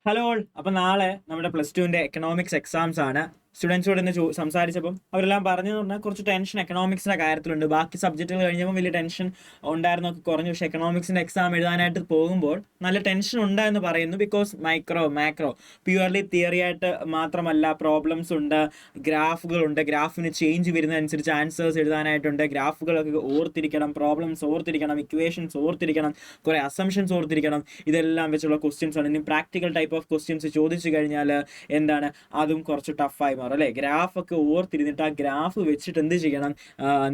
Hello all. അപ്പം നാളെ നമ്മുടെ +2 എക്കണോമിക്സ് എക്സാംസ് ആണ്. സ്റ്റുഡൻസോട് ഇന്ന് സംസാരിച്ചപ്പം അവരെല്ലാം പറഞ്ഞതെന്ന് പറഞ്ഞാൽ കുറച്ച് ടെൻഷൻ എക്കണോമിക്സിൻ്റെ കാര്യത്തിലുണ്ട്. ബാക്കി സബ്ജക്റ്റുകൾ കഴിഞ്ഞപ്പോൾ വലിയ ടെൻഷൻ ഉണ്ടായിരുന്നൊക്കെ കുറഞ്ഞു. പക്ഷേ എക്കണോമിക്സിൻ്റെ എക്സാം എഴുതാനായിട്ട് പോകുമ്പോൾ നല്ല ടെൻഷൻ ഉണ്ടായെന്ന് പറയുന്നു. ബിക്കോസ് മാക്രോ പ്യുവർലി തിയറി ആയിട്ട് മാത്രമല്ല, പ്രോബ്ലംസ് ഉണ്ട്, ഗ്രാഫുകളുണ്ട്, ഗ്രാഫിന് ചേഞ്ച് വരുന്നതനുസരിച്ച് ആൻസേഴ്സ് എഴുതാനായിട്ടുണ്ട്, ഗ്രാഫുകളൊക്കെ ഓർത്തിരിക്കണം, പ്രോബ്ലംസ് ഓർത്തിരിക്കണം, ഇക്വേഷൻസ് ഓർത്തിരിക്കണം, കുറേ അസംഷൻസ് ഓർത്തിരിക്കണം. ഇതെല്ലാം വെച്ചുള്ള ക്വസ്റ്റ്യൻസ് ആണ്. ഇനി പ്രാക്ടിക്കൽ ടൈപ്പ് ഓഫ് ക്വസ്റ്റ്യൻസ് ചോദിച്ചു കഴിഞ്ഞാൽ എന്താണ്, അതും കുറച്ച് ടഫായി മാറും അല്ലേ. ഗ്രാഫൊക്കെ ഓർത്തിരുന്നിട്ട് ആ ഗ്രാഫ് വെച്ചിട്ട് എന്ത് ചെയ്യണം,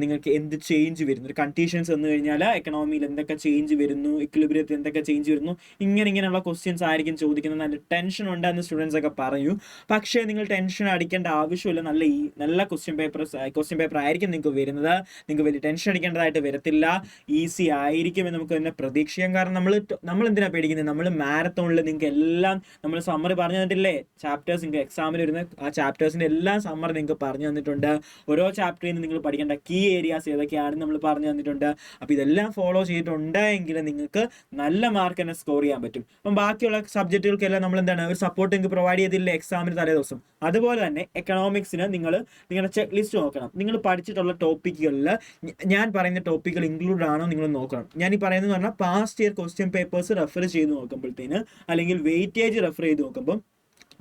നിങ്ങൾക്ക് എന്ത് ചേഞ്ച് വരുന്നു, ഒരു കണ്ടീഷൻസ് വന്നു കഴിഞ്ഞാൽ എക്കണോമിയിൽ എന്തൊക്കെ ചേഞ്ച് വരുന്നു, ഇക്വിലിബ്രിയത്തിൽ എന്തൊക്കെ ചേഞ്ച് വരുന്നു, ഇങ്ങനെയുള്ള ക്വസ്റ്റ്യൻസ് ആയിരിക്കും ചോദിക്കുന്നത്. നല്ല ടെൻഷൻ ഉണ്ടെന്ന് സ്റ്റുഡൻസ് ഒക്കെ പറയൂ. പക്ഷേ നിങ്ങൾ ടെൻഷൻ അടിക്കേണ്ട ആവശ്യമില്ല. നല്ല ക്വസ്റ്റ്യൻ പേപ്പർ ആയിരിക്കും നിങ്ങൾക്ക് വരുന്നത്. നിങ്ങൾക്ക് വലിയ ടെൻഷൻ അടിക്കേണ്ടതായിട്ട് വരത്തില്ല. ഈസി ആയിരിക്കും എന്ന് നമുക്ക് തന്നെ പ്രതീക്ഷിക്കാം. കാരണം നമ്മൾ എന്തിനാണ് പേടിക്കുന്നത്? നമ്മൾ മാരത്തോണിൽ നിങ്ങൾക്ക് എല്ലാം നമ്മൾ സമ്മറി പറഞ്ഞു തന്നിട്ടില്ലേ. ചാപ്റ്റേഴ്സ് നിങ്ങൾക്ക് എക്സാമിന് വരുന്ന ആ ചാപ്റ്റേഴ്സിൻ്റെ എല്ലാം സമ്മറി നിങ്ങൾക്ക് പറഞ്ഞു തന്നിട്ടുണ്ട്. ഓരോ ചാപ്റ്ററിൽ നിന്ന് നിങ്ങൾ പഠിക്കേണ്ട കീ ഏരിയാസ് ഏതൊക്കെയാണെന്ന് നമ്മൾ പറഞ്ഞു തന്നിട്ടുണ്ട്. അപ്പോൾ ഇതെല്ലാം ഫോളോ ചെയ്തിട്ടുണ്ടെങ്കിൽ നിങ്ങൾക്ക് നല്ല മാർക്ക് തന്നെ സ്കോർ ചെയ്യാൻ പറ്റും. അപ്പം ബാക്കിയുള്ള സബ്ജക്റ്റുകൾക്കെല്ലാം നമ്മൾ എന്താണ്, ഒരു സപ്പോർട്ട് നിങ്ങൾക്ക് പ്രൊവൈഡ് ചെയ്തില്ലേ എക്സാമിന് തലേ ദിവസം. അതുപോലെ തന്നെ എക്കണോമിക്സിന് നിങ്ങളുടെ ചെക്ക് ലിസ്റ്റ് നോക്കണം. നിങ്ങൾ പഠിച്ചിട്ടുള്ള ടോപ്പിക്കുകളിൽ ഞാൻ പറയുന്ന ടോപ്പിക്കുകൾ ഇൻക്ലൂഡ് ആണോ നിങ്ങൾ നോക്കണം. ഞാൻ ഈ പറയുന്നത് പറഞ്ഞാൽ past year question papers refer ചെയ്ത് നോക്കുമ്പോഴത്തേന്, അല്ലെങ്കിൽ വെയിറ്റേജ് റെഫർ ചെയ്ത് നോക്കുമ്പോൾ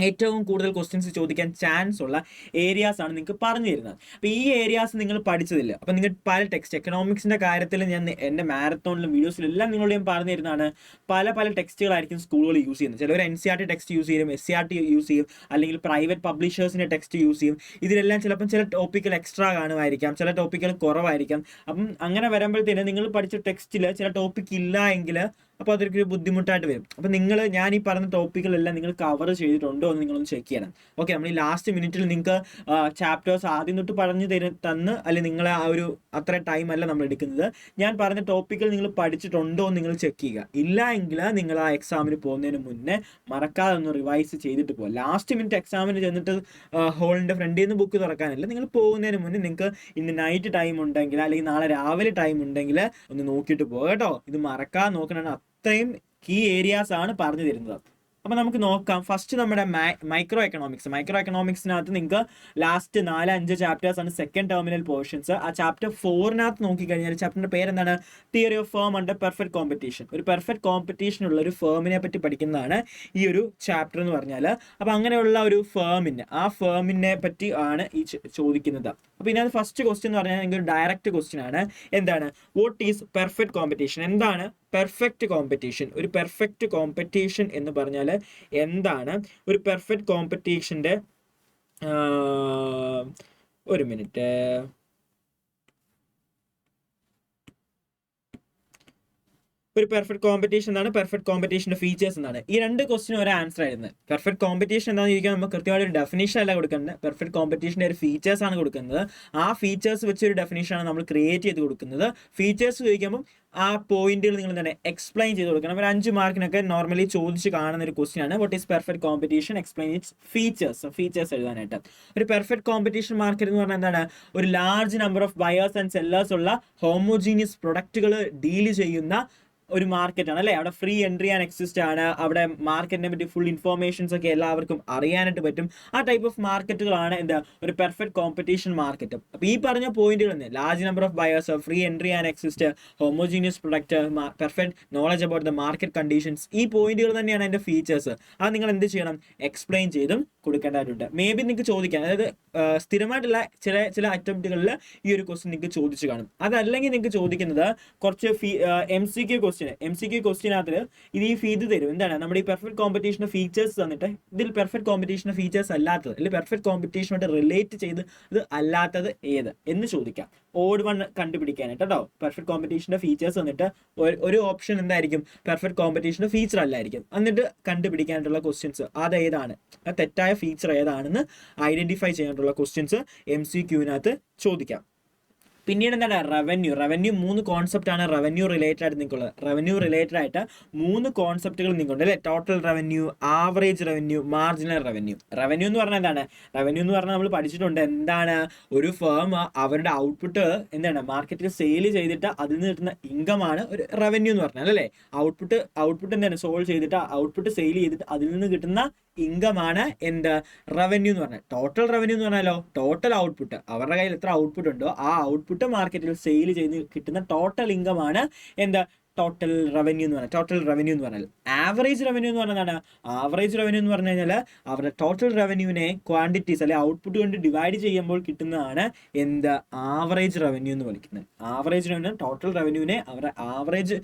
ഏറ്റവും കൂടുതൽ ക്വസ്റ്റ്യൻസ് ചോദിക്കാൻ ചാൻസ് ഉള്ള ഏരിയാസ് ആണ് നിങ്ങൾക്ക് പറഞ്ഞു തരുന്നത്. അപ്പോൾ ഈ ഏരിയാസ് നിങ്ങൾ പഠിച്ചതില്ല. അപ്പോൾ നിങ്ങൾ പല ടെക്സ്റ്റ് എക്കണോമിക്സിൻ്റെ കാര്യത്തിൽ ഞാൻ എൻ്റെ മാരത്തോണിലും വീഡിയോസിലെല്ലാം നിങ്ങളോട് ഞാൻ പറഞ്ഞു തരുന്നതാണ്. പല ടെക്സ്റ്റുകളായിരിക്കും സ്കൂളുകൾ യൂസ് ചെയ്യുന്നത്. ചിലവർ NCERT ടെക്സ്റ്റ് യൂസ് ചെയ്യും, SCERT യൂസ് ചെയ്യും, അല്ലെങ്കിൽ പ്രൈവറ്റ് പബ്ലിഷേഴ്സിൻ്റെ ടെക്സ്റ്റ് യൂസ് ചെയ്യും. ഇതിലെല്ലാം ചിലപ്പം ചില ടോപ്പിക്കൽ എക്സ്ട്രാ കാണുമായിരിക്കാം, ചില ടോപ്പിക്കൽ കുറവായിരിക്കാം. അപ്പം അങ്ങനെ വരുമ്പോഴത്തേന് നിങ്ങൾ പഠിച്ച ടെക്സ്റ്റിൽ ചില ടോപ്പിക് ഇല്ല എങ്കിൽ അപ്പോൾ അതൊരു ബുദ്ധിമുട്ടായിട്ട് വരും. അപ്പോൾ ഞാൻ ഈ പറഞ്ഞ ടോപ്പിക്കുകളെല്ലാം നിങ്ങൾ കവർ ചെയ്തിട്ടുണ്ടോ എന്ന് നിങ്ങളൊന്ന് ചെക്ക് ചെയ്യണം. ഓക്കെ, നമ്മൾ ഈ ലാസ്റ്റ് മിനിറ്റിൽ നിങ്ങൾക്ക് ചാപ്റ്റേഴ്സ് ആദ്യം തൊട്ട് പറഞ്ഞു തന്ന് അല്ലെങ്കിൽ നിങ്ങളെ ആ ഒരു അത്ര ടൈം അല്ല നമ്മൾ എടുക്കുന്നത്. ഞാൻ പറഞ്ഞ ടോപ്പിക്കുകൾ നിങ്ങൾ പഠിച്ചിട്ടുണ്ടോ എന്ന് നിങ്ങൾ ചെക്ക് ചെയ്യുക. ഇല്ല എങ്കിൽ നിങ്ങൾ ആ എക്സാമിന് പോകുന്നതിന് മുന്നേ മറക്കാതെ ഒന്ന് റിവൈസ് ചെയ്തിട്ട് പോകുക. ലാസ്റ്റ് മിനിറ്റ് എക്സാമിന് ചെന്നിട്ട് ഹോളിൻ്റെ ഫ്രണ്ടിൽ നിന്ന് ബുക്ക് തുറക്കാനല്ല. നിങ്ങൾ പോകുന്നതിന് മുന്നേ നിങ്ങൾക്ക് ഇന്ന് നൈറ്റ് ടൈം ഉണ്ടെങ്കിൽ അല്ലെങ്കിൽ നാളെ രാവിലെ ടൈം ഉണ്ടെങ്കിൽ ഒന്ന് നോക്കിയിട്ട് പോകുക കേട്ടോ. ഇത് മറക്കാതെ നോക്കണം. അത്രയും കീ ഏരിയാസ് ആണ് പറഞ്ഞു തരുന്നത്. അപ്പോൾ നമുക്ക് നോക്കാം. ഫസ്റ്റ് നമ്മുടെ മൈക്രോ എക്കണോമിക്സിനകത്ത് നിങ്ങൾക്ക് ലാസ്റ്റ് 4-5 ചാപ്റ്റേഴ്സ് ആണ് സെക്കൻഡ് ടെർമിനൽ പോർഷൻസ്. ആ ചാപ്റ്റർ 4-നകത്ത് നോക്കിക്കഴിഞ്ഞാൽ ചാപ്റ്ററിൻ്റെ പേരെന്താണ്? Theory of firm under perfect competition. ഒരു പെർഫെക്റ്റ് കോമ്പറ്റീഷൻ ഉള്ള ഒരു ഫേമിനെ പറ്റി പഠിക്കുന്നതാണ് ഈ ഒരു ചാപ്റ്റർ എന്ന് പറഞ്ഞാൽ. അപ്പോൾ അങ്ങനെയുള്ള ഒരു ആ ഫേമിനെ പറ്റി ആണ് ഈ ചോദിക്കുന്നത്. അപ്പോൾ ഇതിനകത്ത് ഫസ്റ്റ് ക്വസ്റ്റ്യൻ എന്ന് പറഞ്ഞാൽ നിങ്ങൾക്ക് ഒരു ഡയറക്റ്റ് ക്വസ്റ്റ്യൻ ആണ്. എന്താണ്? What is perfect competition? എന്താണ് പെർഫെക്റ്റ് കോമ്പറ്റീഷൻ? ഒരു പെർഫെക്റ്റ് കോമ്പറ്റീഷൻ എന്ന് പറഞ്ഞാൽ എന്താണ്? ഒരു പെർഫെക്റ്റ് കോമ്പറ്റീഷൻ്റെ ഒരു മിനിറ്റ്, ഒരു പെർഫെക്റ്റ് കോമ്പറ്റീഷൻ എന്താണ്? പെർഫെക്റ്റ് കോമ്പറ്റീഷൻ്റെ ഫീച്ചേഴ്സ് എന്താണ്? ഈ രണ്ട് ക്വസ്റ്റിനും ഒരു ആൻസർ ആയിരുന്നു. പെർഫെക്റ്റ് കോമ്പറ്റീഷൻ എന്താണെന്ന് ചോദിക്കാൻ നമുക്ക് കൃത്യമായിട്ട് ഒരു ഡെഫിനേഷൻ അല്ല കൊടുക്കുന്നത്. പെർഫെക്റ്റ് കോമ്പറ്റീഷൻ്റെ ഒരു ഫീച്ചേഴ്സ് ആണ് കൊടുക്കുന്നത്. ആ ഫീച്ചേഴ്സ് വെച്ചൊരു ഡെഫിനേഷനാണ് നമ്മൾ ക്രിയേറ്റ് ചെയ്ത് കൊടുക്കുന്നത്. ഫീച്ചേഴ്സ് ചോദിക്കുമ്പോൾ ആ പോയിന്റുകൾ നിങ്ങൾ തന്നെ എക്സ്പ്ലെയിൻ ചെയ്ത് കൊടുക്കണം. ഒരു 5 മാർക്കിനൊക്കെ നോർമലി ചോദിച്ച് കാണുന്ന ഒരു ക്വസ്റ്റ്യൻ ആണ്. What is perfect competition, explain its features എഴുതാനായിട്ട്. ഒരു പെർഫെക്റ്റ് കോമ്പറ്റീഷൻ മാർക്കറ്റ് എന്ന് പറഞ്ഞാൽ എന്താണ്? ഒരു large number of buyers and sellers ഉള്ള ഹോമോജീനിയസ് പ്രൊഡക്റ്റുകൾ ഡീൽ ചെയ്യുന്ന ഒരു മാർക്കറ്റാണ് അല്ലേ. അവിടെ ഫ്രീ എൻട്രി ആൻഡ് എക്സിസ്റ്റ് ആണ്. അവിടെ മാർക്കറ്റിനെ പറ്റി ഫുൾ ഇൻഫോർമേഷൻസ് ഒക്കെ എല്ലാവർക്കും അറിയാനായിട്ട് പറ്റും. ആ ടൈപ്പ് ഓഫ് മാർക്കറ്റുകളാണ് എന്താ, ഒരു പെർഫെക്റ്റ് കോമ്പറ്റീഷൻ മാർക്കറ്റ്. അപ്പോൾ ഈ പറഞ്ഞ പോയിന്റുകൾ തന്നെ, large number of buyers, free entry and exist, homogeneous product, perfect knowledge about the market conditions, ഈ പോയിന്റുകൾ തന്നെയാണ് അതിൻ്റെ ഫീച്ചേഴ്സ്. അത് നിങ്ങൾ എന്ത് ചെയ്യണം? എക്സ്പ്ലെയിൻ ചെയ്തും കൊടുക്കേണ്ടതായിട്ടുണ്ട്. മേ ബി നിങ്ങൾക്ക് ചോദിക്കാം, അതായത് സ്ഥിരമായിട്ടുള്ള ചില അറ്റംപ്റ്റുകളിൽ ഈ ഒരു ക്വസ്റ്റ്യൻ നിങ്ങൾക്ക് ചോദിച്ചു കാണും. അതല്ലെങ്കിൽ നിങ്ങൾക്ക് ചോദിക്കുന്നത് കുറച്ച് MCQ ക്വസ്റ്റ്യനകത്ത് ഇത് ഇത് തരും. എന്താണ്? നമ്മുടെ ഈ പെർഫെക്റ്റ് കോമ്പറ്റീഷൻ്റെ ഫീച്ചേഴ്സ് തന്നിട്ട് ഇതിൽ പെർഫെക്റ്റ് കോമ്പറ്റീഷൻ്റെ ഫീച്ചേഴ്സ് അല്ലാത്തത്, അല്ലെങ്കിൽ പെർഫെക്റ്റ് കോമ്പറ്റീഷനുമായിട്ട് റിലേറ്റ് ചെയ്ത് ഇത് അല്ലാത്തത് ഏത് എന്ന് ചോദിക്കാം. ഓഡ് വൺ കണ്ടുപിടിക്കാനായിട്ട് കേട്ടോ. പെർഫെക്റ്റ് കോമ്പറ്റീഷൻ്റെ ഫീച്ചേഴ്സ് തന്നിട്ട് ഒരു ഓപ്ഷൻ എന്തായിരിക്കും? പെർഫെക്റ്റ് കോമ്പറ്റീഷൻ്റെ ഫീച്ചർ അല്ലായിരിക്കും. എന്നിട്ട് കണ്ടുപിടിക്കാനായിട്ടുള്ള ക്വസ്റ്റ്യൻസ് അതേതാണ്, തെറ്റായ ഫീച്ചർ ഏതാണെന്ന് ഐഡന്റിഫൈ ചെയ്യാനായിട്ടുള്ള ക്വസ്റ്റ്യൻസ് MCQനകത്ത് ചോദിക്കാം. പിന്നീട് എന്താണ് റവന്യൂ 3 കോൺസെപ്റ്റ് ആണ് റവന്യൂ റിലേറ്റഡ് ആയിട്ട് നിൽക്കുള്ളത്. റവന്യൂ റിലേറ്റഡ് ആയിട്ട് 3 കോൺസെപ്റ്റുകൾ നിൽക്കുന്നുണ്ട് അല്ലേ. Total revenue, average revenue, marginal revenue. Revenue എന്ന് പറഞ്ഞാൽ എന്താണ്? റവന്യൂ എന്ന് പറഞ്ഞാൽ നമ്മൾ പഠിച്ചിട്ടുണ്ട് എന്താണ്, ഒരു ഫേം അവരുടെ ഔട്ട്പുട്ട് എന്താണ് മാർക്കറ്റിൽ സെയിൽ ചെയ്തിട്ട് അതിൽ നിന്ന് കിട്ടുന്ന ഇൻകം ആണ് ഒരു റവന്യൂ എന്ന് പറഞ്ഞാൽ അല്ലേ. ഔട്ട്പുട്ട് എന്താണ് സോൾവ് ചെയ്തിട്ട് ഔട്ട്പുട്ട് സെയിൽ ചെയ്തിട്ട് അതിൽ നിന്ന് കിട്ടുന്ന ഇൻകം ആണ് എന്ത് റവന്യൂ എന്ന് പറഞ്ഞാൽ. ടോട്ടൽ റവന്യൂ എന്ന് പറഞ്ഞാലോ ടോട്ടൽ ഔട്ട്പുട്ട്, അവരുടെ കയ്യിൽ എത്ര ഔട്ട്പുട്ട് ഉണ്ടോ ആ ഔട്ട്പുട്ട് മാർക്കറ്റിൽ സെയിൽ ചെയ്ത് കിട്ടുന്ന ടോട്ടൽ ഇൻകം ആണ് എന്താ ടോട്ടൽ റവന്യൂ എന്ന് പറഞ്ഞാൽ. ടോട്ടൽ റവന്യൂ എന്ന് പറഞ്ഞാൽ ആവറേജ് റവന്യൂ എന്ന് പറഞ്ഞാൽ ആവറേജ് റവന്യൂ എന്ന് പറഞ്ഞു കഴിഞ്ഞാൽ അവരുടെ ടോട്ടൽ റവന്യൂവിനെ ക്വാണ്ടിറ്റീസ് അല്ലെ ഔട്ട്പുട്ട് കൊണ്ട് ഡിവൈഡ് ചെയ്യുമ്പോൾ കിട്ടുന്നതാണ് എന്ത് ആവറേജ് റവന്യൂ എന്ന് വിളിക്കുന്നത്. ആവറേജ് റവന്യൂ ടോട്ടൽ റവന്യൂവിനെ അവരുടെ ആവറേജ്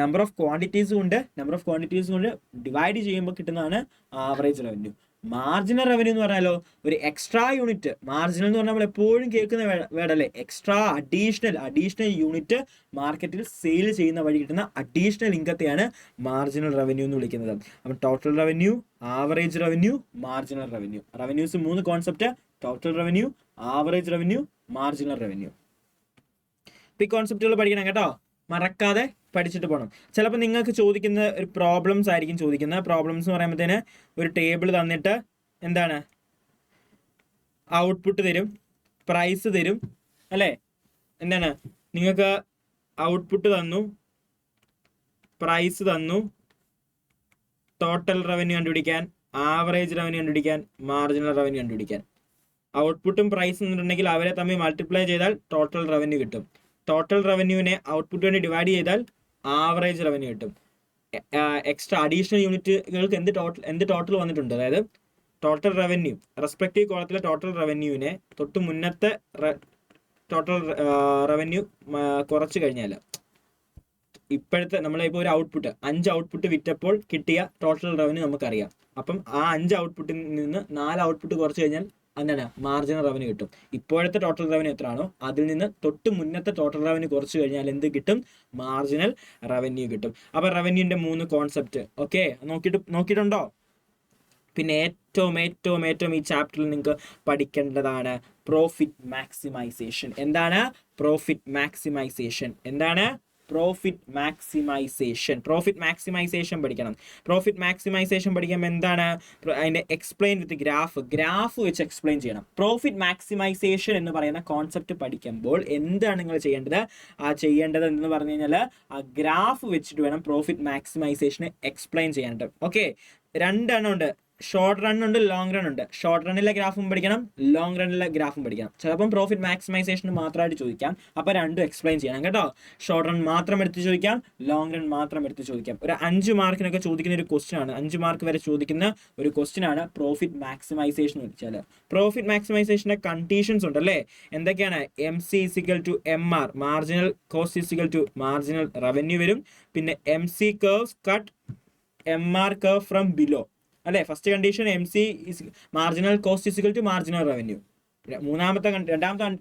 നമ്പർ ഓഫ് ക്വാണ്ടിറ്റീസ് കൊണ്ട് ഡിവൈഡ് ചെയ്യുമ്പോൾ കിട്ടുന്നതാണ് ആവറേജ് റവന്യൂ. മാർജിനൽ റവന്യൂ എന്ന് പറഞ്ഞാലോ ഒരു എക്സ്ട്രാ യൂണിറ്റ്. മാർജിനൽ എന്ന് പറഞ്ഞാൽ നമ്മൾ എപ്പോഴും കേൾക്കുന്ന വേർഡല്ലേ, എക്സ്ട്രാ അഡീഷണൽ യൂണിറ്റ് മാർക്കറ്റിൽ സെയിൽ ചെയ്യുന്ന വഴി കിട്ടുന്ന അഡീഷണൽ ഇൻകത്തെയാണ് മാർജിനൽ റവന്യൂ എന്ന് വിളിക്കുന്നത്. അപ്പം total revenue, average revenue, marginal revenue. Revenues 3 concept: total revenue, average revenue, marginal revenue. ഈ കോൺസെപ്റ്റുകൾ പഠിക്കണം കേട്ടോ, മറക്കാതെ പഠിച്ചിട്ട് പോകണം. ചിലപ്പോൾ നിങ്ങൾക്ക് ചോദിക്കുന്ന ഒരു പ്രോബ്ലംസ് ആയിരിക്കും ചോദിക്കുന്നത്. പ്രോബ്ലംസ് എന്ന് പറയുമ്പോഴത്തേന് ഒരു ടേബിൾ തന്നിട്ട് എന്താണ് ഔട്ട്പുട്ട് തരും, പ്രൈസ് തരും അല്ലേ. എന്താണ് നിങ്ങൾക്ക് ഔട്ട്പുട്ട് തന്നു, പ്രൈസ് തന്നു, ടോട്ടൽ റവന്യൂ കണ്ടുപിടിക്കാൻ, ആവറേജ് റവന്യൂ കണ്ടുപിടിക്കാൻ, മാർജിനൽ റവന്യൂ കണ്ടുപിടിക്കാൻ. ഔട്ട്പുട്ടും പ്രൈസ് എന്നിട്ടുണ്ടെങ്കിൽ അവരെ തമ്മിൽ മൾട്ടിപ്ലൈ ചെയ്താൽ ടോട്ടൽ റവന്യൂ കിട്ടും. ടോട്ടൽ റവന്യൂവിനെ ഔട്ട്പുട്ട് വേണ്ടി ഡിവൈഡ് ചെയ്താൽ ആവറേജ് റവന്യൂ കിട്ടും. എക്സ്ട്രാ അഡീഷണൽ യൂണിറ്റുകൾക്ക് എന്ത് ടോട്ടൽ വന്നിട്ടുണ്ട്, അതായത് ടോട്ടൽ റവന്യൂ റെസ്പെക്റ്റീവ് കോളത്തിലെ ടോട്ടൽ റവന്യൂവിനെ തൊട്ട് മുന്നത്തെ ടോട്ടൽ റവന്യൂ കുറച്ച് കഴിഞ്ഞാൽ ഇപ്പോഴത്തെ നമ്മളിപ്പോൾ ഒരു ഔട്ട്പുട്ട് 5 ഔട്ട്പുട്ട് വിറ്റപ്പോൾ കിട്ടിയ ടോട്ടൽ റവന്യൂ നമുക്കറിയാം. അപ്പം ആ 5 ഔട്ട്പുട്ടിൽ നിന്ന് 4 ഔട്ട്പുട്ട് കുറച്ച് കഴിഞ്ഞാൽ എന്താണ് മാർജിനൽ റവന്യൂ കിട്ടും. ഇപ്പോഴത്തെ ടോട്ടൽ റവന്യൂ എത്രയാണോ അതിൽ നിന്ന് തൊട്ട് മുന്നത്തെ ടോട്ടൽ റവന്യൂ കുറച്ച് കഴിഞ്ഞാൽ എന്ത് കിട്ടും, മാർജിനൽ റവന്യൂ കിട്ടും. അപ്പോൾ റവന്യൂവിൻ്റെ 3 കോൺസെപ്റ്റ് ഓക്കെ നോക്കിയിട്ടുണ്ടോ? പിന്നെ ഏറ്റവും ഈ ചാപ്റ്ററിൽ നിങ്ങൾക്ക് പഠിക്കേണ്ടതാണ് പ്രോഫിറ്റ് മാക്സിമൈസേഷൻ. എന്താണ് പ്രോഫിറ്റ് മാക്സിമൈസേഷൻ? പ്രോഫിറ്റ് മാക്സിമൈസേഷൻ പഠിക്കണം. പ്രോഫിറ്റ് മാക്സിമൈസേഷൻ പഠിക്കുമ്പോൾ എന്താണ് അതിൻ്റെ എക്സ്പ്ലെയിൻ വിത്ത് ഗ്രാഫ് വെച്ച് എക്സ്പ്ലെയിൻ ചെയ്യണം. പ്രോഫിറ്റ് മാക്സിമൈസേഷൻ എന്ന് പറയുന്ന കോൺസെപ്റ്റ് പഠിക്കുമ്പോൾ എന്താണ് നിങ്ങൾ ചെയ്യേണ്ടത് എന്ന് പറഞ്ഞു കഴിഞ്ഞാൽ ആ ഗ്രാഫ് വെച്ചിട്ട് വേണം പ്രോഫിറ്റ് മാക്സിമൈസേഷനെ എക്സ്പ്ലെയിൻ ചെയ്യാനായിട്ട്. ഓക്കെ, 2 എണ്ണം ഉണ്ട്, ഷോർട്ട് റൺ ഉണ്ട്, ലോങ് റൺ ഉണ്ട്. ഷോർട്ട് റണ്ണിലെ ഗ്രാഫും പഠിക്കണം, ലോങ് റണ്ണിലെ ഗ്രാഫും പഠിക്കണം. ചിലപ്പം പ്രോഫിറ്റ് മാക്സിമൈസേഷൻ മാത്രമായിട്ട് ചോദിക്കാം, അപ്പോൾ 2 എക്സ്പ്ലെയിൻ ചെയ്യണം കേട്ടോ. ഷോർട്ട് റൺ മാത്രം എടുത്ത് ചോദിക്കാം, ലോങ് റൺ മാത്രം എടുത്ത് ചോദിക്കാം. ഒരു 5 മാർക്കിനൊക്കെ ചോദിക്കുന്ന ഒരു ക്വസ്റ്റ്യൻ ആണ്, 5 മാർക്ക് വരെ ചോദിക്കുന്ന ഒരു ക്വസ്റ്റ്യൻ ആണ് പ്രോഫിറ്റ് മാക്സിമൈസേഷൻ എന്ന് വെച്ചാൽ. പ്രോഫിറ്റ് മാക്സിമൈസേഷൻ്റെ കണ്ടീഷൻസ് ഉണ്ടല്ലേ, എന്തൊക്കെയാണ്? MC = MR, marginal cost = marginal revenue വരും. പിന്നെ MC curves cut MR curve from below അല്ലേ. First condition MC marginal cost = marginal revenue. രണ്ടാമത്തെ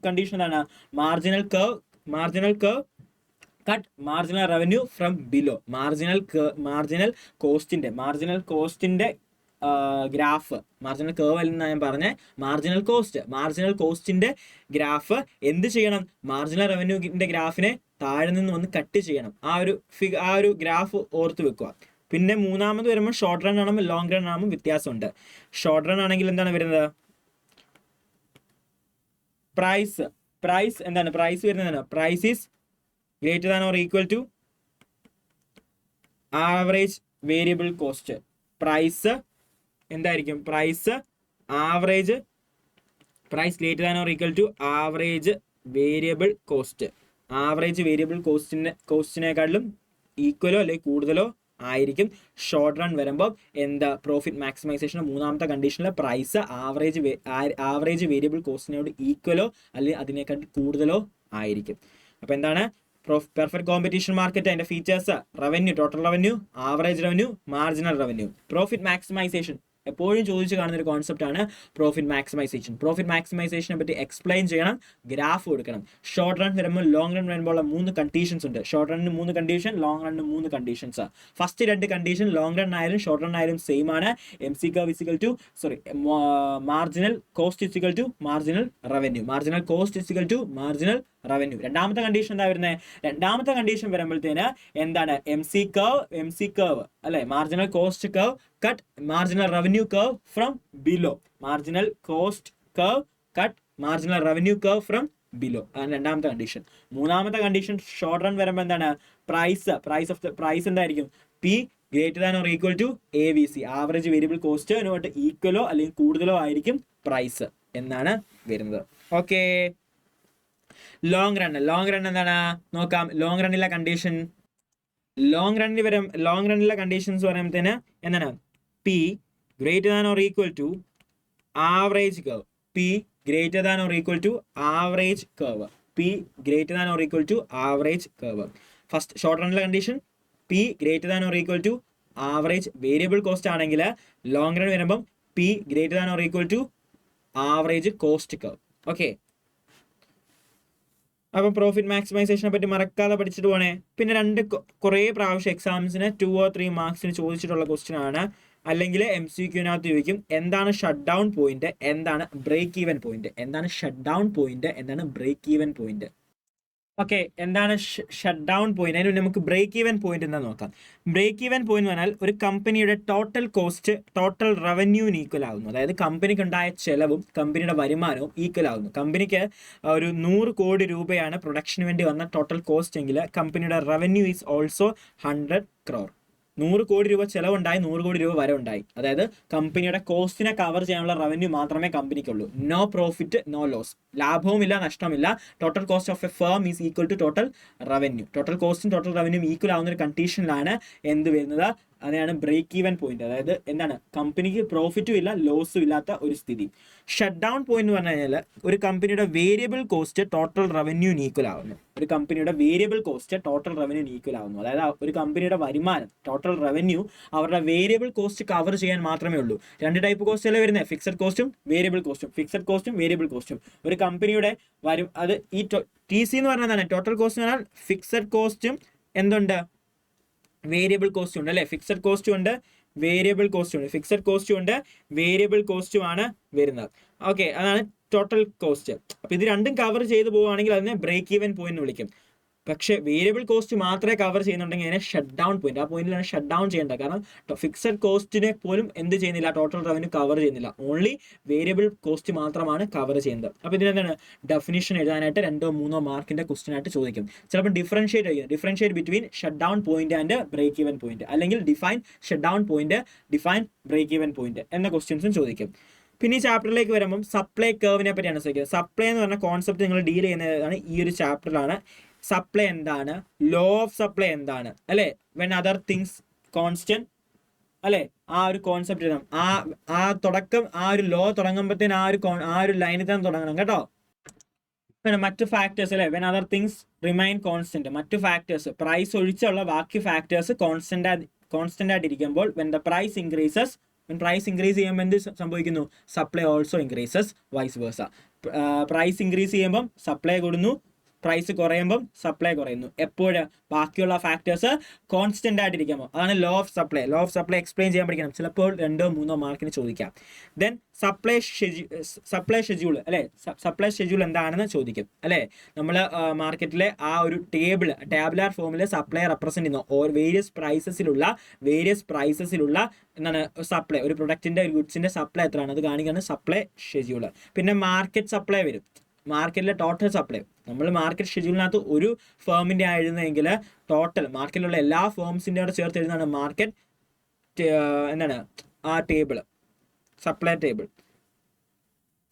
കണ്ടീഷൻ എന്താണ്? Marginal curve cut marginal revenue from below. Marginal കോസ്റ്റിന്റെ graph, marginal curve അല്ലെന്ന് ഞാൻ പറഞ്ഞ marginal കോസ്റ്റിന്റെ ഗ്രാഫ് എന്ത് ചെയ്യണം? മാർജിനൽ റവന്യൂവിന്റെ ഗ്രാഫിനെ താഴെ നിന്ന് വന്ന് കട്ട് ചെയ്യണം. ആ ഒരു ഗ്രാഫ് ഓർത്ത് വെക്കുക. പിന്നെ മൂന്നാമത് വരുമ്പോൾ ഷോർട്ട് റൺ ആണെങ്കിലും ലോങ് റൺ ആണെങ്കിലും വ്യത്യാസമുണ്ട്. ഷോർട്ട് റൺ ആണെങ്കിൽ എന്താണ് വരുന്നത്? പ്രൈസ് എന്താണ്? പ്രൈസ് വരുന്നതാണ് price is greater than or equal to average variable cost. Price എന്തായിരിക്കും? Price greater than or equal to average variable cost. Average variable കോസ്റ്റിനേക്കാളും ഈക്വലോ അല്ലെങ്കിൽ കൂടുതലോ ആയിരിക്കും ഷോർട്ട് റൺ വരുമ്പോൾ എന്താ പ്രോഫിറ്റ് മാക്സിമൈസേഷൻ മൂന്നാമത്തെ കണ്ടീഷനിലെ പ്രൈസ് ആവറേജ് വേരിയബിൾ കോസ്റ്റിനോട് ഈക്വലോ അല്ലെങ്കിൽ അതിനേക്കാൾ കൂടുതലോ ആയിരിക്കും. അപ്പോൾ എന്താണ് പെർഫെക്റ്റ് കോമ്പറ്റീഷൻ മാർക്കറ്റ്? അതിന്റെ features revenue, total revenue, average revenue, marginal revenue. Profit maximisation എപ്പോഴും ചോദിച്ചു കാണുന്ന ഒരു കോൺസെപ്റ്റ് ആണ് പ്രോഫിറ്റ് മാക്സിമൈസേഷൻ. പ്രോഫിറ്റ് മാക്സിമൈസേഷനെ പറ്റി എക്സ്പ്ലെയിൻ ചെയ്യണം, ഗ്രാഫ് കൊടുക്കണം. ഷോർട്ട് റൺ വരുമ്പോൾ ലോങ് റൺ വരുമ്പോൾ 3 കണ്ടീഷൻസ് ഉണ്ട്. ഷോർട്ട് റണ്ണിന് 3 കണ്ടീഷൻ, ലോങ് റണ്ണിന് 3 conditions. First 2 condition long run ആയാലും ഷോർട്ട് റൺ ആയാലും സെയിം ആണ്. MC curve is equal to marginal cost is equal to marginal revenue. Marginal cost is equal to marginal revenue. രണ്ടാമത്തെ condition എന്താ വരുന്നത്? രണ്ടാമത്തെ കണ്ടീഷൻ വരുമ്പോഴത്തേന് എന്താണ്? MC കർവ് അല്ലെ, marginal cost curve cut marginal revenue curve from below. Marginal cost curve cut marginal revenue curve from below. അതാണ് രണ്ടാമത്തെ condition. മൂന്നാമത്തെ കണ്ടീഷൻ ഷോർട്ട് റൺ വരുമ്പോൾ എന്താണ്? പ്രൈസ് എന്തായിരിക്കും? P greater than or equal to AVC, average variable cost ഈക്വലോ അല്ലെങ്കിൽ കൂടുതലോ ആയിരിക്കും പ്രൈസ് എന്നാണ് വരുന്നത്. ഓക്കെ, ലോങ് റൺ എന്താണ് നോക്കാം. ലോങ് റണ്ണിലെ കണ്ടീഷൻസ് പറയുമ്പോഴത്തേന് എന്താണ്? P greater than or equal to average curve. P greater than or equal to average curve. First short റണ്ണിലെ condition P greater than or equal to average variable cost ആണെങ്കിൽ, long run വരുമ്പം P greater than or equal to average cost curve. Okay, അപ്പം profit മാക്സിമൈസേഷനെ പറ്റി മറക്കാതെ പഠിച്ചിട്ട് പോണേ. പിന്നെ കുറേ പ്രാവശ്യം എക്സാംസിന് 2 or 3 മാർക്സിന് ചോദിച്ചിട്ടുള്ള ക്വസ്റ്റ്യൻ ആണ്. അല്ലെങ്കിൽ MCQനകത്ത് ചോദിക്കും എന്താണ് ഷട്ട് ഡൗൺ പോയിന്റ്, എന്താണ് ബ്രേക്ക് ഈവൻ പോയിന്റ്. ഓക്കെ, എന്താണ് ഷട്ട് ഡൗൺ പോയിന്റ്? അതിന് നമുക്ക് ബ്രേക്ക് ഈവൻ പോയിന്റ് എന്താ നോക്കാം. ബ്രേക്ക് ഈവൻ പോയിന്റ് പറഞ്ഞാൽ ഒരു കമ്പനിയുടെ ടോട്ടൽ കോസ്റ്റ് ടോട്ടൽ റവന്യൂവിന് ഈക്വൽ ആകുന്നു. അതായത് കമ്പനിക്ക് ഉണ്ടായ ചെലവും കമ്പനിയുടെ വരുമാനവും ഈക്വൽ ആകുന്നു. കമ്പനിക്ക് ഒരു 100 കോടി രൂപയാണ് പ്രൊഡക്ഷന് വേണ്ടി വന്ന ടോട്ടൽ കോസ്റ്റ് എങ്കിൽ കമ്പനിയുടെ റവന്യൂ ഈസ് ഓൾസോ 100 crore. 100 കോടി രൂപ ചിലവുണ്ടായി, 100 കോടി രൂപ വരവുണ്ടായി. അതായത് കമ്പനിയുടെ കോസ്റ്റിനെ കവർ ചെയ്യാനുള്ള റവന്യൂ മാത്രമേ കമ്പനിക്കുള്ളൂ. നോ പ്രോഫിറ്റ് നോ ലോസ്, ലാഭവുമില്ല നഷ്ടമില്ല. Total cost of a firm is equal to total revenue. Total കോസ്റ്റും ടോട്ടൽ റവന്യൂവും ഈക്വൽ ആവുന്ന ഒരു കണ്ടീഷനിലാണ് എന്ത് വരുന്നത്? അതാണ് ബ്രേക്ക് ഈവൻ പോയിന്റ്. അതായത് എന്താണ്? കമ്പനിക്ക് പ്രോഫിറ്റും ഇല്ല ലോസും ഇല്ലാത്ത ഒരു സ്ഥിതി. ഷട്ട് ഡൗൺ പോയിന്റ് എന്ന് പറഞ്ഞു കഴിഞ്ഞാൽ ഒരു കമ്പനിയുടെ വേരിയബിൾ കോസ്റ്റ് ടോട്ടൽ റവന്യൂവിന് ഈക്വൽ ആവുന്നു. അതായത് ഒരു കമ്പനിയുടെ വരുമാനം ടോട്ടൽ റവന്യൂ അവരുടെ വേരിയബിൾ കോസ്റ്റ് കവർ ചെയ്യാൻ മാത്രമേ ഉള്ളൂ. 2 ടൈപ്പ് കോസ്റ്റ് അല്ലേ വരുന്നത്? ഫിക്സഡ് കോസ്റ്റും വേരിയബിൾ കോസ്റ്റും. ഒരു കമ്പനിയുടെ അത് ഈ TC എന്ന് പറഞ്ഞതാണ്. ടോട്ടൽ കോസ്റ്റ് എന്ന് പറഞ്ഞാൽ ഫിക്സഡ് കോസ്റ്റും എന്തുണ്ട്? വേരിയബിൾ കോസ്റ്റും ഉണ്ട് അല്ലേ? ഫിക്സഡ് കോസ്റ്റും ഉണ്ട്, വേരിയബിൾ കോസ്റ്റുമാണ് വരുന്നത്. ഓക്കെ, അതാണ് ടോട്ടൽ കോസ്റ്റ്. അപ്പൊ ഇത് രണ്ടും കവർ ചെയ്ത് പോവുകയാണെങ്കിൽ അതിനെ ബ്രേക്ക് ഈവൻ പോയിന്റ് വിളിക്കും. പക്ഷേ വേരിയബിൾ കോസ്റ്റ് മാത്രമേ കവർ ചെയ്യുന്നുണ്ടെങ്കിൽ അതിനെ ഷട്ട് ഡൗൺ പോയിന്റ്. ആ പോയിന്റിലാണ് ഷട്ട് ഡൗൺ ചെയ്യേണ്ടത്. കാരണം ഫിക്സഡ് കോസ്റ്റിനെ പോലും എന്ത് ചെയ്യുന്നില്ല? ടോട്ടൽ റവന്യൂ കവർ ചെയ്യുന്നില്ല. ഓൺലി വേരിയബിൾ കോസ്റ്റ് മാത്രമാണ് കവർ ചെയ്യുന്നത്. അപ്പോൾ ഇതിനെന്താണ്? ഡെഫിനിഷൻ എഴുതാനായിട്ട് 2-3 മാർക്കിന്റെ ക്വസ്റ്റ്യൻ ആയിട്ട് ചോദിക്കും. ചിലപ്പോൾ differentiate between shut down point and break even point, അല്ലെങ്കിൽ define shut down point, define break even point എന്ന ക്വസ്റ്റ്യൻസും ചോദിക്കും. പിന്നെ ഈ ചാപ്റ്ററിലേക്ക് വരുമ്പം സപ്ലൈ കർവിനെ പറ്റിയാണ് ചോദിക്കുന്നത്. സപ്ലൈ എന്ന് പറഞ്ഞ കോൺസെപ്റ്റ് നിങ്ങൾ ഡീൽ ചെയ്യുന്നതാണ് ഈ ഒരു ചാപ്റ്ററിലാണ്. സപ്ലൈ എന്താണ്? ലോ ഓഫ് സപ്ലൈ എന്താണ് അല്ലെ? വെൻ അതർ തിങ്സ് കോൺസ്റ്റന്റ് അല്ലെ? ആ ഒരു കോൺസെപ്റ്റ് എഴുതാം. ആ തുടക്കം, ആ ഒരു ലോ തുടങ്ങുമ്പോഴത്തേന് ആ ഒരു ലൈനിൽ തന്നെ തുടങ്ങണം കേട്ടോ. പിന്നെ മറ്റു ഫാക്ടേഴ്സ് അല്ലെ? When other things remain constant. മറ്റു ഫാക്ടേഴ്സ് പ്രൈസ് ഒഴിച്ചുള്ള ബാക്കി ഫാക്ടേഴ്സ് കോൺസ്റ്റന്റ് ആയിട്ടിരിക്കുമ്പോൾ when the price increases, price increase ചെയ്യുമ്പോൾ എന്ത് സംഭവിക്കുന്നു? Supply also increases, vice versa. Price increase ചെയ്യുമ്പം സപ്ലൈ കൂടുന്നു, പ്രൈസ് കുറയുമ്പം സപ്ലൈ കുറയുന്നു. എപ്പോഴും ബാക്കിയുള്ള ഫാക്ടേഴ്സ് കോൺസ്റ്റന്റ് ആയിട്ടിരിക്കുമ്പോൾ. അതാണ് ലോ ഓഫ് സപ്ലൈ എക്സ്പ്ലെയിൻ ചെയ്യാൻ പഠിക്കണം. ചിലപ്പോൾ 2-3 മാർക്കിന് ചോദിക്കാം. ദെൻ സപ്ലൈ ഷെഡ്യൂൾ അല്ലെ? സപ്ലൈ ഷെഡ്യൂൾ എന്താണെന്ന് ചോദിക്കും അല്ലെ? നമ്മൾ മാർക്കറ്റിലെ ആ ഒരു ടാബുലാർ ഫോമിൽ സപ്ലൈ റെപ്രസെന്റ് ചെയ്യുന്നു. വേരിയസ് പ്രൈസസിലുള്ള എന്താണ് സപ്ലൈ, ഒരു പ്രൊഡക്റ്റിന്റെ ഗുഡ്സിന്റെ സപ്ലൈ എത്രയാണ് അത് കാണിക്കുകയാണ് സപ്ലൈ ഷെഡ്യൂൾ. പിന്നെ മാർക്കറ്റ് സപ്ലൈ വരും. മാർക്കറ്റിലെ ടോട്ടൽ സപ്ലൈ, നമ്മൾ മാർക്കറ്റ് ഷെഡ്യൂളിനകത്ത് ഒരു ഫേമിൻ്റെ എഴുതുന്നതെങ്കിൽ ടോട്ടൽ മാർക്കറ്റിലുള്ള എല്ലാ ഫേംസിൻ്റെ കൂടെ ചേർത്ത് എഴുതുന്നതാണ് മാർക്കറ്റ് എന്താണ് ആ table, supply table.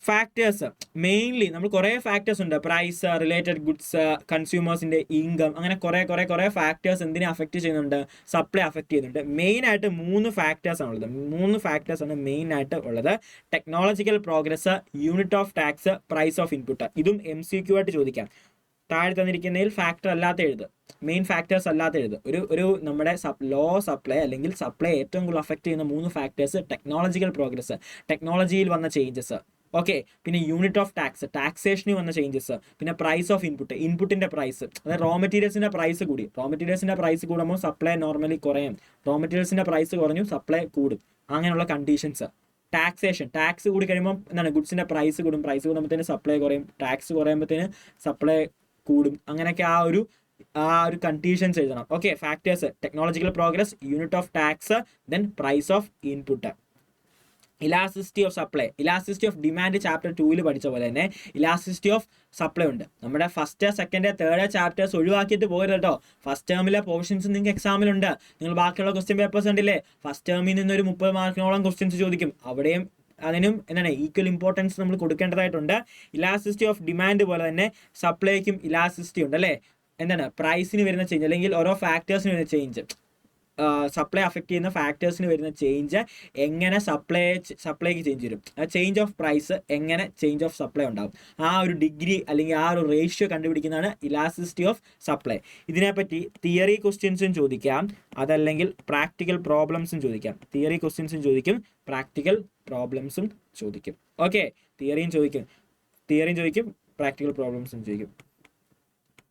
Factors mainly നമ്മൾ കുറേ ഫാക്ടേഴ്സ് ഉണ്ട്. പ്രൈസ്, റിലേറ്റഡ് ഗുഡ്സ്, കൺസ്യൂമേഴ്സിൻ്റെ ഇൻകം, അങ്ങനെ കുറേ ഫാക്ടേഴ്സ് എന്തിനെ അഫക്റ്റ് ചെയ്യുന്നുണ്ട്? സപ്ലൈ അഫക്റ്റ് ചെയ്യുന്നുണ്ട്. മെയിനായിട്ട് 3 ഫാക്ടേഴ്സാണ് ഉള്ളത്. 3 ഫാക്ടേഴ്സാണ് മെയിനായിട്ട് ഉള്ളത്. Technological progress, unit of tax, price of input. ഇതും MCQ ആയിട്ട് ചോദിക്കാം. താഴെ തന്നിരിക്കുന്നതിൽ ഫാക്ടർ അല്ലാത്ത എഴുത്, മെയിൻ ഫാക്ടേഴ്സ് അല്ലാത്ത എഴുത്. ഒരു നമ്മുടെ ലോ സപ്ലൈ അല്ലെങ്കിൽ സപ്ലൈ ഏറ്റവും കൂടുതൽ അഫക്റ്റ് ചെയ്യുന്ന 3 ഫാക്ടേഴ്സ്: ടെക്നോളജിക്കൽ പ്രോഗ്രസ്, ടെക്നോളജിയിൽ വന്ന ചേഞ്ചസ്, ഓക്കെ, പിന്നെ യൂണിറ്റ് ഓഫ് ടാക്സ്, ടാക്സേഷനിൽ വന്ന ചേഞ്ചസ്, പിന്നെ പ്രൈസ് ഓഫ് ഇൻപുട്ട്, ഇൻപുട്ടിന്റെ പ്രൈസ്, അതായത് റോ മെറ്റീരിയൽസിന്റെ പ്രൈസ് കൂടി. റോ മെറ്റീരിയൽസിന്റെ പ്രൈസ് കൂടുമ്പോൾ സപ്ലൈ നോർമലി കുറയും, റോ മെറ്റീരിയൽസിന്റെ പ്രൈസ് കുറഞ്ഞു സപ്ലൈ കൂടും, അങ്ങനെയുള്ള കണ്ടീഷൻസ്. ടാക്സേഷൻ, ടാക്സ് കൂടി കഴിയുമ്പോൾ എന്താണ്, ഗുഡ്സിന്റെ പ്രൈസ് കൂടും, പ്രൈസ് കൂടുമ്പോഴത്തേന് സപ്ലൈ കുറയും, ടാക്സ് കുറയുമ്പോഴത്തേന് സപ്ലൈ കൂടും, അങ്ങനെയൊക്കെ ആ ഒരു കണ്ടീഷൻസ് എഴുതണം. Okay, factors: technological progress, unit of tax, then price of input. Elasticity of supply, elasticity of demand chapter 2 പഠിച്ച പോലെ തന്നെ ഇലാസ്റ്റിസിറ്റി ഓഫ് സപ്ലൈ ഉണ്ട്. നമ്മുടെ ഫസ്റ്റ്, സെക്കൻഡ്, തേർഡ് ചാപ്റ്റേഴ്സ് ഒഴിവാക്കിയിട്ട് പോകരുത് കേട്ടോ. ഫസ്റ്റ് ടേമിലെ പോർഷൻസ് നിങ്ങൾക്ക് എക്സാമിലുണ്ട്. നിങ്ങൾ ബാക്കിയുള്ള ക്വസ്റ്റ്യൻ പേപ്പേഴ്സ് ഉണ്ടല്ലേ, ഫസ്റ്റ് ടേമിൽ നിന്ന് ഒരു 30 മാർക്കിനോളം ക്വസ്റ്റ്യൻസ് ചോദിക്കും. അവിടെയും അതിനും എന്താണ് ഈക്വൽ ഇമ്പോർട്ടൻസ് നമ്മൾ കൊടുക്കേണ്ടതായിട്ടുണ്ട്. ഇലാസ്റ്റിസിറ്റി ഓഫ് ഡിമാൻഡ് പോലെ തന്നെ സപ്ലൈക്കും ഇലാസ്റ്റിസിറ്റി ഉണ്ട് അല്ലേ. എന്താണ്, പ്രൈസിന് വരുന്ന ചേഞ്ച് അല്ലെങ്കിൽ ഓരോ ഫാക്ടേഴ്സിന് വരുന്ന ചേഞ്ച്, സപ്ലൈ അഫക്റ്റ് ചെയ്യുന്ന ഫാക്ടേഴ്സിന് വരുന്ന ചേഞ്ച് എങ്ങനെ സപ്ലൈക്ക് ചേഞ്ച് വരും, ചേഞ്ച് ഓഫ് പ്രൈസ് എങ്ങനെ ചേഞ്ച് ഓഫ് സപ്ലൈ ഉണ്ടാകും, ആ ഒരു ഡിഗ്രി അല്ലെങ്കിൽ ആ ഒരു റേഷ്യോ കണ്ടുപിടിക്കുന്നതാണ് ഇലാസ്റ്റിസിറ്റി ഓഫ് സപ്ലൈ. ഇതിനെപ്പറ്റി തിയറി ക്വസ്റ്റ്യൻസും ചോദിക്കാം, അതല്ലെങ്കിൽ പ്രാക്ടിക്കൽ പ്രോബ്ലംസും ചോദിക്കാം. തിയറി ക്വസ്റ്റ്യൻസും ചോദിക്കും, പ്രാക്ടിക്കൽ പ്രോബ്ലംസും ചോദിക്കും. ഓക്കെ, തിയറിയും ചോദിക്കും, പ്രാക്ടിക്കൽ പ്രോബ്ലംസും ചോദിക്കും.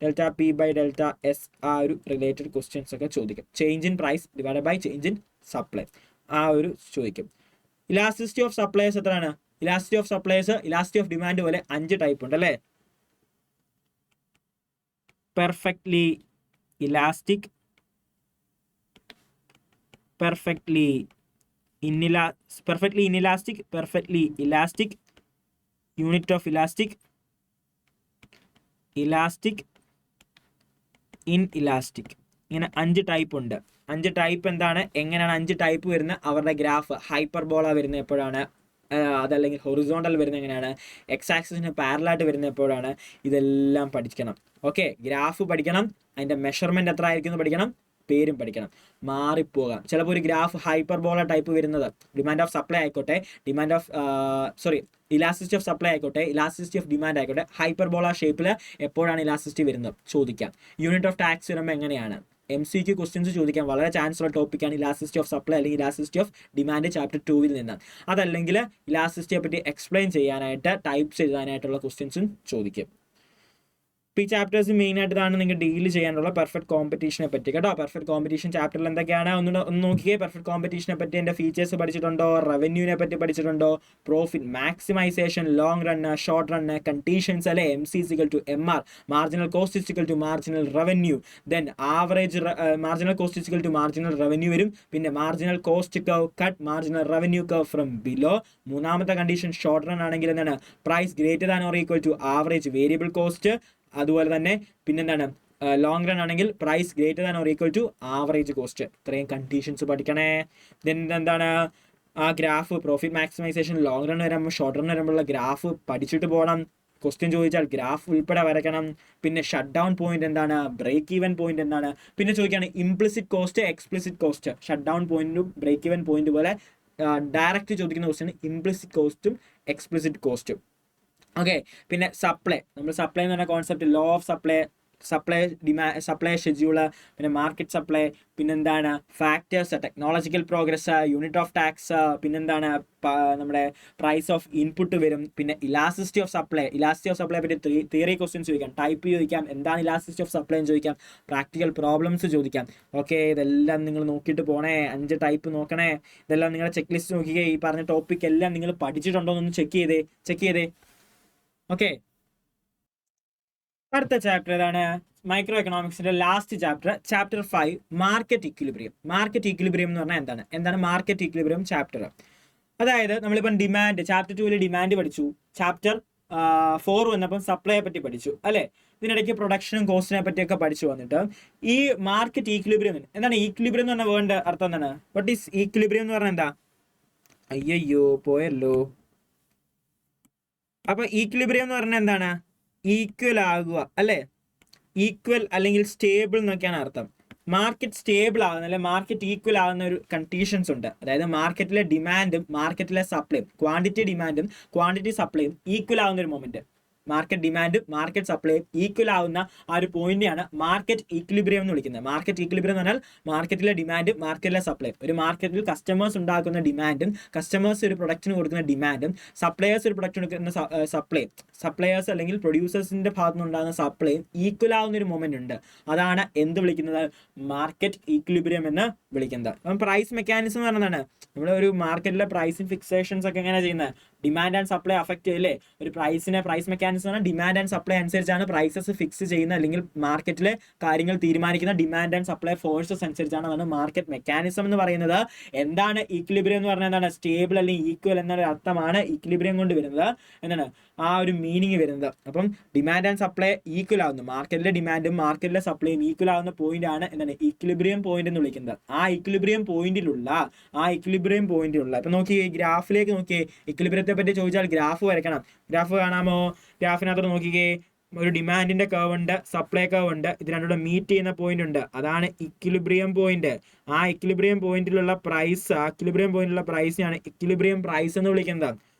Delta P by delta S ആ ഒരു റിലേറ്റഡ് ക്വസ്റ്റ്യൻസ് ഒക്കെ ചോദിക്കും. Change in price divide by change in supply ആ ഒരു ചോദിക്കും. ഇലാസ്റ്റിസിറ്റി ഓഫ് സപ്ലൈസ് എത്രയാണ്? Elasticity of supplies elasticity of demand പോലെ 5 ടൈപ്പ് ഉണ്ട് അല്ലേ. Perfectly elastic, perfectly inelastic, perfectly elastic, unit of elastic, elastic, inelastic, ഇങ്ങനെ 5 ടൈപ്പ് ഉണ്ട്. 5 ടൈപ്പ് എന്താണ്, എങ്ങനെയാണ് 5 ടൈപ്പ് വരുന്നത്, അവരുടെ ഗ്രാഫ് ഹൈപ്പർബോള വരുന്നത് എപ്പോഴാണ്, അതല്ലെങ്കിൽ ഹൊറിസോണ്ടൽ വരുന്നത് എങ്ങനെയാണ്, എക്സ് ആക്സിസിന് പാരലായിട്ട് വരുന്നത് എപ്പോഴാണ്, ഇതെല്ലാം പഠിക്കണം. ഓക്കെ, ഗ്രാഫ് പഠിക്കണം, അതിൻ്റെ മെഷർമെൻറ്റ് എത്ര ആയിരിക്കും പഠിക്കണം, പേരും പഠിക്കണം. മാറിപ്പോകാം, ചിലപ്പോൾ ഒരു ഗ്രാഫ് ഹൈപ്പർബോള ടൈപ്പ് വരുന്നത് ഡിമാൻഡ് ഓഫ് സപ്ലൈ ആയിക്കോട്ടെ, ഇലാസ്റ്റിസിറ്റി ഓഫ് സപ്ലൈ ആയിക്കോട്ടെ, ഇലാസ്റ്റിസിറ്റി ഓഫ് ഡിമാൻഡ് ആയിക്കോട്ടെ, ഹൈപ്പർബോള ഷേപ്പിൽ എപ്പോഴാണ് ഇലാസ്റ്റിസിറ്റി വരുന്നത് ചോദിക്കാം. യൂണിറ്റ് ഓഫ് ടാക്സ് വരുമ്പോൾ എങ്ങനെയാണ്, MCQ ക്വസ്റ്റ്യൻസ് ചോദിക്കാൻ വളരെ ചാൻസ് ഉള്ള ടോപ്പിക്കാണ് ഇലാസ്റ്റിസിറ്റി ഓഫ് സപ്ലൈ അല്ലെങ്കിൽ ഇലാസ്റ്റിസിറ്റി ഓഫ് ഡിമാൻഡ് ചാപ്റ്റർ 2 നിന്ന്. അതല്ലെങ്കിൽ ഇലാസ്റ്റിസിറ്റിയെ പറ്റി എക്സ്പ്ലെയിൻ ചെയ്യാനായിട്ട് ടൈപ്സ് എഴുതാനായിട്ടുള്ള ക്വസ്റ്റ്യൻസും ചോദിക്കും. ഈ ചാപ്റ്റേഴ്സ് മെയിൻ ആയിട്ട് ഇതാണ് നിങ്ങൾ ഡീൽ ചെയ്യാനുള്ള പെർഫെക്റ്റ് കോമ്പറ്റീഷനെ പറ്റി കേട്ടോ. പെർഫെക്റ്റ് കോമ്പറ്റീഷൻ ചാപ്റ്ററിൽ എന്തൊക്കെയാണ് ഒന്ന് നോക്കിയേ. പെർഫെക്റ്റ് കോമ്പറ്റീഷനെ പറ്റി എൻ്റെ ഫീച്ചേഴ്സ് പഠിച്ചിട്ടുണ്ടോ, റവന്യൂവിനെ പറ്റി പഠിച്ചിട്ടുണ്ടോ, profit maximisation, long run, short run, conditions അല്ലെ, MC = MR, marginal cost = marginal revenue, then average marginal cost = marginal revenue വരും. പിന്നെ marginal cost curve cut marginal revenue curve from below. മൂന്നാമത്തെ കണ്ടീഷൻ ഷോർട്ട് റൺ ആണെങ്കിൽ എന്താണ്, price greater than or equal to average variable cost. അതുപോലെ തന്നെ പിന്നെന്താണ്, long run ആണെങ്കിൽ price greater than or equal to average cost. ഇത്രയും conditions പഠിക്കണേ. Then എന്താണ്, ആ graph profit maximisation long run വരുമ്പോൾ ഷോർട്ട് റൺ വരുമ്പോഴുള്ള ഗ്രാഫ് പഠിച്ചിട്ട് പോകണം. ക്വസ്റ്റ്യൻ ചോദിച്ചാൽ ഗ്രാഫ് ഉൾപ്പെടെ വരയ്ക്കണം. പിന്നെ ഷട്ട് ഡൗൺ പോയിന്റ് എന്താണ്, ബ്രേക്ക് ഈവൻ പോയിന്റ് എന്താണ്. പിന്നെ ചോദിക്കുകയാണ് implicit cost, explicit cost. Shut down പോയിന്റും ബ്രേക്ക് ഈവൻ പോയിന്റ് പോലെ ഡയറക്റ്റ് ചോദിക്കുന്ന ക്വസ്റ്റ്യൻ ഇംപ്ലിസിറ്റ് കോസ്റ്റും എക്സ്പ്ലിസിറ്റ് കോസ്റ്റും. ഓക്കെ, പിന്നെ സപ്ലൈ, നമ്മൾ സപ്ലൈ എന്ന് പറഞ്ഞ concept, law of supply schedule, പിന്നെ മാർക്കറ്റ് സപ്ലൈ, പിന്നെന്താണ് factors, technological progress, unit of tax, പിന്നെന്താണ് നമ്മുടെ പ്രൈസ് ഓഫ് ഇൻപുട്ട് വരും. പിന്നെ ഇലാസ്റ്റിസിറ്റി ഓഫ് സപ്ലൈ പറ്റി തിയറി ക്വസ്റ്റ്യൻസ് ചോദിക്കാം, ടൈപ്പ് ചോദിക്കാം, എന്താണ് ഇലാസ്റ്റിസിറ്റി ഓഫ് സപ്ലൈ എന്ന് ചോദിക്കാം, പ്രാക്ടിക്കൽ പ്രോബ്ലംസ് ചോദിക്കാം. ഓക്കെ, ഇതെല്ലാം നിങ്ങൾ നോക്കിയിട്ട് പോണേ, 5 ടൈപ്പ് നോക്കണേ. ഇതെല്ലാം നിങ്ങളുടെ ചെക്ക് ലിസ്റ്റ് നോക്കിയേ. ഈ പറഞ്ഞ ടോപ്പിക് എല്ലാം നിങ്ങൾ പഠിച്ചിട്ടുണ്ടോ എന്നൊന്ന് ചെക്ക് ചെയ്തേ. ഓക്കെ, അടുത്ത ചാപ്റ്റർ ഏതാണ്, മൈക്രോ എക്കണോമിക്സിന്റെ last chapter 5, market equilibrium. Market equilibrium എന്ന് പറഞ്ഞാൽ എന്താണ് മാർക്കറ്റ് ഇക്വിലിബ്രിയം ചാപ്റ്റർ? അതായത് നമ്മളിപ്പം ഡിമാൻഡ് ചാപ്റ്റർ 2 ഡിമാൻഡ് പഠിച്ചു, ചാപ്റ്റർ 4 വന്നപ്പം സപ്ലൈയെ പറ്റി പഠിച്ചു അല്ലേ. ഇതിനിടയ്ക്ക് പ്രൊഡക്ഷനും കോസ്റ്റിനെ പറ്റിയൊക്കെ പഠിച്ചു വന്നിട്ട് ഈ മാർക്കറ്റ് ഈക്വിലിബ്രിയം എന്താണ്, ഈക്വിലിബ്രിയം എന്ന് പറഞ്ഞ വേർഡ് അർത്ഥം എന്താണ്, വാട്ട് ഈസ് ഈക്വിലിബ്രിയം എന്ന് പറഞ്ഞാൽ എന്താ? അയ്യോ പോയല്ലോ. അപ്പൊ ഈക്വിലിബ്രിയം എന്ന് പറഞ്ഞാൽ എന്താണ്, ഈക്വൽ ആകുക അല്ലേ, ഈക്വൽ അല്ലെങ്കിൽ സ്റ്റേബിൾ എന്നൊക്കെയാണ് അർത്ഥം. മാർക്കറ്റ് സ്റ്റേബിൾ ആകുന്ന അല്ലെ മാർക്കറ്റ് ഈക്വൽ ആകുന്ന ഒരു കണ്ടീഷൻസ് ഉണ്ട്. അതായത് മാർക്കറ്റിലെ ഡിമാൻഡും മാർക്കറ്റിലെ സപ്ലൈയും, ക്വാണ്ടിറ്റി ഡിമാൻഡും ക്വാണ്ടിറ്റി സപ്ലൈയും ഈക്വൽ ആകുന്ന ഒരു മൊമെന്റ്. മാർക്കറ്റ് ഡിമാൻഡും മാർക്കറ്റ് സപ്ലൈയും ഈക്വൽ ആവുന്ന ആ ഒരു പോയിന്റിനെയാണ് മാർക്കറ്റ് ഈക്വിലിബ്രിയം എന്ന് വിളിക്കുന്നത്. മാർക്കറ്റ് ഈക്വിലിബ്രിയം എന്ന് പറഞ്ഞാൽ മാർക്കറ്റിലെ ഡിമാൻഡും മാർക്കറ്റിലെ സപ്ലൈയും. ഒരു മാർക്കറ്റിൽ കസ്റ്റമേഴ്സ് ഉണ്ടാക്കുന്ന ഡിമാൻഡും കസ്റ്റമേഴ്സ് ഒരു പ്രൊഡക്റ്റിന് കൊടുക്കുന്ന ഡിമാൻഡും സപ്ലയേഴ്സ് ഒരു പ്രൊഡക്റ്റിന് കൊടുക്കുന്ന സപ്ലയേഴ്സ് അല്ലെങ്കിൽ പ്രൊഡ്യൂസേഴ്സിന്റെ ഭാഗത്ത് നിന്നുണ്ടാകുന്ന സപ്ലൈയും ഈക്വൽ ആവുന്ന ഒരു മൊമെന്റ് ഉണ്ട്. അതാണ് എന്ത് വിളിക്കുന്നത്? മാർക്കറ്റ് ഈക്വിലിബ്രിയം എന്ന് വിളിക്കുന്നത്. അപ്പം പ്രൈസ് മെക്കാനിസം എന്ന് പറഞ്ഞതാണ് നമ്മൾ ഒരു മാർക്കറ്റിലെ പ്രൈസിങ് ഫിക്സേഷൻസ് ഒക്കെ എങ്ങനെയാണ് ചെയ്യുന്നത്? ഡിമാൻഡ് ആൻഡ് സപ്ലൈ അഫക്റ്റ് ചെയ്യില്ലേ? ഒരു പ്രൈസ് മെക്കാനിസം ആണ് ഡിമാൻഡ് ആൻഡ് സപ്ലൈ അനുസരിച്ചാണ് പ്രൈസസ് ഫിക്സ് ചെയ്യുന്നത്, അല്ലെങ്കിൽ മാർക്കറ്റിലെ കാര്യങ്ങൾ തീരുമാനിക്കുന്ന ഡിമാൻഡ് ആൻഡ് സപ്ലൈ ഫോഴ്സസ് അനുസരിച്ചാണ് അതാണ് മാർക്കറ്റ് മെക്കാനിസം എന്ന് പറയുന്നത്. എന്താണ് ഈക്വിലിബ്രിയം എന്ന് പറഞ്ഞാൽ? എന്താണ്? സ്റ്റേബിൾ അല്ലെങ്കിൽ ഈക്വൽ എന്നൊരു അർത്ഥമാണ് ഈക്വിലിബ്രിയം കൊണ്ട് വരുന്നത്. എന്താണ് ആ ഒരു മീനിങ് വരുന്നത്? അപ്പം ഡിമാൻഡ് ആൻഡ് സപ്ലൈ ഈക്വൽ ആവുന്നു, മാർക്കറ്റിലെ ഡിമാൻഡും മാർക്കറ്റിലെ സപ്ലൈയും ഈക്വൽ ആവുന്ന പോയിന്റ് ആണ് എന്താണ് ഈക്വിലിബ്രിയം പോയിന്റ് എന്ന് വിളിക്കുന്നത്. ആ ഈക്വിലിബ്രിയം പോയിന്റിലുള്ള ഇപ്പൊ നോക്കി ഗ്രാഫിലേക്ക് നോക്കിയേ. ഈക്വിലിബ്രിയത്തെ പറ്റി ചോദിച്ചാൽ ഗ്രാഫ് വരയ്ക്കണം. ഗ്രാഫ് കാണാമോ? ഗ്രാഫിനകത്ത് നോക്കിക്കേ, ഒരു ഡിമാൻഡിന്റെ കർവ് ഉണ്ട്, സപ്ലൈ കർവ് ഉണ്ട്. ഇത് രണ്ടുകൂടെ മീറ്റ് ചെയ്യുന്ന പോയിന്റ് ഉണ്ട്, അതാണ് ഇക്വിലിബ്രിയം പോയിന്റ്. ആ ഇക്വിലിബ്രിയം പോയിന്റിലുള്ള പ്രൈസിനാണ് ഇക്വിലിബ്രിയം പ്രൈസ് എന്ന് വിളിക്കുന്നത്.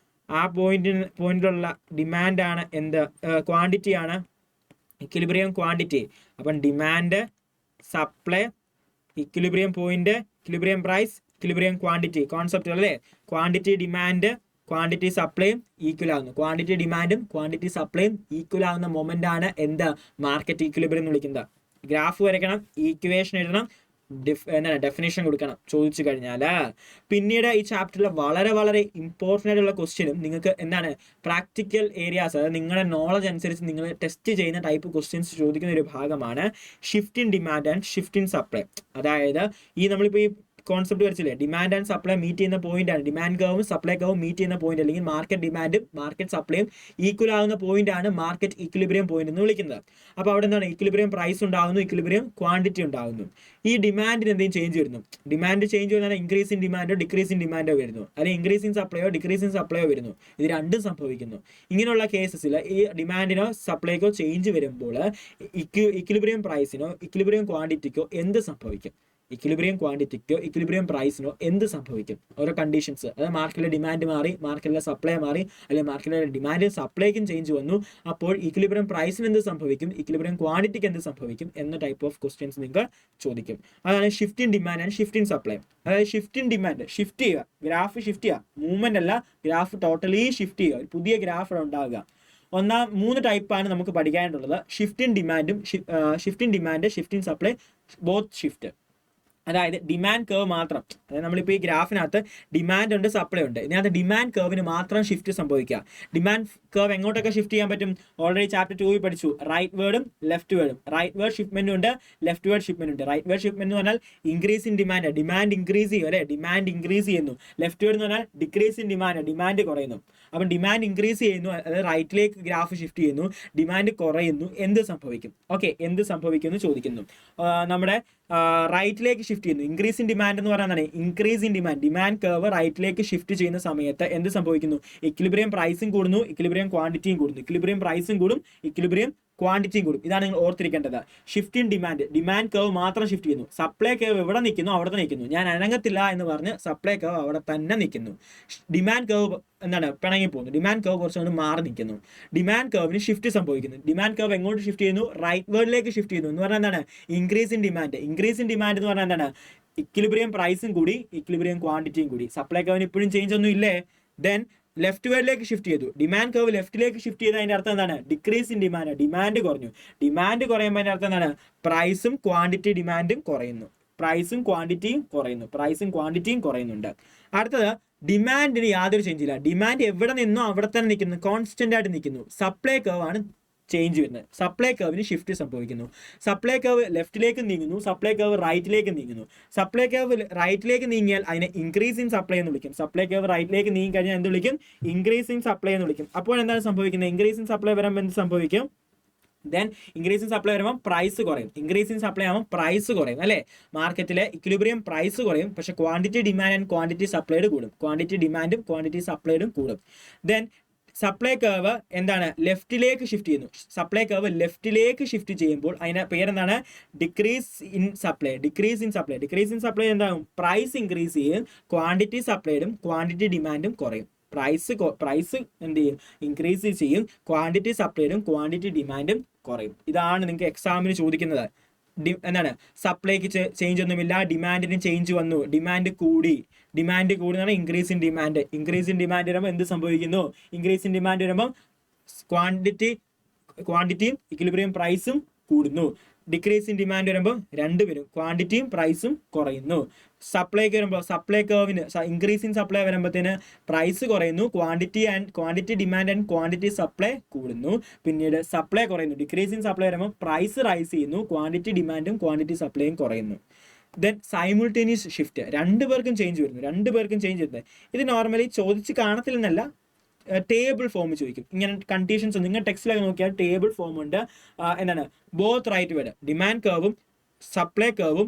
ആ പോയിന്റിലുള്ള ഡിമാൻഡ് ആണ് എന്ത്? ക്വാണ്ടിറ്റി ആണ് ഇക്വിലിബ്രിയം ക്വാണ്ടിറ്റി. അപ്പം demand, supply, equilibrium point, equilibrium price, equilibrium quantity. Concept അല്ലേ? ക്വാണ്ടിറ്റി ഡിമാൻഡ് ക്വാണ്ടിറ്റി സപ്ലൈയും ഈക്വൽ ആവുന്നു. ക്വാണ്ടിറ്റി ഡിമാൻഡും ക്വാണ്ടിറ്റി സപ്ലൈയും ഈക്വൽ ആവുന്ന മൊമെന്റ് ആണ് എന്ത്? മാർക്കറ്റ് ഈക്വിലിബ്രിയം എന്ന് വിളിക്കുന്നത്. ഗ്രാഫ് വരയ്ക്കണം, ഈക്വേഷൻ എഴുതണം, എന്താണ് ഡെഫിനേഷൻ കൊടുക്കണം ചോദിച്ചു കഴിഞ്ഞാൽ. പിന്നീട് ഈ ചാപ്റ്ററിൽ വളരെ വളരെ ഇമ്പോർട്ടൻ്റ് ആയിട്ടുള്ള ക്വസ്റ്റ്യനും നിങ്ങൾക്ക് എന്താണ് പ്രാക്ടിക്കൽ ഏരിയാസ്, അതായത് നിങ്ങളുടെ നോളജ് അനുസരിച്ച് നിങ്ങൾ ടെസ്റ്റ് ചെയ്യുന്ന ടൈപ്പ് ക്വസ്റ്റ്യൻസ് ചോദിക്കുന്ന ഒരു ഭാഗമാണ് shift in demand and shift in supply. അതായത് നമ്മളിപ്പോൾ ഈ കോൺസെപ്റ്റ് വരച്ചില്ലേ, ഡിമാൻഡ് ആൻഡ് സപ്ലൈ മീറ്റ് ചെയ്യുന്ന പോയിന്റ് ആണ്, ഡിമാൻഡ് കർവും സപ്ലൈ കർവും മീറ്റ് ചെയ്യുന്ന പോയിന്റ്, അല്ലെങ്കിൽ മാർക്കറ്റ് ഡിമാൻഡും മാർക്കറ്റ് സപ്ലൈയും ഈക്വൽ ആവുന്ന പോയിന്റ് ആണ് മാർക്കറ്റ് ഈക്വിലിബ്രിയം പോയിന്റ് എന്ന് വിളിക്കുന്നത്. അപ്പോൾ അവിടെ എന്താണ്? ഈക്വിലിബ്രിയം പ്രൈസ് ഉണ്ടാകുന്നു, ഈക്വിലിബ്രിയം ക്വാണ്ടിറ്റി ഉണ്ടാകുന്നു. ഈ ഡിമാൻഡിന് എന്തെങ്കിലും ചേഞ്ച് വരുന്നു? ഡിമാൻഡ് ചേഞ്ച് വരുന്ന ഇൻക്രീസ് ഇൻ ഡിമാൻഡോ ഡിക്രീസ് ഇൻ ഡിമാൻഡോ വരുന്നു, അല്ലെങ്കിൽ ഇൻക്രീസ് ഇൻ സപ്ലൈയോ ഡിക്രീസ് ഇൻ സപ്ലൈയോ വരുന്നു. ഇത് രണ്ടും സംഭവിക്കുന്നു. ഇങ്ങനെയുള്ള കേസസിൽ ഈ ഡിമാൻഡിനോ സപ്ലൈക്കോ ചേഞ്ച് വരുമ്പോൾ ഇക്വിലിബ്രിയം പ്രൈസിനോ ഇക്വിലിബ്രിയം ക്വാണ്ടിറ്റിക്കോ എന്ത് സംഭവിക്കും? ഇക്വിലിബ്രിയം ക്വാണ്ടിറ്റിക്കോ ഇക്വിലിബ്രിയം പ്രൈസിനോ എന്ത് സംഭവിക്കും? ഓരോ കണ്ടീഷൻസ്, അതായത് മാർക്കറ്റിലെ ഡിമാൻഡ് മാറി, മാർക്കറ്റിലെ സപ്ലൈ മാറി, അല്ലെങ്കിൽ മാർക്കറ്റിലെ ഡിമാൻഡ് സപ്ലൈക്കും ചേഞ്ച് വന്നു. അപ്പോൾ ഇക്വിലിബ്രിയം പ്രൈസിന് എന്ത് സംഭവിക്കും? ഇക്വിലിബ്രിയം ക്വാണ്ടിറ്റിക്ക് എന്ത് സംഭവിക്കും എന്ന ടൈപ്പ് ഓഫ് ക്വസ്റ്റ്യൻസ് നിങ്ങൾക്ക് ചോദിക്കും. അതാണ് shift in demand and shift in supply. അതായത് ഷിഫ്റ്റ് ഇൻ ഡിമാൻഡ്, ഷിഫ്റ്റ് ചെയ്യുക, ഗ്രാഫ് ഷിഫ്റ്റ് ചെയ്യുക, മൂവ്മെന്റ് അല്ല, ഗ്രാഫ് ടോട്ടലി ഷിഫ്റ്റ് ചെയ്യുക, ഒരു പുതിയ ഗ്രാഫ് ഉണ്ടാവുക. 3 ടൈപ്പാണ് നമുക്ക് പഠിക്കാനുള്ളത്. Shift in demand, shift in supply, both shift. അതായത് ഡിമാൻഡ് കർവ് മാത്രം, അതായത് നമ്മളിപ്പോൾ ഈ ഗ്രാഫിനകത്ത് ഡിമാൻഡ് ഉണ്ട്, സപ്ലൈ ഉണ്ട്. ഇതിനകത്ത് ഡിമാൻഡ് കർവിന് മാത്രം ഷിഫ്റ്റ് സംഭവിക്കുക. ഡിമാൻഡ് കർവ് എങ്ങോട്ടൊക്കെ ഷിഫ്റ്റ് ചെയ്യാൻ പറ്റും? ഓൾറെഡി ചാപ്റ്റർ 2 പഠിച്ചു. റൈറ്റ് വേർഡും ലെഫ്റ്റ് വേർഡും. റൈറ്റ് വേർഡ് ഷിപ്മെന്റ് ഉണ്ട്, ലെഫ്റ്റ് വേർഡ് ഷിപ്മെന്റ് ഉണ്ട്. റൈറ്റ് വേർഡ് ഷിപ്മെന്റ് എന്ന് പറഞ്ഞാൽ increase in demand, demand increase ചെയ്യും അല്ലേ, ഡിമാൻഡ് ഇൻക്രീസ് ചെയ്യുന്നു. ലെഫ്റ്റ് വേർഡ് എന്ന് പറഞ്ഞാൽ ഡിക്രീസ് ഇൻ ഡിമാൻഡ്, ഡിമാൻഡ് കുറയുന്നു. അപ്പം ഡിമാൻഡ് ഇൻക്രീസ് ചെയ്യുന്നു, അതായത് റൈറ്റിലേക്ക് ഗ്രാഫ് ഷിഫ്റ്റ് ചെയ്യുന്നു, ഡിമാൻഡ് കുറയുന്നു, എന്ത് സംഭവിക്കും? ഓക്കെ, എന്ത് സംഭവിക്കും എന്ന് ചോദിക്കുന്നു. നമ്മുടെ റൈറ്റിലേക്ക് ഷിഫ്റ്റ് ചെയ്യുന്നു. ഇൻക്രീസ് ഇൻ ഡിമാൻഡ് എന്ന് പറയുന്നതാണ് increase in demand. Demand curve റൈറ്റിലേക്ക് ഷിഫ്റ്റ് ചെയ്യുന്ന സമയത്ത് എന്ത് സംഭവിക്കുന്നു? ഇക്വിലിബ്രിയം പ്രൈസും കൂടുന്നു, ഇക്വിലിബ്രിയം ക്വാണ്ടിറ്റിയും കൂടുന്നു. ഇക്വിലിബ്രിയം പ്രൈസും കൂടും, ഇക്വിലിബ്രിയം ക്വാണ്ടിറ്റിയും കൂടും. ഇതാണ് നിങ്ങൾ ഓർത്തിരിക്കേണ്ടത്. Shift in demand, demand curve മാത്രം ഷിഫ്റ്റ് ചെയ്യുന്നു. സപ്ലൈ കർവ് എവിടെ നിൽക്കുന്നു അവിടെ തന്നെ നിൽക്കുന്നു. ഞാൻ അനങ്ങത്തില്ല എന്ന് പറഞ്ഞ് സപ്ലൈ കർവ് അവിടെ തന്നെ നിൽക്കുന്നു. ഡിമാൻഡ് കർവ് എന്താണ്? പിണങ്ങി പോകുന്നു. ഡിമാൻഡ് കർവ് കുറച്ചുകൊണ്ട് മാറി നിൽക്കുന്നു. ഡിമാൻഡ് കർവിന് ഷിഫ്റ്റ് സംഭവിക്കുന്നു. ഡിമാൻഡ് കർവ് എങ്ങോട്ട് ഷിഫ്റ്റ് ചെയ്യുന്നു? റൈറ്റ് വേർഡിലേക്ക് ഷിഫ്റ്റ് ചെയ്യുന്നു. എന്ന് പറഞ്ഞാൽ എന്താണ്? Increase in demand. Increase in demand എന്ന് പറഞ്ഞാൽ എന്താണ്? ഇക്വിലിബ്രിയം പ്രൈസും കൂടി, ഇക്വിലിബ്രിയം ക്വാണ്ടിറ്റിയും കൂടി. സപ്ലൈ കർവിന് ഇപ്പോഴും ചേഞ്ച് ഒന്നും ഇല്ലേ? ദെൻ ലെഫ്റ്റ് വേർഡിലേക്ക് ഷിഫ്റ്റ് ചെയ്തു. ഡിമാൻഡ് കർവ് ലെഫ്റ്റിലേക്ക് ഷിഫ്റ്റ് ചെയ്ത് അതിന്റെ അർത്ഥം എന്താണ്? ഡിക്രീസ് ഇൻ ഡിമാൻഡ്, ഡിമാൻഡ് കുറഞ്ഞു. ഡിമാൻഡ് കുറയുമ്പോൾ അതിന്റെ അർത്ഥം എന്താണ്? പ്രൈസും ക്വാണ്ടിറ്റി ഡിമാൻഡും കുറയുന്നു. പ്രൈസും ക്വാണ്ടിറ്റിയും കുറയുന്നുണ്ട്. അടുത്തത് ഡിമാൻഡിന് യാതൊരു ചേഞ്ച് ഇല്ല. ഡിമാൻഡ് എവിടെ നിന്നോ അവിടെ തന്നെ നിൽക്കുന്നു, കോൺസ്റ്റന്റ് ആയിട്ട് നിൽക്കുന്നു. സപ്ലൈ കർവ് ആണ് ചേഞ്ച് വരുന്നത്. സപ്ലൈ കർവിന് ഷിഫ്റ്റ് സംഭവിക്കുന്നു. സപ്ലൈ കർവ് ലെഫ്റ്റിലേക്ക് നീങ്ങുന്നു, സപ്ലൈ കർവ് റൈറ്റിലേക്ക് നീങ്ങുന്നു. സപ്ലൈ കർവ് റൈറ്റിലേക്ക് നീങ്ങിയാൽ അതിനെ ഇൻക്രീസ് ഇൻ സപ്ലൈ എന്ന് വിളിക്കും. സപ്ലൈ കർവ് റൈറ്റിലേക്ക് നീങ്ങി കഴിഞ്ഞാൽ എന്ത് വിളിക്കും? ഇൻക്രീസ് ഇൻ സപ്ലൈ എന്ന് വിളിക്കും. അപ്പോൾ എന്താണ് സംഭവിക്കുന്നത്? ഇൻക്രീസ് ഇൻ സപ്ലൈ വരുമ്പോൾ എന്ത് സംഭവിക്കും? ദെൻ ഇൻക്രീസ് ഇൻ സപ്ലൈ വരുമ്പോൾ പ്രൈസ് കുറയും. ഇൻക്രീസ് ഇൻ സപ്ലൈ ആകുമ്പോൾ പ്രൈസ് കുറയും അല്ലേ? മാർക്കറ്റിലെ ഇക്വിലിബ്രിയം പ്രൈസ് കുറയും, പക്ഷെ quantity demand and quantity supplied കൂടും. ക്വാണ്ടിറ്റി ഡിമാൻഡും ക്വാണ്ടിറ്റി സപ്ലൈഡും കൂടും. ദെൻ സപ്ലൈ കർവ് എന്താണ്? ലെഫ്റ്റിലേക്ക് ഷിഫ്റ്റ് ചെയ്യുന്നു. സപ്ലൈ കർവ് ലെഫ്റ്റിലേക്ക് ഷിഫ്റ്റ് ചെയ്യുമ്പോൾ അതിന്റെ പേരെന്താണ്? Decrease in supply. Decrease in supply എന്താകും? പ്രൈസ് ഇൻക്രീസ് ചെയ്യും, ക്വാണ്ടിറ്റി സപ്ലൈഡും ക്വാണ്ടിറ്റി ഡിമാൻഡും കുറയും. പ്രൈസ് എന്ത് ചെയ്യും, ഇൻക്രീസ് ചെയ്യും, ക്വാണ്ടിറ്റി സപ്ലൈയും ക്വാണ്ടിറ്റി ഡിമാൻഡും കുറയും. ഇതാണ് നിങ്ങൾക്ക് എക്സാമിന് ചോദിക്കുന്നത്. എന്താണ്, സപ്ലൈക്ക് ചേഞ്ച് ഒന്നുമില്ല, ഡിമാൻഡിന് ചേഞ്ച് വന്നു, ഡിമാൻഡ് കൂടി എന്ന് പറഞ്ഞാൽ ഇൻക്രീസ് ഇൻ ഡിമാൻഡ് വരുമ്പോൾ എന്ത് സംഭവിക്കുന്നു, ഇൻക്രീസ് ഇൻ ഡിമാൻഡ് വരുമ്പോൾ ക്വാണ്ടിറ്റിയും ഇക്വിലിബ്രിയം പ്രൈസും കൂടുന്നു. ഡിക്രീസ് ഇൻ ഡിമാൻഡ് വരുമ്പോൾ രണ്ടുപേരും ക്വാണ്ടിറ്റിയും പ്രൈസും കുറയുന്നു. സപ്ലൈക്ക് വരുമ്പോൾ സപ്ലൈ കർവിന് ഇൻക്രീസ് ഇൻ സപ്ലൈ വരുമ്പോഴത്തേന് പ്രൈസ് കുറയുന്നു, quantity demand and quantity supply കൂടുന്നു. പിന്നീട് സപ്ലൈ കുറയുന്നു, ഡിക്രീസ് ഇൻ സപ്ലൈ വരുമ്പോൾ പ്രൈസ് റൈസ് ചെയ്യുന്നു, ക്വാണ്ടിറ്റി ഡിമാൻഡും ക്വാണ്ടിറ്റി സപ്ലൈയും കുറയുന്നു. ദെൻ സൈമിൾട്ടേനിയസ് ഷിഫ്റ്റ്, രണ്ടുപേർക്കും ചേഞ്ച് വരുന്നത്. ഇത് നോർമലി ചോദിച്ച് കാണത്തില്ലെന്നല്ല, ടേബിൾ ഫോം ചോദിക്കും. ഇങ്ങനെ കണ്ടീഷൻസ് നിങ്ങൾ ടെക്സ്റ്റിലൊക്കെ നോക്കിയാൽ ടേബിൾ ഫോം ഉണ്ട്. എന്താണ്, ബോത്ത് റൈറ്റ് വേർഡ്, ഡിമാൻഡ് കർവും സപ്ലൈ കർവും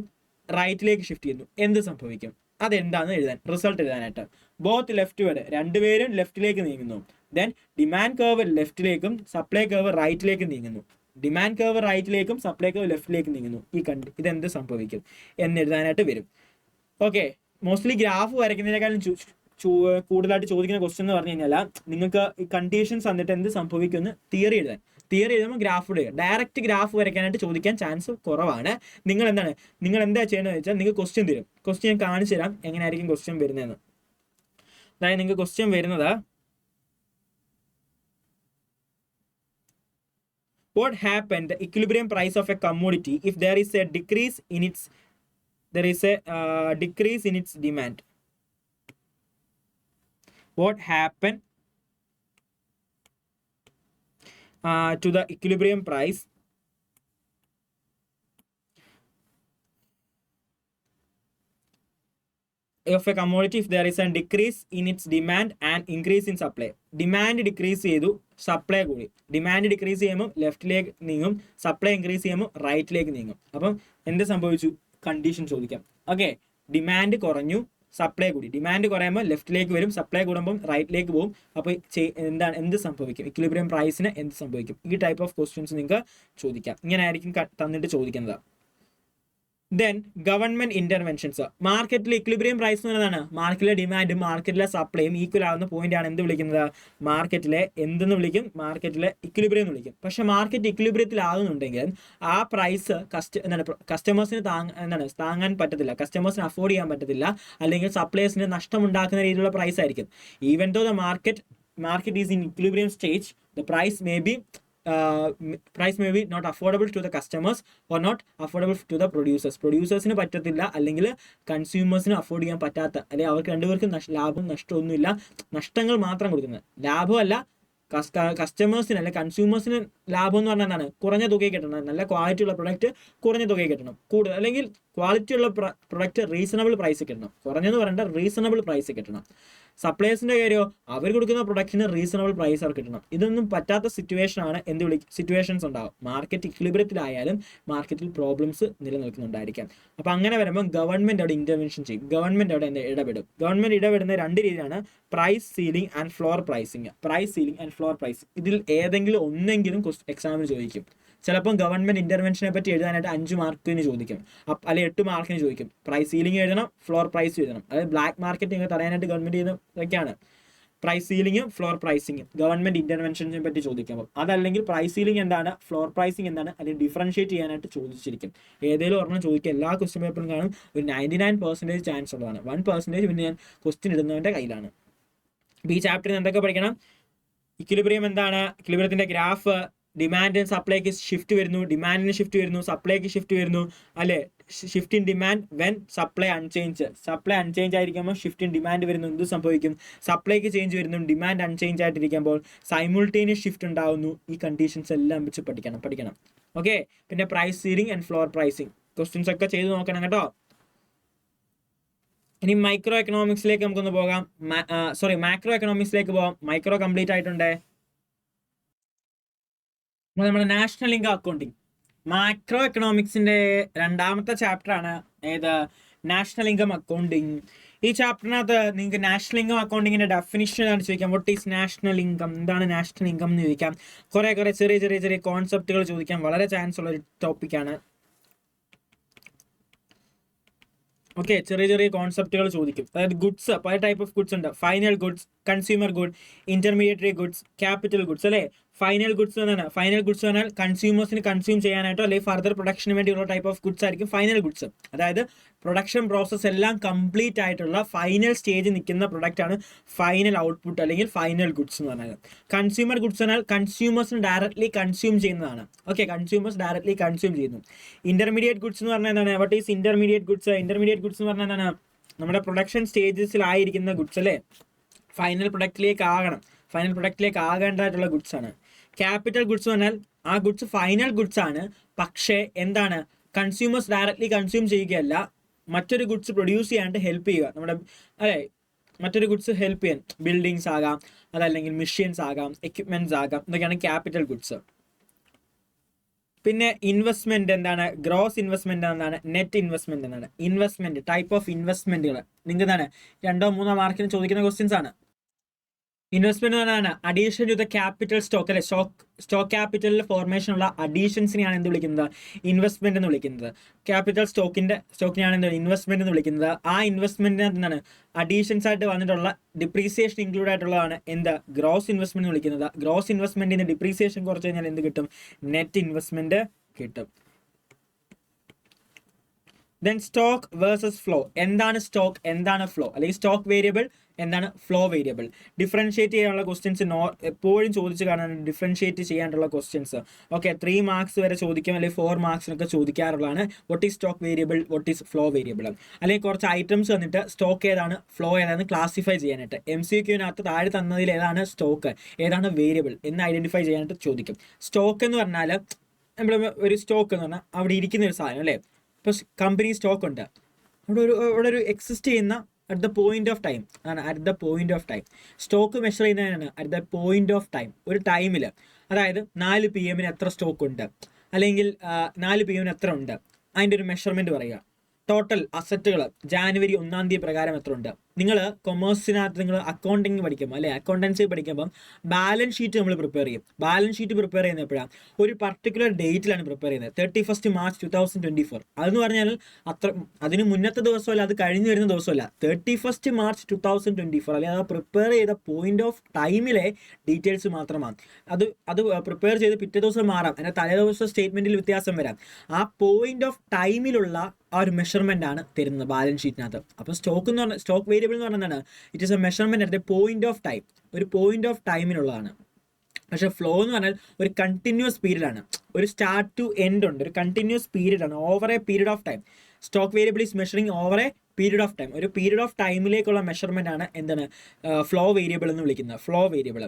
റൈറ്റിലേക്ക് ഷിഫ്റ്റ് ചെയ്യുന്നു, എന്ത് സംഭവിക്കും, അതെന്താണെന്ന് എഴുതാൻ, റിസൾട്ട് എഴുതാനായിട്ട്. ബോത്ത് ലെഫ്റ്റ് വേർഡ്, രണ്ടുപേരും ലെഫ്റ്റിലേക്ക് നീങ്ങുന്നു. ദെൻ ഡിമാൻഡ് കർവ് ലെഫ്റ്റിലേക്കും സപ്ലൈ കർവ് റൈറ്റിലേക്കും നീങ്ങുന്നു. ഡിമാൻഡ് കർവ് റൈറ്റിലേക്കും സപ്ലൈ കർവ് ലെഫ്റ്റിലേക്കും നീങ്ങുന്നു. ഇതെന്ത് സംഭവിക്കും എന്നെഴുതാനായിട്ട് വരും. ഓക്കെ, മോസ്റ്റ്ലി ഗ്രാഫ് വരയ്ക്കുന്നതിനേക്കാളും കൂടുതലായിട്ട് ചോദിക്കുന്ന ക്വസ്റ്റ്യൻ എന്ന് പറഞ്ഞു കഴിഞ്ഞാൽ നിങ്ങൾക്ക് ഈ കണ്ടീഷൻസ് തന്നിട്ട് എന്ത് സംഭവിക്കുമെന്ന് തിയറി എഴുതുമ്പോൾ ഗ്രാഫ് ഇടുക. ഡയറക്റ്റ് ഗ്രാഫ് വരയ്ക്കാനായിട്ട് ചോദിക്കാൻ ചാൻസ് കുറവാണ്. നിങ്ങൾ എന്താ ചെയ്യേണ്ടതെന്ന് വെച്ചാൽ നിങ്ങൾക്ക് ക്വസ്റ്റ്യൻ തരും. ക്വസ്റ്റ്യൻ ഞാൻ കാണിച്ചു തരാം എങ്ങനെയായിരിക്കും ക്വസ്റ്റ്യൻ വരുന്നതെന്ന്. അതായത് നിങ്ങൾക്ക് ക്വസ്റ്റ്യൻ വരുന്നത്, what happened the equilibrium price of a commodity if there is a decrease in its demand? What happened to the equilibrium price of a commodity if there is a decrease in its demand and increase in supply? Demand decrease ചെയ്തു, supply കൂടി. Demand decrease ചെയ്യുമ്പോൾ ലെഫ്റ്റിലേക്ക് നീങ്ങും, supply increase ചെയ്യുമ്പോൾ റൈറ്റിലേക്ക് നീങ്ങും. അപ്പം എന്ത് സംഭവിച്ചു, കണ്ടീഷൻ ചോദിക്കാം. ഓക്കെ, ഡിമാൻഡ് കുറഞ്ഞു, സപ്ലൈ കൂടി. ഡിമാൻഡ് കുറയുമ്പോൾ ലെഫ്റ്റിലേക്ക് വരും, സപ്ലൈ കൂടുമ്പോൾ റൈറ്റിലേക്ക് പോകും. അപ്പോൾ എന്ത് സംഭവിക്കും, ഇക്വിലിബ്രിയം പ്രൈസിന് എന്ത് സംഭവിക്കും? ഈ ടൈപ്പ് ഓഫ് ക്വസ്റ്റ്യൻസ് നിങ്ങൾക്ക് ചോദിക്കാം. ഇങ്ങനെ ആയിരിക്കും തന്നിട്ട് ചോദിക്കുന്നത്. Then government interventions. മാർക്കറ്റിലെ ഇക്വിലിബ്രിയം പ്രൈസ് എന്ന് പറയുന്നതാണ് മാർക്കറ്റിലെ ഡിമാൻഡും മാർക്കറ്റിലെ സപ്ലൈയും ഈക്വൽ ആവുന്ന പോയിന്റാണ് എന്ത് വിളിക്കുന്നത്, മാർക്കറ്റിലെ എന്തെന്ന് വിളിക്കും, മാർക്കറ്റിലെ ഇക്വിലിബ്രിയം എന്ന് വിളിക്കും. പക്ഷെ മാർക്കറ്റ് ഇക്വിലിബ്രിയത്തിലാകുന്നുണ്ടെങ്കിൽ ആ പ്രൈസ് കസ്റ്റമേഴ്സിന് താങ്ങാൻ പറ്റത്തില്ല, കസ്റ്റമേഴ്സിന് അഫോർഡ് ചെയ്യാൻ പറ്റത്തില്ല, അല്ലെങ്കിൽ സപ്ലൈസിന് നഷ്ടമുണ്ടാക്കുന്ന രീതിയിലുള്ള പ്രൈസ് ആയിരിക്കും. Even though the market is in equilibrium stage, the price may be not affordable to the customers or not affordable to the producers പറ്റത്തില്ല, അല്ലെങ്കിൽ കൺസ്യൂമേഴ്സിന് അഫോർഡ് ചെയ്യാൻ പറ്റാത്ത, അല്ലെങ്കിൽ അവർക്ക് രണ്ടുപേർക്കും ലാഭം നഷ്ടമൊന്നുമില്ല, നഷ്ടങ്ങൾ മാത്രം കൊടുക്കുന്നത്, ലാഭമല്ല കസ്റ്റമേഴ്സിന് അല്ലെ കൺസ്യൂമേഴ്സിന് ലാഭം എന്ന് പറഞ്ഞാൽ എന്താണ്, കുറഞ്ഞ തുകയിൽ കിട്ടണം, നല്ല ക്വാളിറ്റി ഉള്ള പ്രൊഡക്റ്റ് കുറഞ്ഞ തുകയിൽ കിട്ടണം, കൂടുതൽ അല്ലെങ്കിൽ ക്വാളിറ്റി ഉള്ള പ്രൊഡക്റ്റ് റീസണബിൾ പ്രൈസ് കിട്ടണം, കുറഞ്ഞെന്ന് പറയേണ്ട റീസണബിൾ പ്രൈസ് കിട്ടണം. സപ്ലൈസിന്റെ കാര്യമോ അവർ കൊടുക്കുന്ന പ്രൊഡക്റ്റിന് റീസണബിൾ പ്രൈസ് അവർ കിട്ടണം. ഇതൊന്നും പറ്റാത്ത സിറ്റുവേഷനാണ് സിറ്റുവേഷൻസ് ഉണ്ടാവും. മാർക്കറ്റ് ഇക്വിലിബ്രിയത്തിലായാലും മാർക്കറ്റിൽ പ്രോബ്ലംസ് നിലനിൽക്കുന്നുണ്ടായിരിക്കാം. അപ്പോൾ അങ്ങനെ വരുമ്പോൾ ഗവൺമെന്റ് അവിടെ ഇന്റർവെൻഷൻ ചെയ്യും, ഗവൺമെന്റ് അവിടെ ഇടപെടും. ഗവൺമെന്റ് ഇടപെടുന്ന രണ്ട് രീതിയാണ്, price ceiling and floor pricing. Price ceiling and floor pricing, ഇതിൽ ഏതെങ്കിലും ഒന്നെങ്കിലും എക്സാമിന് ചോദിക്കും. ചിലപ്പം ഗവൺമെന്റ് ഇന്റർവെൻഷനെ പറ്റി എഴുതാനായിട്ട് 5 മാർക്കിന് ചോദിക്കും, അല്ലെങ്കിൽ 8 മാർക്കിന് ചോദിക്കും. പ്രൈസ് സീലിംഗ് എഴുതണം, ഫ്ലോർ പ്രൈസ് എഴുതണം. അതായത് ബ്ലാക്ക് മാർക്കറ്റ് ഇങ്ങനെ തടയാനായിട്ട് ഗവൺമെന്റ് ചെയ്യുന്നതൊക്കെയാണ് പ്രൈസ് സീലിംഗും ഫ്ലോർ പ്രൈസിങ്ങും. ഗവൺമെന്റ് ഇന്റർവെൻഷനെ പറ്റി ചോദിക്കുമ്പോൾ അതല്ലെങ്കിൽ പ്രൈസ് സീലിംഗ് എന്താണ്, ഫ്ലോർ പ്രൈസിംഗ് എന്താണ്, അല്ലെങ്കിൽ ഡിഫറൻഷിയേറ്റ് ചെയ്യാനായിട്ട് ചോദിച്ചിരിക്കും. ഏതെങ്കിലും ഒരെണ്ണം ചോദിക്കുക. എല്ലാ ക്വസ്റ്റ്യൻ പേപ്പറും കാണും, ഒരു 99% ചാൻസ് ഉള്ളതാണ്. 1% പിന്നെ ഞാൻ ക്വസ്റ്റ്യൻ ഇടുന്നവന്റെ കയ്യിലാണ്. അപ്പോൾ ഈ ചാപ്റ്ററിൽ എന്തൊക്കെ പഠിക്കണം, ഇക്വിലിബ്രിയം എന്താണ്, ഇക്വിലിബ്രിയത്തിന്റെ ഗ്രാഫ്, ഡിമാൻഡ് സപ്ലൈക്ക് ഷിഫ്റ്റ് വരുന്നു, ഡിമാൻഡിന് ഷിഫ്റ്റ് വരുന്നു, സപ്ലൈക്ക് ഷിഫ്റ്റ് വരുന്നു, അല്ലെ shift in demand when supply unchange. Supply unchange ആയിരിക്കുമ്പോൾ ഷിഫ്റ്റ് ഇൻ ഡിമാൻഡ് വരുന്നു, എന്ത് സംഭവിക്കും, സപ്ലൈക്ക് ചേഞ്ച് വരുന്നു, ഡിമാൻഡ് അൺചേഞ്ച് ആയിട്ടിരിക്കുമ്പോൾ സൈമിൾട്ടേനിയസ് ഷിഫ്റ്റ് ഉണ്ടാവുന്നു. ഈ കണ്ടീഷൻസ് എല്ലാം വെച്ച് പഠിക്കണം. ഓക്കെ, പിന്നെ price ceiling and floor pricing questions ഒക്കെ ചെയ്ത് നോക്കണം കേട്ടോ. ഇനി മൈക്രോ എക്കണോമിക്സിലേക്ക് നമുക്കൊന്ന് പോകാം. മാക്രോ എക്കണോമിക്സിലേക്ക് പോകാം. മൈക്രോ കംപ്ലീറ്റ് ആയിട്ടുണ്ടേ. നമ്മുടെ നാഷണൽ ഇൻകം അക്കൗണ്ടിങ് മാക്രോ എക്കണോമിക്സിന്റെ 2ാമത്തെ ചാപ്റ്റർ ആണ്. ഏത്, നാഷണൽ ഇൻകം അക്കൗണ്ടിങ്. ഈ ചാപ്റ്ററിനകത്ത് നിങ്ങൾക്ക് നാഷണൽ ഇൻകം അക്കൗണ്ടിങ്ങിന്റെ ഡെഫിനിഷൻ ആണ് ചോദിക്കാം. വാട്ട് ഈസ് നാഷണൽ ഇൻകം, എന്താണ് നാഷണൽ ഇൻകം എന്ന് ചോദിക്കാം. കുറെ ചെറിയ കോൺസെപ്റ്റുകൾ ചോദിക്കാൻ വളരെ ചാൻസ് ഉള്ള ഒരു ടോപ്പിക്കാണ്. ഓക്കെ, ചെറിയ ചെറിയ കോൺസെപ്റ്റുകൾ ചോദിക്കും. അതായത് ഗുഡ്സ് പല ടൈപ്പ് ഓഫ് ഗുഡ്സ് ഉണ്ട്. Final goods, consumer good, intermediary goods, capital goods അല്ലേ. ഫൈനൽ ഗുഡ്സ് എന്നാണ്, ഫൈനൽ ഗുഡ്സ് പറഞ്ഞാൽ കൺസ്യൂമേഴ്സിന് കൺസ്യൂം ചെയ്യാനായിട്ടോ അല്ലെങ്കിൽ ഫർദർ പ്രൊഡക്ഷന് വേണ്ടിയുള്ള ടൈപ്പ് ഓഫ് ഗുഡ്സ് ആയിരിക്കും ഫൈനൽ ഗുഡ്സ്. അതായത് പ്രൊഡക്ഷൻ പ്രോസസ്സ് എല്ലാം കംപ്ലീറ്റ് ആയിട്ടുള്ള ഫൈനൽ സ്റ്റേജ് നിൽക്കുന്ന പ്രൊഡക്റ്റ് ആണ് ഫൈനൽ ഔട്ട്പുട്ട് അല്ലെങ്കിൽ ഫൈനൽ ഗുഡ്സ് എന്ന് പറഞ്ഞാൽ. കൺസ്യൂമർ ഗുഡ്സ് എന്നാൽ കൺസ്യൂമേഴ്സിന് ഡയറക്ട്ലി കൺസ്യൂം ചെയ്യുന്നതാണ്. ഓക്കെ, കൺസ്യൂമേഴ്സ് ഡയറക്ട്ലി കൺസ്യൂം ചെയ്യുന്നു. ഇന്റർമീഡിയറ്റ് ഗുഡ്സ് എന്ന് പറഞ്ഞാൽ എന്താണ്? What is intermediate goods? Intermediate goods എന്ന് പറഞ്ഞാൽ എന്താണ്? നമ്മുടെ പ്രൊഡക്ഷൻ സ്റ്റേജസിലായിരിക്കുന്ന ഗുഡ്സ് അല്ലേ, ഫൈനൽ പ്രൊഡക്റ്റിലേക്ക് ആകേണ്ടതായിട്ടുള്ള ഗുഡ്സ് ആണ്. ക്യാപിറ്റൽ ഗുഡ്സ് പറഞ്ഞാൽ ആ ഗുഡ്സ് ഫൈനൽ ഗുഡ്സ് ആണ്, പക്ഷേ എന്താണ്, കൺസ്യൂമേഴ്സ് ഡയറക്ട്ലി കൺസ്യൂം ചെയ്യുകയല്ല, മറ്റൊരു ഗുഡ്സ് പ്രൊഡ്യൂസ് ചെയ്യാനായിട്ട് ഹെൽപ്പ് ചെയ്യുക. നമ്മുടെ അല്ലേ, മറ്റൊരു ഗുഡ്സ് ഹെൽപ്പ് ചെയ്യാൻ, ബിൽഡിങ്സ് ആകാം, അതല്ലെങ്കിൽ മെഷീൻസ് ആകാം, എക്യുപ്മെന്റ്സ് ആകാം, ഇതൊക്കെയാണ് ക്യാപിറ്റൽ ഗുഡ്സ്. പിന്നെ ഇൻവെസ്റ്റ്മെന്റ് എന്താണ്? ഗ്രോസ് ഇൻവെസ്റ്റ്മെന്റ് എന്താണ്? നെറ്റ് ഇൻവെസ്റ്റ്മെന്റ് എന്താണ്? ഇൻവെസ്റ്റ്മെന്റ് ടൈപ്പ് ഓഫ് ഇൻവെസ്റ്റ്മെന്റുകൾ നിങ്ങൾക്ക് എന്താണ് 2-3 മാർക്കിന് ചോദിക്കുന്ന ക്വസ്റ്റ്യൻസ് ആണ്. ഇൻവെസ്റ്റ്മെന്റ് എന്നാണ് addition to the capital stock അല്ലെ, സ്റ്റോക്ക് ക്യാപിറ്റലിൽ ഫോർമേഷൻ ഉള്ള അഡീഷൻസിനെയാണ് എന്ത് വിളിക്കുന്നത്? ഇൻവെസ്റ്റ്മെന്റ് എന്ന് വിളിക്കുന്നത്. ക്യാപിറ്റൽ സ്റ്റോക്കിനെയാണ് എന്ത് ഇൻവെസ്റ്റ്മെന്റ് എന്ന് വിളിക്കുന്നത്. ആ ഇൻവെസ്റ്റ്മെന്റിന് എന്താണ് അഡീഷൻസ് ആയിട്ട് വന്നിട്ടുള്ള ഡിപ്രീസിയേഷൻ ഇൻക്ലൂഡ് ആയിട്ടുള്ളതാണ് എന്ത്? ഗ്രോസ് ഇൻവെസ്റ്റ്മെന്റ് വിളിക്കുന്നത്. ഗ്രോസ് ഇൻവെസ്റ്റ്മെന്റിന് ഡിപ്രീസിയേഷൻ കുറച്ച് കഴിഞ്ഞാൽ എന്ത് കിട്ടും? നെറ്റ് ഇൻവെസ്റ്റ്മെന്റ് കിട്ടും. Then stock versus flow. എന്താണ് സ്റ്റോക്ക്, എന്താണ് ഫ്ലോ? അല്ലെങ്കിൽ സ്റ്റോക്ക് വേരിയബിൾ, എന്താണ് ഫ്ലോ വേരിയബിൾ? ഡിഫറൻഷിയേറ്റ് ചെയ്യാനുള്ള ക്വസ്റ്റ്യൻസ് എപ്പോഴും ചോദിച്ചു കാണാൻ, ഡിഫറൻഷിയേറ്റ് ചെയ്യാനുള്ള ക്വസ്റ്റ്യൻസ്. ഓക്കെ, 3 മാർക്സ് വരെ ചോദിക്കും, അല്ലെങ്കിൽ 4 മാർക്സിനൊക്കെ ചോദിക്കാറുള്ളതാണ്. What is stock variable, what is flow variable, അല്ലെങ്കിൽ കുറച്ച് ഐറ്റംസ് വന്നിട്ട് സ്റ്റോക്ക് ഏതാണ്, ഫ്ലോ ഏതാണ് ക്ലാസിഫൈ ചെയ്യാനായിട്ട്. MCQനകത്ത് താഴെ തന്നതിൽ ഏതാണ് സ്റ്റോക്ക്, ഏതാണ് വേരിയബിൾ എന്ന് ഐഡന്റിഫൈ ചെയ്യാനായിട്ട് ചോദിക്കും. സ്റ്റോക്ക് എന്ന് പറഞ്ഞാൽ നമ്മൾ ഒരു സ്റ്റോക്ക് എന്ന് പറഞ്ഞാൽ അവിടെ ഇരിക്കുന്ന ഒരു സാധനം അല്ലേ. ഇപ്പോൾ കമ്പനി സ്റ്റോക്ക് ഉണ്ട്, അവിടെ ഒരു എക്സിസ്റ്റ് ചെയ്യുന്ന at the point of time ആണ്. At the point of time stock measure ചെയ്യുന്നതിനാണ് at the point of time. ഒരു ടൈമിൽ, അതായത് 4 PM എത്ര സ്റ്റോക്ക് ഉണ്ട്, അല്ലെങ്കിൽ 4 PM എത്ര ഉണ്ട്, അതിൻ്റെ ഒരു മെഷർമെന്റ് പറയുക. ടോട്ടൽ അസറ്റുകൾ ജാനുവരി 1-ാം തീയതി പ്രകാരം എത്ര ഉണ്ട്. നിങ്ങൾ കൊമേഴ്സിനകത്ത് നിങ്ങൾ അക്കൗണ്ടിങ് പഠിക്കുമ്പോൾ അല്ലെ, അക്കൗണ്ടൻസി പഠിക്കുമ്പോൾ ബാലൻസ് ഷീറ്റ് നമ്മൾ പ്രിപ്പയർ ചെയ്യും. ബാലൻസ് ഷീറ്റ് പ്രിപ്പയർ ചെയ്യുന്ന എപ്പോഴാണ്? ഒരു പർട്ടിക്കുലർ ഡേറ്റിലാണ് പ്രിപ്പയർ ചെയ്യുന്നത്. 31 മാർച്ച് 2024. അതെന്ന് പറഞ്ഞാൽ അതിന് മുന്നത്തെ ദിവസമല്ല, അത് കഴിഞ്ഞ് വരുന്ന ദിവസമല്ല, 31 മാർച്ച് 2024. അല്ലെങ്കിൽ അത് പ്രിപ്പയർ ചെയ്ത പോയിന്റ് ഓഫ് ടൈമിലെ ഡീറ്റെയിൽസ് മാത്രമാണ്. അത് പ്രിപ്പയർ ചെയ്ത് പിറ്റേ ദിവസം മാറാം, അതിൻ്റെ തലേ ദിവസം സ്റ്റേറ്റ്മെന്റിൽ വ്യത്യാസം വരാം. ആ പോയിന്റ് ഓഫ് ടൈമിലുള്ള ആ ഒരു മെഷർമെന്റ് ആണ് തരുന്നത് ബാലൻസ് ഷീറ്റിനകത്ത്. അപ്പോൾ സ്റ്റോക്ക് എന്ന് പറഞ്ഞാൽ, സ്റ്റോക്ക് വേരിയബിൾ എന്ന് പറഞ്ഞാൽ എന്താണ്? It is A measurement at the point of time, ഒരു പോയിന്റ് ഓഫ് ടൈമിനുള്ളതാണ്. പക്ഷേ ഫ്ലോ എന്ന് പറഞ്ഞാൽ ഒരു കണ്ടിന്യൂസ് പീരീഡ് ആണ്, ഒരു സ്റ്റാർട്ട് ടു എൻഡ് ഉണ്ട്, ഒരു കണ്ടിന്യൂസ് പീരീഡ് ആണ്, over a period of time. Stock variable is measuring over a period of time. ഒരു പീരീഡ് ഓഫ് ടൈമിലേക്കുള്ള മെഷർമെന്റ് ആണ് എന്താണ് ഫ്ലോ വേരിയബിൾ എന്ന് വിളിക്കുന്നത്. Flow variable.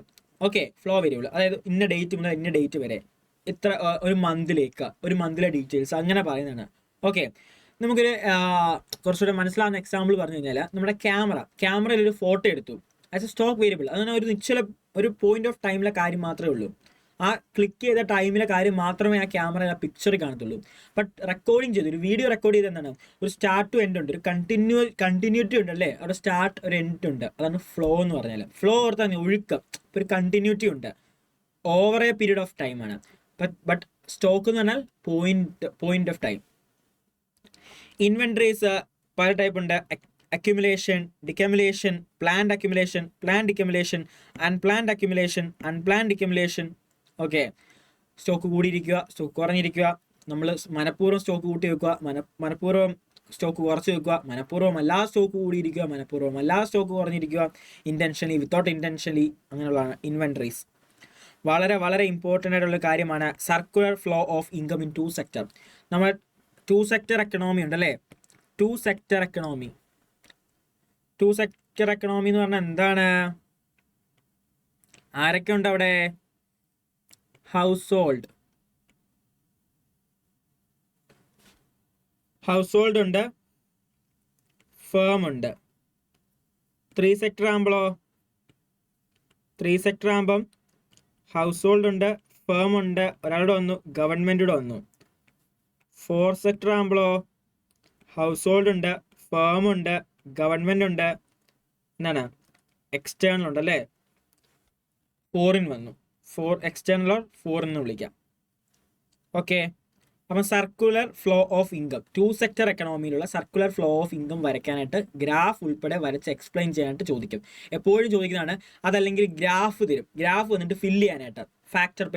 Okay, flow variable അതായത് ഇന്ന ഡേറ്റ് മുതൽ ഇന്ന ഡേറ്റ് വരെ, ഇത്ര ഒരു മന്തിലെ ഡീറ്റെയിൽസ് അങ്ങനെ പറയുന്നതാണ്. ഓക്കെ, നമുക്കൊരു കുറച്ചുകൂടെ മനസ്സിലാവുന്ന എക്സാമ്പിൾ പറഞ്ഞു കഴിഞ്ഞാൽ, നമ്മുടെ ക്യാമറയിൽ ഒരു ഫോട്ടോ എടുത്തു ആസ് എ സ്റ്റോക്ക് വേരിയബിൾ. അതിന് ഒരു നിശ്ചല ഒരു പോയിന്റ് ഓഫ് ടൈമിലെ കാര്യം മാത്രമേ ഉള്ളൂ. ആ ക്ലിക്ക് ചെയ്ത ടൈമിലെ കാര്യം മാത്രമേ ആ ക്യാമറ പിക്ചറിൽ കാണത്തുള്ളൂ. ബട്ട് റെക്കോർഡിങ് ചെയ്തു, ഒരു വീഡിയോ റെക്കോർഡ് ചെയ്ത് എന്താണ്, ഒരു സ്റ്റാർട്ട് ടു എൻഡ് ഉണ്ട്, ഒരു കണ്ടിന്യൂറ്റി ഉണ്ട് അല്ലേ. അവിടെ സ്റ്റാർട്ട് ഒരു എൻഡ് ഉണ്ട്, അതാണ് ഫ്ലോ എന്ന് പറഞ്ഞാൽ. ഫ്ലോ ഓർത്താൽ ഒഴുക്കം, ഒരു കണ്ടിന്യൂറ്റി ഉണ്ട്, over a period of time ആണ്. ബട്ട് സ്റ്റോക്ക് എന്ന് പറഞ്ഞാൽ പോയിന്റ് ഓഫ് ടൈം. ഇൻവെന്ററീസ് പല ടൈപ്പ് ഉണ്ട്. Accumulation, decumulation, planned accumulation, unplanned accumulation. Okay, stock കൂടിയിരിക്കുക, സ്റ്റോക്ക് കുറഞ്ഞിരിക്കുക, നമ്മൾ മനഃപൂർവ്വം സ്റ്റോക്ക് കൂട്ടി വെക്കുക, മനഃപൂർവ്വം സ്റ്റോക്ക് കുറച്ച് വെക്കുക, മനഃപൂർവ്വം അല്ലാതെ സ്റ്റോക്ക് കൂടിയിരിക്കുക, മനഃപൂർവ്വം അല്ലാതെ സ്റ്റോക്ക് കുറഞ്ഞിരിക്കുക, ഇന്റൻഷനലി, വിത്തൗട്ട് ഇന്റൻഷനലി, അങ്ങനെയുള്ളതാണ് ഇൻവെന്ററീസ്. വളരെ വളരെ ഇമ്പോർട്ടൻ്റ് ആയിട്ടുള്ള കാര്യമാണ് circular flow of income in 2 sector. നമ്മൾ 2 സെക്ടർ എക്കണോമി ഉണ്ടല്ലേ. 2 സെക്ടർ എക്കണോമി എന്ന് പറഞ്ഞാൽ എന്താണ്? ആരൊക്കെ ഉണ്ട് അവിടെ? ഹൗസ് ഹോൾഡ് ഉണ്ട്, ഫേം ഉണ്ട്. 3 സെക്ടർ ആകുമ്പം ഹൗസ് ഹോൾഡ് ഉണ്ട്, ഫേം ഉണ്ട്, ഒരാളുടെ വന്നു, ഗവൺമെൻറ്റുടെ വന്നു. 4 സെക്ടർ ആകുമ്പോഴോ ഹൗസ് ഹോൾഡ് ഉണ്ട്, ഫേം ഉണ്ട്, ഗവൺമെൻറ് ഉണ്ട്, എന്താണ് എക്സ്റ്റേണൽ ഉണ്ട് അല്ലേ. 4 വന്നു. 4 എക്സ്റ്റേണൽ ഓർ 4 എന്ന് വിളിക്കാം. ഓക്കെ, അപ്പം circular flow of income, 2 sector എക്കണോമിയിലുള്ള സർക്കുലർ ഫ്ലോ ഓഫ് ഇൻകം വരയ്ക്കാനായിട്ട് ഗ്രാഫ് ഉൾപ്പെടെ വരച്ച് എക്സ്പ്ലെയിൻ ചെയ്യാനായിട്ട് ചോദിക്കും. എപ്പോഴും ചോദിക്കുന്നതാണ്. അതല്ലെങ്കിൽ ഗ്രാഫ് തരും, ഗ്രാഫ് വന്നിട്ട് ഫില്ല് ചെയ്യാനായിട്ട് ഫാക്ടർ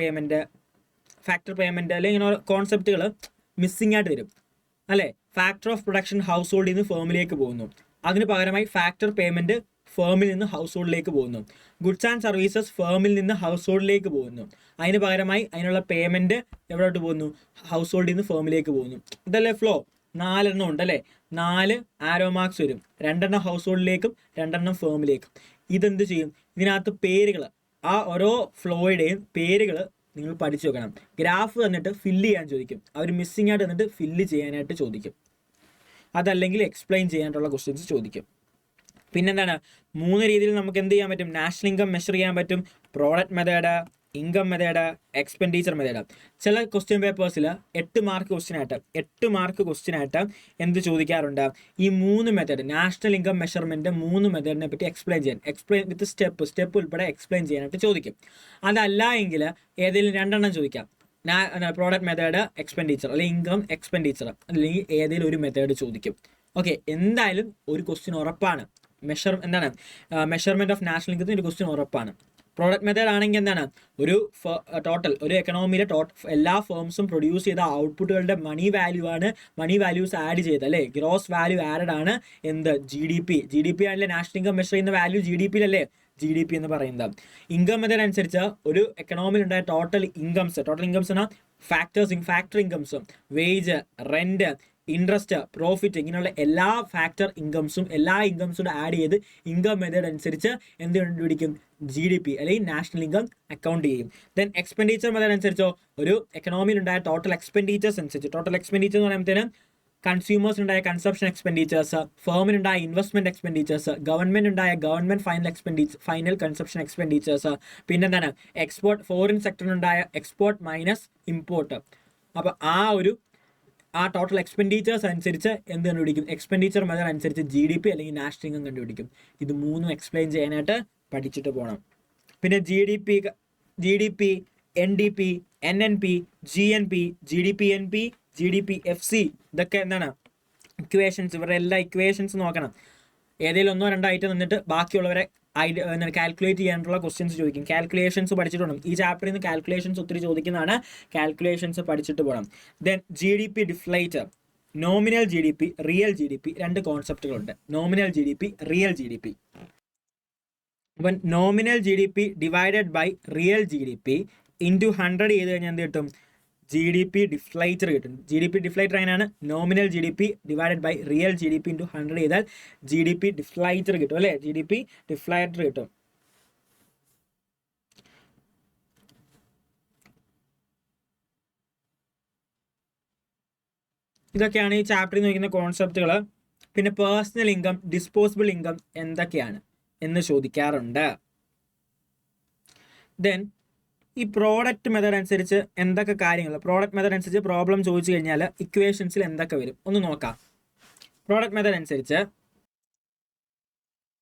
പേയ്മെൻറ്റ് അല്ലെങ്കിൽ ഇങ്ങനെ കോൺസെപ്റ്റുകൾ മിസ്സിംഗ് ആയിട്ട് വരും അല്ലേ. ഫാക്ടർ ഓഫ് പ്രൊഡക്ഷൻ ഹൗസ് ഹോൾഡിൽ നിന്ന് ഫേമിലേക്ക് പോകുന്നു, അതിന് പകരമായി ഫാക്ടർ പേയ്മെൻറ്റ് ഫേമിൽ നിന്ന് ഹൗസ് ഹോൾഡിലേക്ക് പോകുന്നു. ഗുഡ്സ് ആൻഡ് സർവീസസ് ഫേമിൽ നിന്ന് ഹൗസ് ഹോൾഡിലേക്ക് പോകുന്നു, അതിന് പകരമായി അതിനുള്ള പേയ്മെൻറ്റ് എവിടോട്ട് പോകുന്നു, ഹൗസ് ഹോൾഡിൽ നിന്ന് ഫേമിലേക്ക് പോകുന്നു. ഇതല്ലേ ഫ്ലോ. 4 എണ്ണം ഉണ്ട് അല്ലേ, 4 ആരോ മാർക്സ് വരും, 2 എണ്ണം ഹൗസ് ഹോൾഡിലേക്കും 2 എണ്ണം ഫേമിലേക്കും. ഇതെന്ത് ചെയ്യും, ഇതിനകത്ത് പേരുകൾ, ആ ഓരോ ഫ്ലോയുടെയും പേരുകൾ നിങ്ങൾ പഠിച്ചു വെക്കണം. ഗ്രാഫ് തന്നിട്ട് ഫില്ല് ചെയ്യാൻ ചോദിക്കും, അവർ മിസ്സിംഗ് ആയിട്ട് തന്നിട്ട് ഫില്ല് ചെയ്യാനായിട്ട് ചോദിക്കും, അതല്ലെങ്കിൽ എക്സ്പ്ലെയിൻ ചെയ്യാനായിട്ടുള്ള ക്വസ്റ്റ്യൻസ് ചോദിക്കും. പിന്നെന്താണ്, 3 രീതിയിൽ നമുക്ക് എന്ത് ചെയ്യാൻ പറ്റും, നാഷണൽ ഇൻകം മെഷർ ചെയ്യാൻ പറ്റും. Product method, income method, expenditure method. ചില ക്വസ്റ്റ്യൻ പേപ്പേഴ്സിൽ 8 മാർക്ക് ക്വസ്റ്റ്യനായിട്ട് എന്ത് ചോദിക്കാറുണ്ട്, ഈ 3 മെത്തേഡ്, നാഷണൽ ഇൻകം മെഷർമെൻറ്റ് 3 മെത്തേഡിനെ പറ്റി എക്സ്പ്ലെയിൻ വിത്ത് സ്റ്റെപ്പ് ഉൾപ്പെടെ എക്സ്പ്ലെയിൻ ചെയ്യാനായിട്ട് ചോദിക്കും. അതല്ല എങ്കിൽ ഏതെങ്കിലും 2 എണ്ണം ചോദിക്കാം, പ്രോഡക്റ്റ് മെത്തേഡ് എക്സ്പെൻഡിച്ചർ, അല്ലെങ്കിൽ ഇൻകം എക്സ്പെൻഡിച്ചർ, അല്ലെങ്കിൽ ഏതെങ്കിലും ഒരു മെത്തേഡ് ചോദിക്കും. ഓക്കെ, എന്തായാലും ഒരു ക്വസ്റ്റ്യൻ ഉറപ്പാണ്. മെഷർമെൻറ്റ് ഓഫ് നാഷണൽ ഇൻകത്തിന് ഒരു ക്വസ്റ്റ്യൻ ഉറപ്പാണ്. പ്രോഡക്റ്റ് മെത്തേഡ് ആണെങ്കിൽ എന്താണ്, ഒരു എക്കണോമിയിലെ എല്ലാ ഫേംസും പ്രൊഡ്യൂസ് ചെയ്ത ഔട്ട്പുട്ടുകളുടെ മണി വാല്യൂസ് ആഡ് ചെയ്ത് അല്ലേ, ഗ്രോസ് വാല്യൂ ആഡഡ് ആണ് എന്ത്, GDP ആണല്ലേ നാഷണൽ ഇൻകം മെഷർ ചെയ്യുന്ന വാല്യൂ GDP-യിലല്ലേ, GDP എന്ന് പറയുന്നത്. ഇൻകം മെത്തേഡ് അനുസരിച്ച് ഒരു എക്കണോമിയിൽ ഉണ്ടായ ടോട്ടൽ ഇൻകംസ് ഫാക്ടർ ഇൻകംസും, വേജ്, റെന്റ്, ഇൻട്രസ്റ്റ്, പ്രോഫിറ്റ്, ഇങ്ങനെയുള്ള എല്ലാ ഫാക്ടർ ഇൻകംസും ആഡ് ചെയ്ത് ഇൻകം മെത്തേഡ് അനുസരിച്ച് എന്ത് കണ്ടുപിടിക്കും, GDP അല്ലെങ്കിൽ നാഷണൽ ഇൻകം അക്കൗണ്ട് ചെയ്യും. ദെൻ എക്സ്പെൻഡിച്ചർ മെത്തേഡ് അനുസരിച്ചോ ഒരു എക്കണോമിയിൽ ഉണ്ടായ ടോട്ടൽ എക്സ്പെൻഡിച്ചേഴ്സ് എന്ന് പറയുമ്പോഴത്തേനും കൺസ്യൂമേഴ്സിനുണ്ടായ കൺസപ്ഷൻ എക്സ്പെൻഡിച്ചേഴ്സ്, ഫേമിനുണ്ടായ investment expenditures, government final consumption expenditures, പിന്നെന്താണ് ഫോറിൻ സെക്ടറിനുണ്ടായ എക്സ്പോർട്ട് മൈനസ് ഇമ്പോർട്ട്. അപ്പോൾ ആ ടോട്ടൽ എക്സ്പെൻഡിച്ചേഴ്സ് അനുസരിച്ച് എന്ത് കണ്ടുപിടിക്കും, എക്സ്പെൻഡിച്ചർ മെത്തേഡ് അനുസരിച്ച് GDP അല്ലെങ്കിൽ നാഷണൽ ഇൻകം കണ്ടുപിടിക്കും. ഇത് 3 എക്സ്പ്ലെയിൻ ചെയ്യാനായിട്ട് പഠിച്ചിട്ട് പോകണം. പിന്നെ GDP, NDP, NNP, GNP, GDPNP, GDPFC, ഇതൊക്കെ എന്താണ് ഇക്വേഷൻസ്. ഇവരുടെ എല്ലാ ഇക്വേഷൻസ് നോക്കണം. ഏതെങ്കിലും 1-2 ഐറ്റം നിന്നിട്ട് ബാക്കിയുള്ളവരെ കാൽക്കുലേറ്റ് ചെയ്യാനുള്ള ക്വസ്റ്റ്യൻസ് ചോദിക്കും. കാൽക്കുലേഷൻസ് പഠിച്ചിട്ട് വേണം. ഈ ചാപ്റ്ററിൽ നിന്ന് കാൽക്കുലേഷൻസ് ഒത്തിരി ചോദിക്കുന്നതാണ്, കാൽക്കുലേഷൻസ് പഠിച്ചിട്ട് പോകണം. Then GDP deflator, nominal GDP, real GDP, 2 കോൺസെപ്റ്റുകളുണ്ട്, നോമിനൽ GDP, റിയൽ GDP. അപ്പം nominal GDP divided by real GDP into 100 ചെയ്ത് കഴിഞ്ഞാൽ എന്ത് കിട്ടും, GDP ഡിഫ്ലേറ്റർ കിട്ടും. GDP ഡിഫ്ലേറ്റർ എങ്ങനെയാണ്, nominal GDP divided by real GDP into 100 ചെയ്താൽ GDP ഡിഫ്ലേറ്റർ കിട്ടും അല്ലേ, GDP ഡിഫ്ലേറ്റർ കിട്ടും. ഇതൊക്കെയാണ് ഈ ചാപ്റ്ററിൽ നോക്കുന്ന കോൺസെപ്റ്റുകൾ. പിന്നെ പേഴ്സണൽ ഇൻകം, ഡിസ്പോസിബിൾ ഇൻകം എന്തൊക്കെയാണ് എന്ന് ചോദിക്കാറുണ്ട്. ദെൻ ഈ പ്രോഡക്റ്റ് മെത്തേഡ് അനുസരിച്ച് എന്തൊക്കെ കാര്യങ്ങൾ, പ്രോഡക്റ്റ് മെത്തേഡ് അനുസരിച്ച് പ്രോബ്ലം ചോദിച്ചു കഴിഞ്ഞാൽ ഇക്വേഷൻസിൽ എന്തൊക്കെ വരും ഒന്ന് നോക്കാം. പ്രോഡക്റ്റ് മെത്തേഡ് അനുസരിച്ച്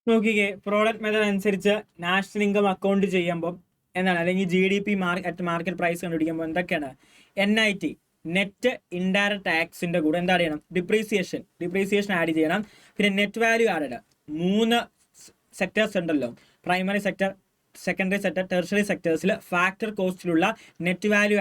നോക്കിക്കേ, പ്രോഡക്റ്റ് മെത്തേഡ് അനുസരിച്ച് നാഷണൽ ഇൻകം അക്കൗണ്ട് ചെയ്യുമ്പോൾ എന്താണ്, അല്ലെങ്കിൽ GDP മാർക്കറ്റ് പ്രൈസ് കണ്ടുപിടിക്കുമ്പോൾ എന്തൊക്കെയാണ്, NIT നെറ്റ് ഇൻഡയറക്റ്റ് ടാക്സിൻ്റെ കൂടെ എന്താ ചെയ്യണം, ഡിപ്രീസിയേഷൻ ആഡ് ചെയ്യണം. പിന്നെ നെറ്റ് വാല്യൂ ആഡഡ്, 3 സെക്ടേഴ്സ് ഉണ്ടല്ലോ, primary sector, secondary sector, tertiary സെക്ടേഴ്സിൽ ഫാക്ടർ കോസ്റ്റിലുള്ള നെറ്റ് വാല്യൂ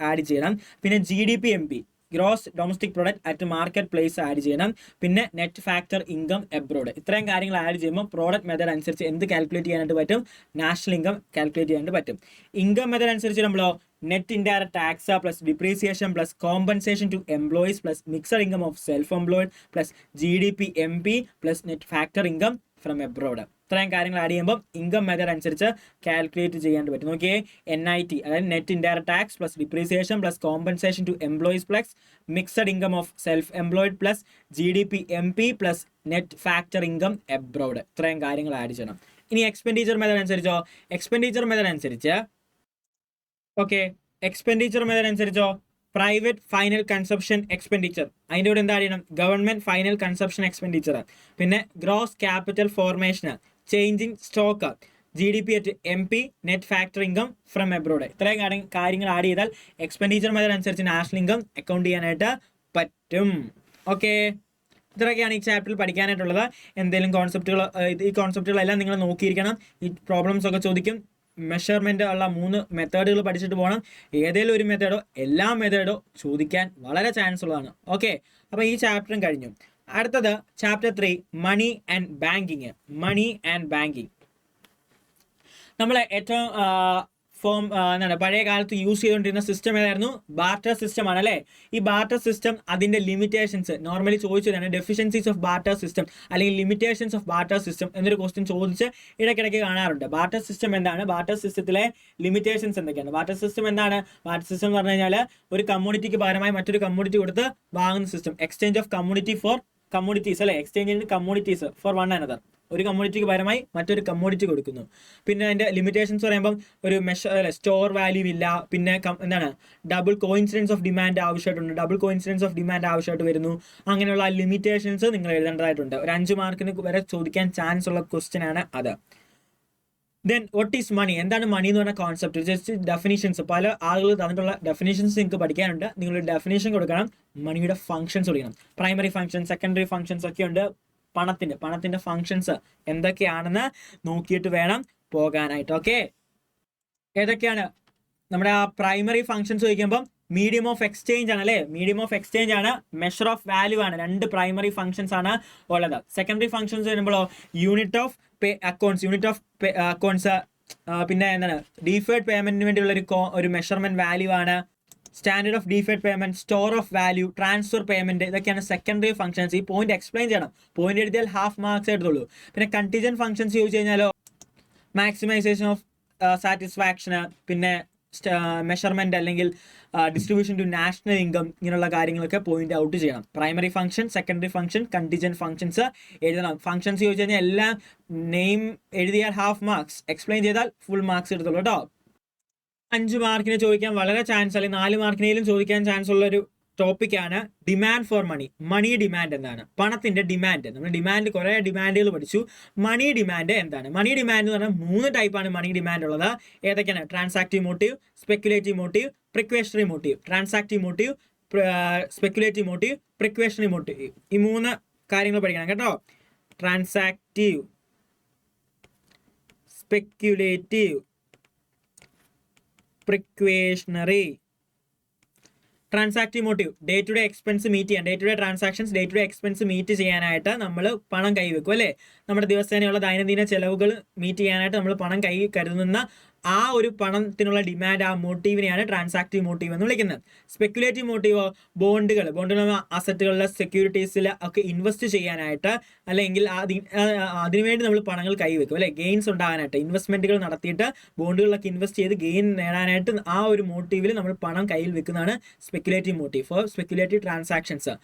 ആഡ് ചെയ്യണം. പിന്നെ GDPMP gross domestic product at market place add ചെയ്യണം. പിന്നെ നെറ്റ് ഫാക്ടർ ഇൻകം എബ്രോഡ്. ഇത്രയും കാര്യങ്ങൾ ആഡ് ചെയ്യുമ്പോൾ പ്രോഡക്റ്റ് മെത്തേഡ് അനുസരിച്ച് എന്ത് കാൽക്കുലേറ്റ് ചെയ്യാനായിട്ട് പറ്റും, നാഷണൽ ഇൻകം കാൽക്കുലേറ്റ് ചെയ്യാനായിട്ട് പറ്റും. ഇൻകം മെത്തേഡ് അനുസരിച്ച് നമ്മളോ net indirect tax plus depreciation plus compensation to employees plus mixed income of self employed plus GDPMP plus net factor income from abroad. ഇത്രയും കാര്യങ്ങൾ ആഡ് ചെയ്യുമ്പോൾ ഇൻകം മെത്തേഡ് അനുസരിച്ച് calculate ചെയ്യാനായിട്ട് പറ്റും. നോക്കിയേ, NIT അതായത് net indirect tax plus depreciation plus compensation to employees plus mixed income of self employed plus GDPMP plus net factor income abroad. ഇത്രയും കാര്യങ്ങൾ ആഡ് ചെയ്യണം. ഇനി എക്സ്പെൻഡിച്ചർ മെത്തേഡ് അനുസരിച്ചോ, എക്സ്പെൻഡിച്ചർ മെത്തേഡ് അനുസരിച്ചോ പ്രൈവറ്റ് ഫൈനൽ കൺസപ്ഷൻ എക്സ്പെൻഡിച്ചർ, അതിൻ്റെ കൂടെ എന്താ ചെയ്യണം, ഗവൺമെൻറ് ഫൈനൽ കൺസപ്ഷൻ എക്സ്പെൻഡിച്ചർ. പിന്നെ gross capital formation, changing stock, GDP at MP, net factor income from abroad. ഇത്രയും കാര്യങ്ങൾ ആഡ് ചെയ്താൽ എക്സ്പെൻഡിച്ചർ മെത്തേഡ് അനുസരിച്ച് നാഷണൽ ഇൻകം അക്കൗണ്ട് ചെയ്യാനായിട്ട് പറ്റും. ഓക്കെ, ഇത്രയൊക്കെയാണ് ഈ ചാപ്റ്ററിൽ പഠിക്കാനായിട്ടുള്ളത്. എന്തെങ്കിലും കോൺസെപ്റ്റുകൾ, ഈ കോൺസെപ്റ്റുകളെല്ലാം നിങ്ങൾ നോക്കിയിരിക്കണം. ഈ പ്രോബ്ലംസ് ഒക്കെ ചോദിക്കും. മെഷർമെന്റ് ഉള്ള 3 മെത്തേഡുകൾ പഠിച്ചിട്ട് പോകണം. ഏതെങ്കിലും ഒരു മെത്തേഡോ എല്ലാ മെത്തേഡോ ചോദിക്കാൻ വളരെ ചാൻസ് ഉള്ളതാണ്. ഓക്കെ, അപ്പോൾ ഈ ചാപ്റ്ററും കഴിഞ്ഞു. അടുത്തത് chapter 3, money and banking. Money and banking നമ്മൾ ഏറ്റവും എന്താണ് പഴയ കാലത്ത് യൂസ് ചെയ്തുകൊണ്ടിരുന്ന സിസ്റ്റം ഏതായിരുന്നു? ബാർട്ടർ സിസ്റ്റം ആണ് അല്ലേ. ഈ ബാർട്ടർ സിസ്റ്റം അതിന്റെ ലിമിറ്റേഷൻസ് നോർമലി ചോദിച്ചതാണ്. ഡെഫിഷ്യൻസീസ് ഓഫ് ബാർട്ടർ സിസ്റ്റം അല്ലെങ്കിൽ ലിമിറ്റേഷൻസ് ഓഫ് ബാർട്ടർ സിസ്റ്റം എന്നൊരു ക്വസ്റ്റ്യൻ ചോദിച്ച് ഇടയ്ക്കിടയ്ക്ക് കാണാറുണ്ട്. ബാർട്ടർ സിസ്റ്റം എന്താണ്? ബാർട്ടർ സിസ്റ്റത്തിലെ ലിമിറ്റേഷൻസ് എന്തൊക്കെയാണ്? ബാർട്ടർ സിസ്റ്റം എന്താണ്? ബാർട്ടർ സിസ്റ്റം എന്ന് പറഞ്ഞു കഴിഞ്ഞാൽ ഒരു കമ്മോഡിറ്റിക്ക് പകരമായി മറ്റൊരു കമ്മോഡിറ്റി കൊടുത്ത് വാങ്ങുന്ന system. Exchange of commodity for commodities അല്ലേ. Exchange commodities for one another. ഒരു കമ്മോഡിറ്റിക്ക് പകരമായി മറ്റൊരു കമ്മോഡിറ്റി കൊടുക്കുന്നു. പിന്നെ അതിൻ്റെ ലിമിറ്റേഷൻസ് പറയുമ്പം ഒരു സ്റ്റോർ വാല്യൂ ഇല്ല. പിന്നെ എന്താണ് ഡബിൾ കോയിൻസിഡൻസ് ഓഫ് ഡിമാൻഡ് ആവശ്യമായിട്ടുണ്ട്. ഡബിൾ കോയിൻസിഡൻസ് ഓഫ് ഡിമാൻഡ് ആവശ്യമായിട്ട് വരുന്നു. അങ്ങനെയുള്ള ലിമിറ്റേഷൻസ് നിങ്ങൾ എഴുതേണ്ടതായിട്ടുണ്ട്. ഒരു 5 മാർക്കിന് വരെ ചോദിക്കാൻ ചാൻസ് ഉള്ള ക്വസ്റ്റ്യൻ ആണ് അത്. Then what is money? എന്താണ് മണി എന്ന് പറഞ്ഞ കോൺസെപ്റ്റ്? ജസ്റ്റ് ഡെഫിനിഷൻസ്, പല ആളുകൾ തന്നിട്ടുള്ള ഡെഫിനിഷൻസ് നിങ്ങൾക്ക് പഠിക്കാനുണ്ട്. നിങ്ങൾ ഡെഫിനേഷൻ കൊടുക്കണം. മണിയുടെ ഫംഗ്ഷൻസ് കൊടുക്കണം. പ്രൈമറി ഫംഗ്ഷൻ, സെക്കൻഡറി ഫംഗ്ഷൻസ് ഒക്കെ ഉണ്ട്. പണത്തിന്റെ ഫംഗ്ഷൻസ് എന്തൊക്കെയാണെന്ന് നോക്കിയിട്ട് വേണം പോകാനായിട്ട്. ഓക്കെ, ഏതൊക്കെയാണ് നമ്മുടെ ആ പ്രൈമറി ഫംഗ്ഷൻസ് ചോദിക്കുമ്പം മീഡിയം ഓഫ് എക്സ്ചേഞ്ച് ആണ് അല്ലേ. മീഡിയം ഓഫ് എക്സ്ചേഞ്ച് ആണ്. മെഷർ ഓഫ് വാല്യൂ ആണ്. 2 പ്രൈമറി ഫംഗ്ഷൻസ് ആണ് ഉള്ളത്. സെക്കൻഡറി ഫംഗ്ഷൻസ് വരുമ്പോഴോ unit of accounts, unit of accounts. പിന്നെ എന്താണ് ഡിഫേർഡ് പേയ്മെന്റിന് വേണ്ടിയുള്ള ഒരു മെഷർമെന്റ് വാല്യൂ ആണ്. Standard of deferred payment, store of value, transfer payment, ഇതൊക്കെയാണ് സെക്കൻഡറി ഫംഗ്ഷൻസ്. ഈ പോയിന്റ് എക്സ്പ്ലെയിൻ ചെയ്യണം. പോയിന്റ് എഴുതിയാൽ ഹാഫ് മാർക്സ് എടുത്തുള്ളൂ. പിന്നെ കണ്ടിജന്റ് ഫംഗ്ഷൻസ് ചോദിച്ചു കഴിഞ്ഞാലോ മാക്സിമൈസേഷൻ ഓഫ് സാറ്റിസ്ഫാക്ഷന്, പിന്നെ മെഷർമെന്റ് അല്ലെങ്കിൽ ഡിസ്ട്രിബ്യൂഷൻ ടു നാഷണൽ ഇൻകം, ഇങ്ങനെയുള്ള കാര്യങ്ങളൊക്കെ പോയിന്റ് ഔട്ട് ചെയ്യണം. Primary function, secondary function, contingent functions എഴുതണം. ഫംഗ്ഷൻസ് ചോദിച്ചു കഴിഞ്ഞാൽ എല്ലാം നെയിം എഴുതിയാൽ ഹാഫ് മാർക്സ്, എക്സ്പ്ലെയിൻ ചെയ്താൽ ഫുൾ മാർക്സ് എടുത്തുള്ളൂ കേട്ടോ. 5 മാർക്കിന് ചോദിക്കാൻ വളരെ ചാൻസ്, അല്ലെങ്കിൽ 4 മാർക്കിനേലും ചോദിക്കാൻ ചാൻസ് ഉള്ള ഒരു ടോപ്പിക്കാണ് demand for money. Money demand എന്താണ്? പണത്തിന്റെ ഡിമാൻഡ്. നമ്മൾ ഡിമാൻഡ് കുറേ ഡിമാൻഡുകൾ പഠിച്ചു. മണി ഡിമാൻഡ് എന്താണ്? മണി ഡിമാൻഡ് എന്ന് പറഞ്ഞാൽ 3 ടൈപ്പാണ് മണി ഡിമാൻഡ് ഉള്ളത്. ഏതൊക്കെയാണ്? Transactive motive, speculative motive, precautionary motive. Transactive motive, speculative motive, precautionary motive. ഈ 3 കാര്യങ്ങൾ പഠിക്കണം കേട്ടോ. Transactive, speculative, precautionary. Transactive motive day to day expense meet ചെയ്യാൻ, day to day transactions, day to day expense meet ചെയ്യാനായിട്ട് നമ്മൾ പണം കൈവെക്കും അല്ലേ. നമ്മുടെ ദിവസേനയുള്ള ദൈനംദിന ചെലവുകൾ മീറ്റ് ചെയ്യാനായിട്ട് നമ്മൾ പണം കൈ കരുതുന്ന ആ ഒരു പണത്തിനുള്ള ഡിമാൻഡ്, ആ മോട്ടീവിനെയാണ് ട്രാൻസാക്റ്റീവ് മോട്ടീവ് എന്ന് വിളിക്കുന്നത്. സ്പെക്കുലേറ്റീവ് മോട്ടീവോ ബോണ്ടുകൾ അസറ്റുകളിലെ സെക്യൂരിറ്റീസിൽ ഒക്കെ ഇൻവെസ്റ്റ് ചെയ്യാനായിട്ട്, അല്ലെങ്കിൽ അതിനുവേണ്ടി നമ്മൾ പണങ്ങൾ കൈവെക്കും അല്ലെ. ഗെയിൻസ് ഉണ്ടാകാനായിട്ട് ഇൻവെസ്റ്റ്മെന്റുകൾ നടത്തിയിട്ട് ബോണ്ടുകളിലൊക്കെ ഇൻവെസ്റ്റ് ചെയ്ത് ഗെയിൻ നേടാനായിട്ട് ആ ഒരു മോട്ടീവിൽ നമ്മൾ പണം കയ്യിൽ വെക്കുന്നതാണ് speculative motive for speculative transactions.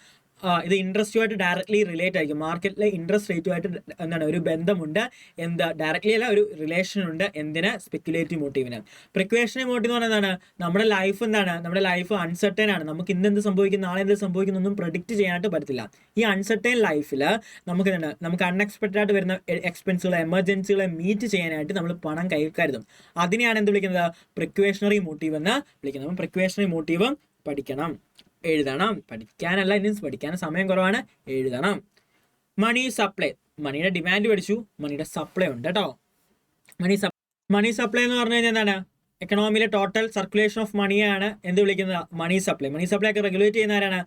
ഇത് ഇൻട്രസ്റ്റുമായിട്ട് ഡയറക്ട്ലി റിലേറ്റ് ആയിരിക്കും. മാർക്കറ്റിലെ ഇൻട്രസ്റ്റ് റേറ്റുമായിട്ട് എന്താണ് ഒരു ബന്ധമുണ്ട്. എന്താ ഡയറക്ട്ലി അല്ല, ഒരു റിലേഷൻ ഉണ്ട്. എന്തിന്? സ്പെക്കുലേറ്റീവ് മോട്ടീവിന്. പ്രിക്വേഷണറി മോട്ടീവ് എന്ന് പറയുന്നത് നമ്മുടെ ലൈഫ് എന്താണ്? നമ്മുടെ ലൈഫ് അൺസർട്ടൈൻ ആണ്. നമുക്ക് ഇന്ന് എന്ത് സംഭവിക്കും, നാളെ എന്ത് സംഭവിക്കുന്നൊന്നും പ്രഡിക്റ്റ് ചെയ്യാനായിട്ട് പറ്റത്തില്ല. ഈ അൺസർട്ടൈൻ ലൈഫിൽ നമുക്ക് അൺഎക്സ്പെക്റ്റഡ് ആയിട്ട് വരുന്ന എക്സ്പെൻസുകളെ, എമർജൻസികളെ മീറ്റ് ചെയ്യാനായിട്ട് നമ്മൾ പണം കയ്യിൽ കരുതും. അതിനെയാണ് എന്ത് വിളിക്കുന്നത്? പ്രിക്വേഷണറി മോട്ടീവ് എന്ന് വിളിക്കുന്നത്. അപ്പം പ്രിക്വേഷണറി മോട്ടീവും പഠിക്കണം, എഴുതണം. പഠിക്കാനല്ല, ഇനി പഠിക്കാൻ സമയം കുറവാണ്, എഴുതണം. മണി സപ്ലൈ, മണിയുടെ ഡിമാൻഡ് പഠിച്ചു, മണിയുടെ സപ്ലൈ ഉണ്ട് കേട്ടോ. മണി സപ്ലൈ എന്ന് പറഞ്ഞു കഴിഞ്ഞാൽ എന്താണ്? എക്കണോമിയിലെ ടോട്ടൽ സർക്കുലേഷൻ ഓഫ് മണിയാണ് എന്ത് വിളിക്കുന്നത്? Money supply. മണി സപ്ലൈ ഒക്കെ റെഗുലേറ്റ് ചെയ്യുന്ന ആരാണ്?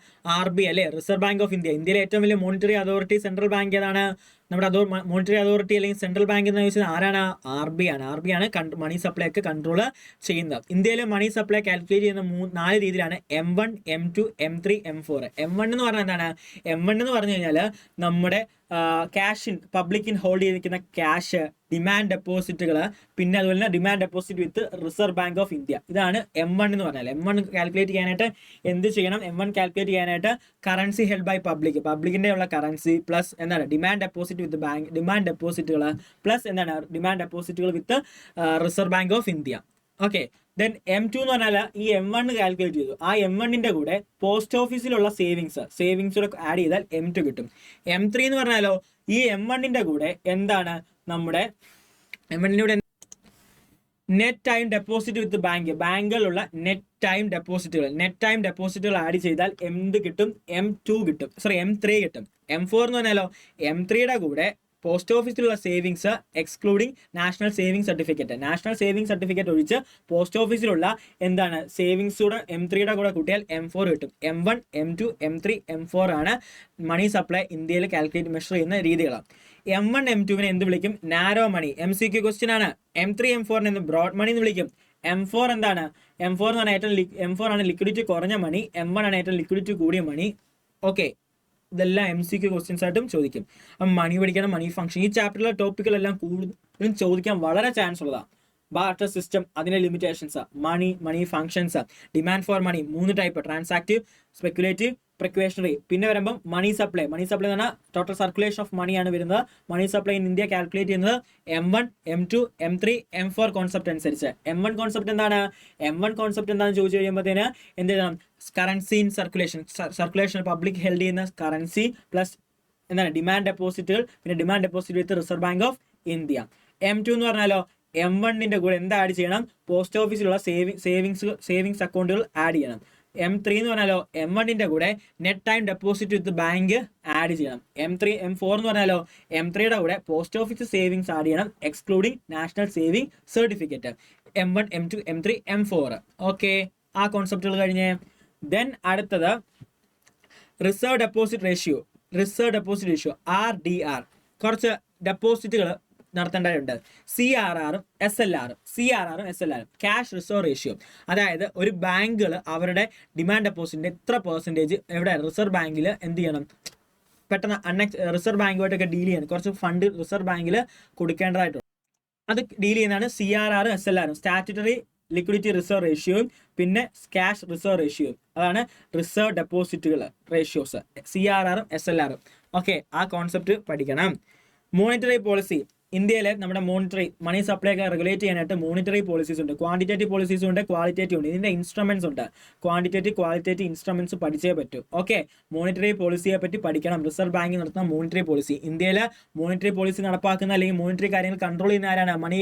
RBI അല്ലേ, റിസർവ് ബാങ്ക് ഓഫ് ഇന്ത്യ. ഇന്ത്യയിലെ ഏറ്റവും വലിയ മോണിറ്ററി അതോറിറ്റി സെൻട്രൽ ബാങ്ക് ഏതാണ്? നമ്മുടെ മോണിറ്ററി അതോറിറ്റി അല്ലെങ്കിൽ സെൻട്രൽ ബാങ്ക് എന്ന് ചോദിച്ചാൽ ആരാണ്? RBI ആണ്. RBI ആണ് മണി സപ്ലൈ ഒക്കെ കൺട്രോൾ ചെയ്യുന്നത്. ഇന്ത്യയിലെ മണി സപ്ലൈ കാൽക്കുലേറ്റ് ചെയ്യുന്ന 4 രീതിയിലാണ്: M1, M2, M3, M4. M1 എന്ന് പറഞ്ഞാൽ എന്താണ്? M1 എന്ന് പറഞ്ഞു കഴിഞ്ഞാൽ നമ്മുടെ ക്യാഷ്, പബ്ലിക്കിൻ ഹോൾഡ് ചെയ്തിരിക്കുന്ന ക്യാഷ്, ഡിമാൻഡ് ഡെപ്പോസിറ്റുകൾ, പിന്നെ അതുപോലെ തന്നെ demand deposit with reserve bank of India. ഇതാണ് M1 എന്ന് പറഞ്ഞാൽ. M1 കാൽക്കുലേറ്റ് ചെയ്യാനായിട്ട് എന്ത് ചെയ്യണം? M1 കാൽക്കുലേറ്റ് ചെയ്യാനായിട്ട് കറൻസി ഹെൽഡ് ബൈ പബ്ലിക്കിന്റെ ഉള്ള കറൻസി പ്ലസ് എന്താണ് demand deposit with bank, demand ഡെപ്പോസിറ്റുകൾ പ്ലസ് എന്താണ് ഡിമാൻഡ് ഡെപ്പോസിറ്റുകൾ with reserve bank of India. Okay. Then M2 എന്ന് പറഞ്ഞാൽ ഈ M1 കാൽക്കുലേറ്റ് ചെയ്തു. ആ M1ന്റെ കൂടെ പോസ്റ്റ് ഓഫീസിലുള്ള സേവിങ്സ് ആഡ് ചെയ്താൽ M2 കിട്ടും. M3 എന്ന് പറഞ്ഞാലോ ഈ M1ന്റെ കൂടെ എന്താണ് നമ്മുടെ M1ന്റെ കൂടെ നെറ്റ് ടൈം ഡെപ്പോസിറ്റ് വിത്ത് ബാങ്കുകളുള്ള നെറ്റ് ടൈം ഡെപ്പോസിറ്റുകൾ ആഡ് ചെയ്താൽ എന്ത് കിട്ടും? M2 കിട്ടും, സോറി M3 കിട്ടും. M4 എന്ന് പറഞ്ഞാലോ M3യുടെ കൂടെ പോസ്റ്റ് ഓഫീസിലുള്ള savings excluding national saving certificate ഒഴിച്ച് പോസ്റ്റ് ഓഫീസിലുള്ള എന്താണ് സേവിങ്സ് കൂടെ M3യുടെ കൂടെ കൂട്ടിയാൽ M4 കിട്ടും. M1, M2, M3, M4 ആണ് മണി സപ്ലൈ ഇന്ത്യയിൽ കാൽക്കുലേറ്റ് മെഷർ ചെയ്യുന്ന രീതികളാണ്. M1, M2 എന്ത് വിളിക്കും? നാരോ മണി. MCQ ക്വസ്റ്റ്യൻ ആണ്. M3, M4 എന്ന് ബ്രോഡ് മണി എന്ന് വിളിക്കും. M4 എന്താണ്? M4 എന്ന് പറഞ്ഞാൽ M4 ആണ് ലിക്വിഡിറ്റി കുറഞ്ഞ മണി, M1 ആണ് ഏറ്റവും ലിക്വിഡിറ്റി കൂടിയ മണി. ഓക്കെ, ഇതെല്ലാം MCQ ക്വസ്റ്റ്യൻസ് ആയിട്ടും ചോദിക്കും. അപ്പം മണി പഠിക്കണം, മണി ഫംഗ്ഷൻ, ഈ ചാപ്റ്ററിലെ ടോപ്പിക്കുകളെല്ലാം കൂടുതലും ചോദിക്കാൻ വളരെ ചാൻസ് ഉള്ളതാണ്. ബാർട്ടർ സിസ്റ്റം, അതിന്റെ limitations, money functions, demand for money 3 type: transactive, speculative, precautionary. പിന്നെ വരുമ്പം മണി സപ്ലൈ എന്ന് പറഞ്ഞാൽ ടോട്ടൽ സർക്കുലേഷൻ ഓഫ് മണിയാണ് വരുന്നത്. Money supply in India calculate ചെയ്യുന്നത് M1, M2, M3, M4 concept അനുസരിച്ച്. M1 കോൺസെപ്റ്റ് എന്താണെന്ന് ചോദിച്ചു കഴിയുമ്പോഴത്തേന് എന്ത് ചെയ്യണം? Currency in circulation public held ചെയ്യുന്ന കറൻസി പ്ലസ് എന്താണ് ഡിമാൻഡ് ഡെപ്പോസിറ്റുകൾ, പിന്നെ demand deposit with reserve bank of India. M2 എന്ന് പറഞ്ഞാലോ M1ന്റെ കൂടെ എന്താ ആഡ് ചെയ്യണം? പോസ്റ്റ് ഓഫീസിലുള്ള സേവിങ്സ് അക്കൗണ്ടുകൾ ആഡ് ചെയ്യണം. M3 എന്ന് പറഞ്ഞാലോ M1ന്റെ കൂടെ net time deposit with bank add ചെയ്യണം. M4 എന്ന് പറഞ്ഞാലോ M3യുടെ കൂടെ പോസ്റ്റ് ഓഫീസ് സേവിങ്സ് ആഡ് ചെയ്യണം excluding national saving certificate. M1, M2, M3, M4. Okay, ആ കോൺസെപ്റ്റുകൾ കഴിഞ്ഞ് ദെൻ അടുത്തത് റിസർവ് ഡെപ്പോസിറ്റ് റേഷ്യോ RDR. കുറച്ച് ഡെപ്പോസിറ്റുകൾ നടത്തേണ്ടതുണ്ട്. CRRഉം SLRഉം ക്യാഷ് റിസർവ് റേഷ്യോ. അതായത് ഒരു ബാങ്കുകൾ അവരുടെ ഡിമാൻഡ് ഡെപ്പോസിറ്റിന്റെ എത്ര പെർസെൻറ്റേജ് എവിടെ റിസർവ് ബാങ്കിൽ എന്ത് ചെയ്യണം? പെട്ടെന്ന് റിസർവ് ബാങ്കുമായിട്ടൊക്കെ ഡീൽ ചെയ്യണം. കുറച്ച് ഫണ്ട് റിസർവ് ബാങ്കിൽ കൊടുക്കേണ്ടതായിട്ടുണ്ട്. അത് ഡീൽ ചെയ്യുന്നതാണ് CRRഉം SLRഉം. സ്റ്റാറ്റ്യൂട്ടറി ലിക്വിഡിറ്റി റിസർവ് റേഷ്യോയും പിന്നെ ക്യാഷ് റിസർവ് റേഷ്യോയും. അതാണ് റിസർവ് ഡെപ്പോസിറ്റുകൾ റേഷ്യോസ്, CRRഉം SLRഉം. ഓക്കെ, ആ കോൺസെപ്റ്റ് പഠിക്കണം. മോണിറ്ററി പോളിസി, ഇന്ത്യയിലെ നമ്മുടെ മണി സപ്ലൈ ഒക്കെ റെഗുലേറ്റ് ചെയ്യാനായിട്ട് മോണിറ്ററി പോളിസീസ് ഉണ്ട്. ക്വാണ്ടിറ്റേറ്റീവ് പോളിസീസ് ഉണ്ട്, ക്വാളിറ്റേറ്റീവ് ഉണ്ട്. ഇതിന്റെ ഇൻസ്ട്രുമെന്റ്സ് ഉണ്ട്. ക്വാളിറ്റേറ്റീവ് ഇൻസ്ട്രുമെന്റ്സ് പഠിച്ചേ പറ്റൂ. ഓക്കെ, മോണിറ്ററി പോളിസിയെ പറ്റി പഠിക്കണം. റിസർവ് ബാങ്ക് നടത്തുന്ന മോണിറ്ററി പോളിസി, ഇന്ത്യയിലെ മോണിറ്ററി പോളിസി നടപ്പാക്കുന്ന അല്ലെങ്കിൽ മോണിറ്ററി കാര്യങ്ങൾ കൺട്രോൾ ചെയ്യുന്ന ആരാണ്? മണി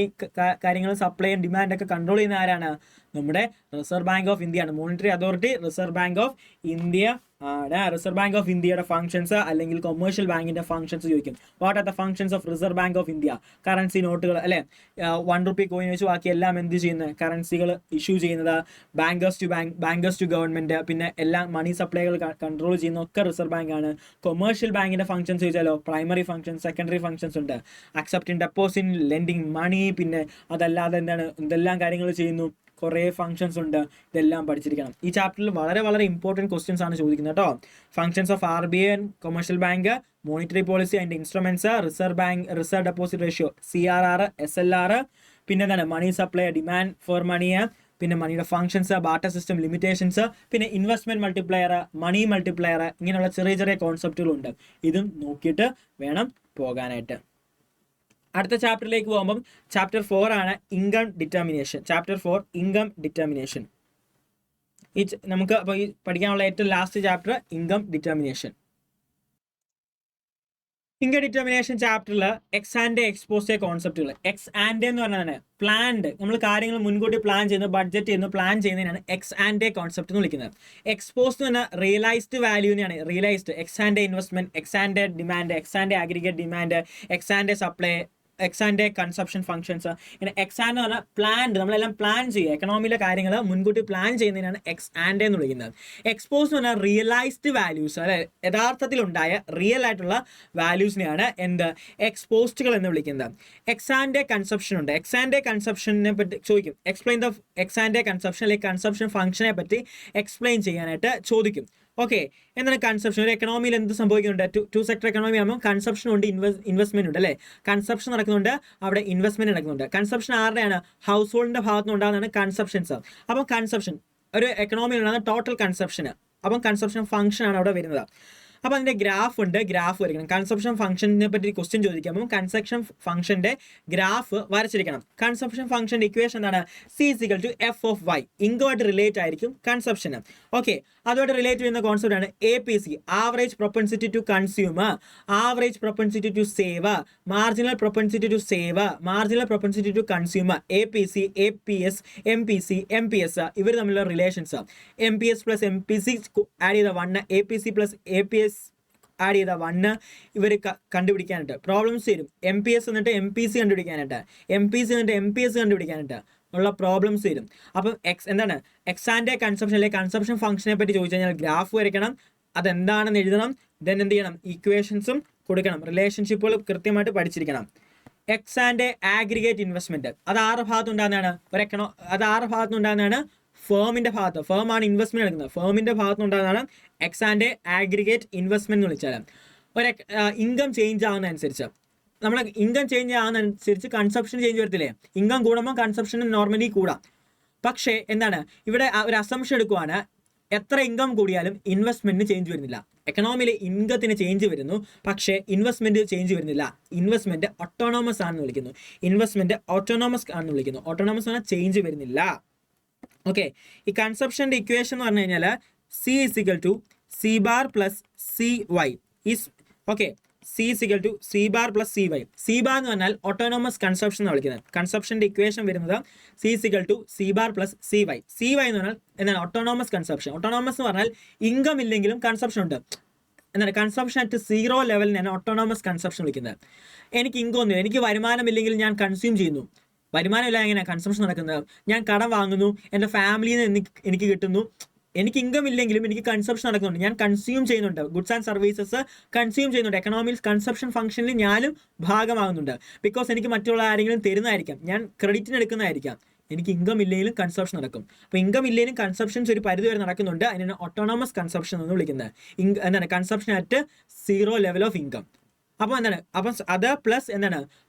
കാര്യങ്ങൾ സപ്ലൈ ഡിമാൻഡ് ഒക്കെ കൺട്രോൾ ചെയ്യുന്ന ആരാണ്? നമ്മുടെ റിസർവ് ബാങ്ക് ഓഫ് ഇന്ത്യ ആണ്. Monetary authority reserve bank of India ആണ്. റിസർവ് ബാങ്ക് ഓഫ് ഇന്ത്യയുടെ ഫംഗ്ഷൻസ് അല്ലെങ്കിൽ കൊമേഴ്ഷ്യൽ ബാങ്കിന്റെ ഫംഗ്ഷൻസ് ചോദിക്കും. What are the functions of reserve bank of India? Currency നോട്ടുകൾ അല്ലെ, 1 രൂപ കോയിൻ വെച്ച് ബാക്കി എല്ലാം എന്ത് ചെയ്യുന്നത്? കറൻസികൾ ഇഷ്യൂ ചെയ്യുന്നത്. ബാങ്കേഴ്സ് ടു ഗവൺമെന്റ്, പിന്നെ എല്ലാം മണി സപ്ലൈകൾ കൺട്രോൾ ചെയ്യുന്ന ഒക്കെ റിസർവ് ബാങ്ക് ആണ്. കൊമേഴ്ഷ്യൽ ബാങ്കിന്റെ ഫംഗ്ഷൻസ് ചോദിച്ചാലോ പ്രൈമറി ഫംഗ്ഷൻസ്, സെക്കൻഡറി ഫംഗ്ഷൻസ് ഉണ്ട്. അക്സെപ്റ്റിംഗ് ഡെപ്പോസിറ്റ്, ലെൻഡിങ് മണി, പിന്നെ അതല്ലാതെ എന്താണ് എന്തെല്ലാം കാര്യങ്ങൾ ചെയ്യുന്നു? കുറേ ഫംഗ്ഷൻസ് ഉണ്ട്. ഇതെല്ലാം പഠിച്ചിരിക്കണം. ഈ ചാപ്റ്ററിൽ വളരെ വളരെ ഇമ്പോർട്ടൻറ്റ് ക്വസ്റ്റ്യൻസ് ആണ് ചോദിക്കുന്നത് കേട്ടോ. Functions of RBI and commercial bank, monetary policy and instruments, reserve deposit ratio, CRR, SLR, പിന്നെ എന്താണ് money supply, demand for money, പിന്നെ മണിയുടെ ഫംഗ്ഷൻസ്, ബാർട്ടർ സിസ്റ്റം, ലിമിറ്റേഷൻസ്, പിന്നെ ഇൻവെസ്റ്റ്മെന്റ് മൾട്ടിപ്ലയർ, മണി മൾട്ടിപ്ലയർ, ഇങ്ങനെയുള്ള ചെറിയ ചെറിയ കോൺസെപ്റ്റുകളുണ്ട്. ഇതും നോക്കിയിട്ട് വേണം പോകാനായിട്ട്. അടുത്ത ചാപ്റ്ററിലേക്ക് പോകുമ്പം ചാപ്റ്റർ 4 ആണ് ഇൻകം ഡിറ്റർമിനേഷൻ. ഈ നമുക്ക് അപ്പോൾ ഈ പഠിക്കാനുള്ള ഏറ്റവും last chapter income determination. Income determination ചാപ്റ്ററിൽ എക്സ് ആൻഡ് എക്സ്പോസ് കോൺസെപ്റ്റുകൾ. എക്സ് ആൻഡ് എന്ന് പറഞ്ഞാൽ പ്ലാൻഡ്, നമ്മൾ കാര്യങ്ങൾ മുൻകൂട്ടി പ്ലാൻ ചെയ്യുന്നു, ബഡ്ജറ്റ് ചെയ്യുന്നു, പ്ലാൻ ചെയ്യുന്നതിനാണ് എക്സ് ആൻഡ് കോൺസെപ്റ്റ് എന്ന് വിളിക്കുന്നത്. എക്സ്പോസ് എന്ന് പറഞ്ഞാൽ റിയലൈസ്ഡ് വാല്യൂവിനെയാണ്. Ex ante investment, ex ante demand, ex ante aggregate demand, ex ante supply, ex ante consumption functions. പിന്നെ എക്സ് ആൻഡ് എന്ന് പറഞ്ഞാൽ പ്ലാൻഡ്, നമ്മളെല്ലാം പ്ലാൻ ചെയ്യുക, എക്കണോമിയിലെ കാര്യങ്ങൾ മുൻകൂട്ടി പ്ലാൻ ചെയ്യുന്നതിനാണ് എക്സ് ആൻഡ് എന്ന് വിളിക്കുന്നത്. എക്സ്പോസ് എന്ന് പറഞ്ഞാൽ റിയലൈസ്ഡ് വാല്യൂസ്, അല്ലെ, യഥാർത്ഥത്തിലുണ്ടായ റിയൽ ആയിട്ടുള്ള വാല്യൂസിനെയാണ് എന്ത് എക്സ്പോസ്റ്റുകൾ എന്ന് വിളിക്കുന്നത്. എക്സ് ആൻഡ് കൺസപ്ഷൻ ഉണ്ട്. എക്സ് ആൻഡ് കൺസപ്ഷനെ പറ്റി ചോദിക്കും. Explain the X ante consumption അല്ലെങ്കിൽ കൺസപ്ഷൻ ഫംഗ്ഷനെ പറ്റി എക്സ്പ്ലെയിൻ ചെയ്യാനായിട്ട് ചോദിക്കും. ഓക്കെ, എന്താണ് കൺസപ്ഷൻ? ഒരു എക്കണോമിയിൽ എന്ത് സംഭവിക്കുന്നുണ്ട്? ടു സെക്ടർ എക്കണോമി ആകുമ്പോൾ കൺസപ്ഷൻ ഉണ്ട്, ഇൻവെസ്റ്റ്മെന്റ് ഉണ്ട് അല്ലേ. കൺസപ്ഷൻ നടക്കുന്നുണ്ട്, അവിടെ ഇൻവെസ്റ്റ്മെന്റ് നടക്കുന്നുണ്ട്. കൺസപ്ഷൻ ആരുടെയാണ്? ഹൗസ് ഹോൾഡിന്റെ ഭാഗത്ത് നിന്ന് ഉണ്ടാകുന്നതാണ് കൺസപ്ഷൻസ്. അപ്പം കൺസപ്ഷൻ ഒരു എക്കണോമിയിൽ ഉണ്ടാകുന്ന ടോട്ടൽ കൺസപ്ഷന്, അപ്പം കൺസപ്ഷൻ ഫംഗ്ഷൻ ആണ് അവിടെ വരുന്നത്. അപ്പോൾ അതിൻ്റെ ഗ്രാഫ് ഉണ്ട്, ഗ്രാഫ് വരയ്ക്കണം. കൺസപ്ഷൻ ഫംഗ്ഷനെ പറ്റി ക്വസ്റ്റ്യൻ ചോദിക്കുമ്പോൾ കൺസപ്ഷൻ ഫംഗ്ഷൻ്റെ ഗ്രാഫ് വരച്ചിരിക്കണം. കൺസപ്ഷൻ ഫംഗ്ഷൻ്റെ ഇക്വേഷൻ എന്താണ്? C is equal to F of Y. ഇങ്ങോട്ട് റിലേറ്റ് ആയിരിക്കും കൺസപ്ഷന്. ഓക്കെ, അതോടെ റിലേറ്റ് ചെയ്യുന്ന കോൺസെപ്റ്റ് ആണ് APC, average propensity to consumer, average propensity to save, marginal propensity to save, marginal propensity to consumer, APC, APS, MPC, MPS ഇവർ തമ്മിലുള്ള relations. MPS plus MPC add ചെയ്ത 1, APC plus APS add ചെയ്ത 1 ഇവർ കണ്ടുപിടിക്കാനായിട്ട് problems തരും. MPS എന്നിട്ട് MPC കണ്ടുപിടിക്കാനായിട്ട്, MPC എന്നിട്ട് MPS കണ്ടുപിടിക്കാനായിട്ട് ഉള്ള പ്രോബ്ലംസ് തരും. അപ്പം എന്താണ് എക്സാൻ്റെ കൺസപ്ഷൻ അല്ലെങ്കിൽ കൺസപ്ഷൻ ഫംഗ്ഷനെ പറ്റി ചോദിച്ചു കഴിഞ്ഞാൽ ഗ്രാഫ് വരയ്ക്കണം, അതെന്താണെന്ന് എഴുതണം, ദെൻ എന്ത് ചെയ്യണം, ഇക്വേഷൻസും കൊടുക്കണം, റിലേഷൻഷിപ്പുകൾ കൃത്യമായിട്ട് പഠിച്ചിരിക്കണം. എക്സാൻ്റെ ആഗ്രിഗേറ്റ് ഇൻവെസ്റ്റ്മെന്റ് അത് 6 ഭാഗത്തുണ്ടാകുന്നതാണ്. അത് 6 ഭാഗത്തുണ്ടാകുന്നതാണ്. ഫേമിൻ്റെ ഭാഗത്ത്, ഫേമാണ് ഇൻവെസ്റ്റ്മെന്റ് എടുക്കുന്നത്, ഫേമിൻ്റെ ഭാഗത്തുണ്ടാകുന്നതാണ് എക്സാൻ്റെ ആഗ്രിഗേറ്റ് ഇൻവെസ്റ്റ്മെന്റ് എന്ന് വിളിച്ചാൽ. ഒരു ഇൻകം ചേഞ്ച് ആകുന്നതനുസരിച്ച്, നമ്മളെ ഇൻകം ചേഞ്ച് ആകുന്നതനുസരിച്ച് കൺസപ്ഷൻ ചേഞ്ച് വരത്തില്ലേ? ഇൻകം കൂടുമ്പോൾ കൺസപ്ഷൻ നോർമലി കൂടാം. പക്ഷേ എന്താണ് ഇവിടെ ഒരു അസംഷൻ എടുക്കുവാണ്, എത്ര ഇൻകം കൂടിയാലും ഇൻവെസ്റ്റ്മെന്റിന് ചേഞ്ച് വരുന്നില്ല. എക്കണോമിയിൽ ഇൻകത്തിന് ചേഞ്ച് വരുന്നു, പക്ഷേ ഇൻവെസ്റ്റ്മെന്റ് ചേഞ്ച് വരുന്നില്ല. ഇൻവെസ്റ്റ്മെന്റ് ഓട്ടോണോമസ് ആണെന്ന് വിളിക്കുന്നു. ഇൻവെസ്റ്റ്മെന്റ് ഓട്ടോണോമസ് ആണെന്ന് വിളിക്കുന്നു. ഓട്ടോണോമസ് ആണ്, ചേഞ്ച് വരുന്നില്ല. ഓക്കെ, ഈ കൺസപ്ഷൻ്റെ ഇക്വേഷൻ എന്ന് പറഞ്ഞു കഴിഞ്ഞാൽ C is equal to C bar plus C Y is okay. C is equal to C bar plus C Y. C bar എന്ന് പറഞ്ഞാൽ ഓട്ടോണോമസ് കൺസപ്ഷൻ എന്ന് വിളിക്കുന്നത്. കൺസപ്ഷൻ്റെ ഇക്വേഷൻ വരുന്നത് C is equal to C bar plus C Y. C Y എന്ന് പറഞ്ഞാൽ എന്താണ്? Autonomous consumption. Autonomous എന്ന് പറഞ്ഞാൽ ഇൻകം ഇല്ലെങ്കിലും കൺസപ്ഷൻ ഉണ്ട്. എന്താണ്? കൺസപ്ഷൻ അറ്റ് 0 ലെവലിനാണ് ഓട്ടോണോമസ് കൺസപ്ഷൻ വിളിക്കുന്നത്. എനിക്ക് ഇൻകം ഒന്നുമില്ല, എനിക്ക് വരുമാനമില്ലെങ്കിൽ ഞാൻ കൺസ്യൂം ചെയ്യുന്നു. വരുമാനമില്ല എങ്ങനെയാണ് കൺസംഷൻ നടക്കുന്നത്? ഞാൻ കടം വാങ്ങുന്നു, എൻ്റെ ഫാമിലിയിൽ നിന്ന് എനിക്ക് കിട്ടുന്നു. എനിക്ക് ഇൻകം ഇല്ലെങ്കിലും എനിക്ക് കൺസംഷൻ നടക്കുന്നുണ്ട്, ഞാൻ കൺസ്യൂം ചെയ്യുന്നുണ്ട്, ഗുഡ്സ് ആൻഡ് സർവീസസ് കൺസ്യൂം ചെയ്യുന്നുണ്ട്. എക്കണോമിയിൽ കൺസപ്ഷൻ ഫംഗ്ഷനിൽ ഞാനും ഭാഗമാകുന്നുണ്ട്. ബിക്കോസ് എനിക്ക് മറ്റുള്ള ആരെങ്കിലും തരുന്നതായിരിക്കാം, ഞാൻ ക്രെഡിറ്റിന് എടുക്കുന്നതായിരിക്കാം. എനിക്ക് ഇൻകം ഇല്ലെങ്കിലും കൺസപ്ഷൻ നടക്കും. അപ്പോൾ ഇൻകം ഇല്ലെങ്കിലും കൺസപ്ഷൻസ് ഒരു പരിധി വരെ നടക്കുന്നുണ്ട്. അതിനാണ് ഓട്ടോണോമസ് കൺസപ്ഷൻ എന്ന് വിളിക്കുന്നത്. എന്താണ്? Consumption at 0 level of income. അപ്പോൾ എന്താണ്? അപ്പം അത് പ്ലസ് എന്താണ്?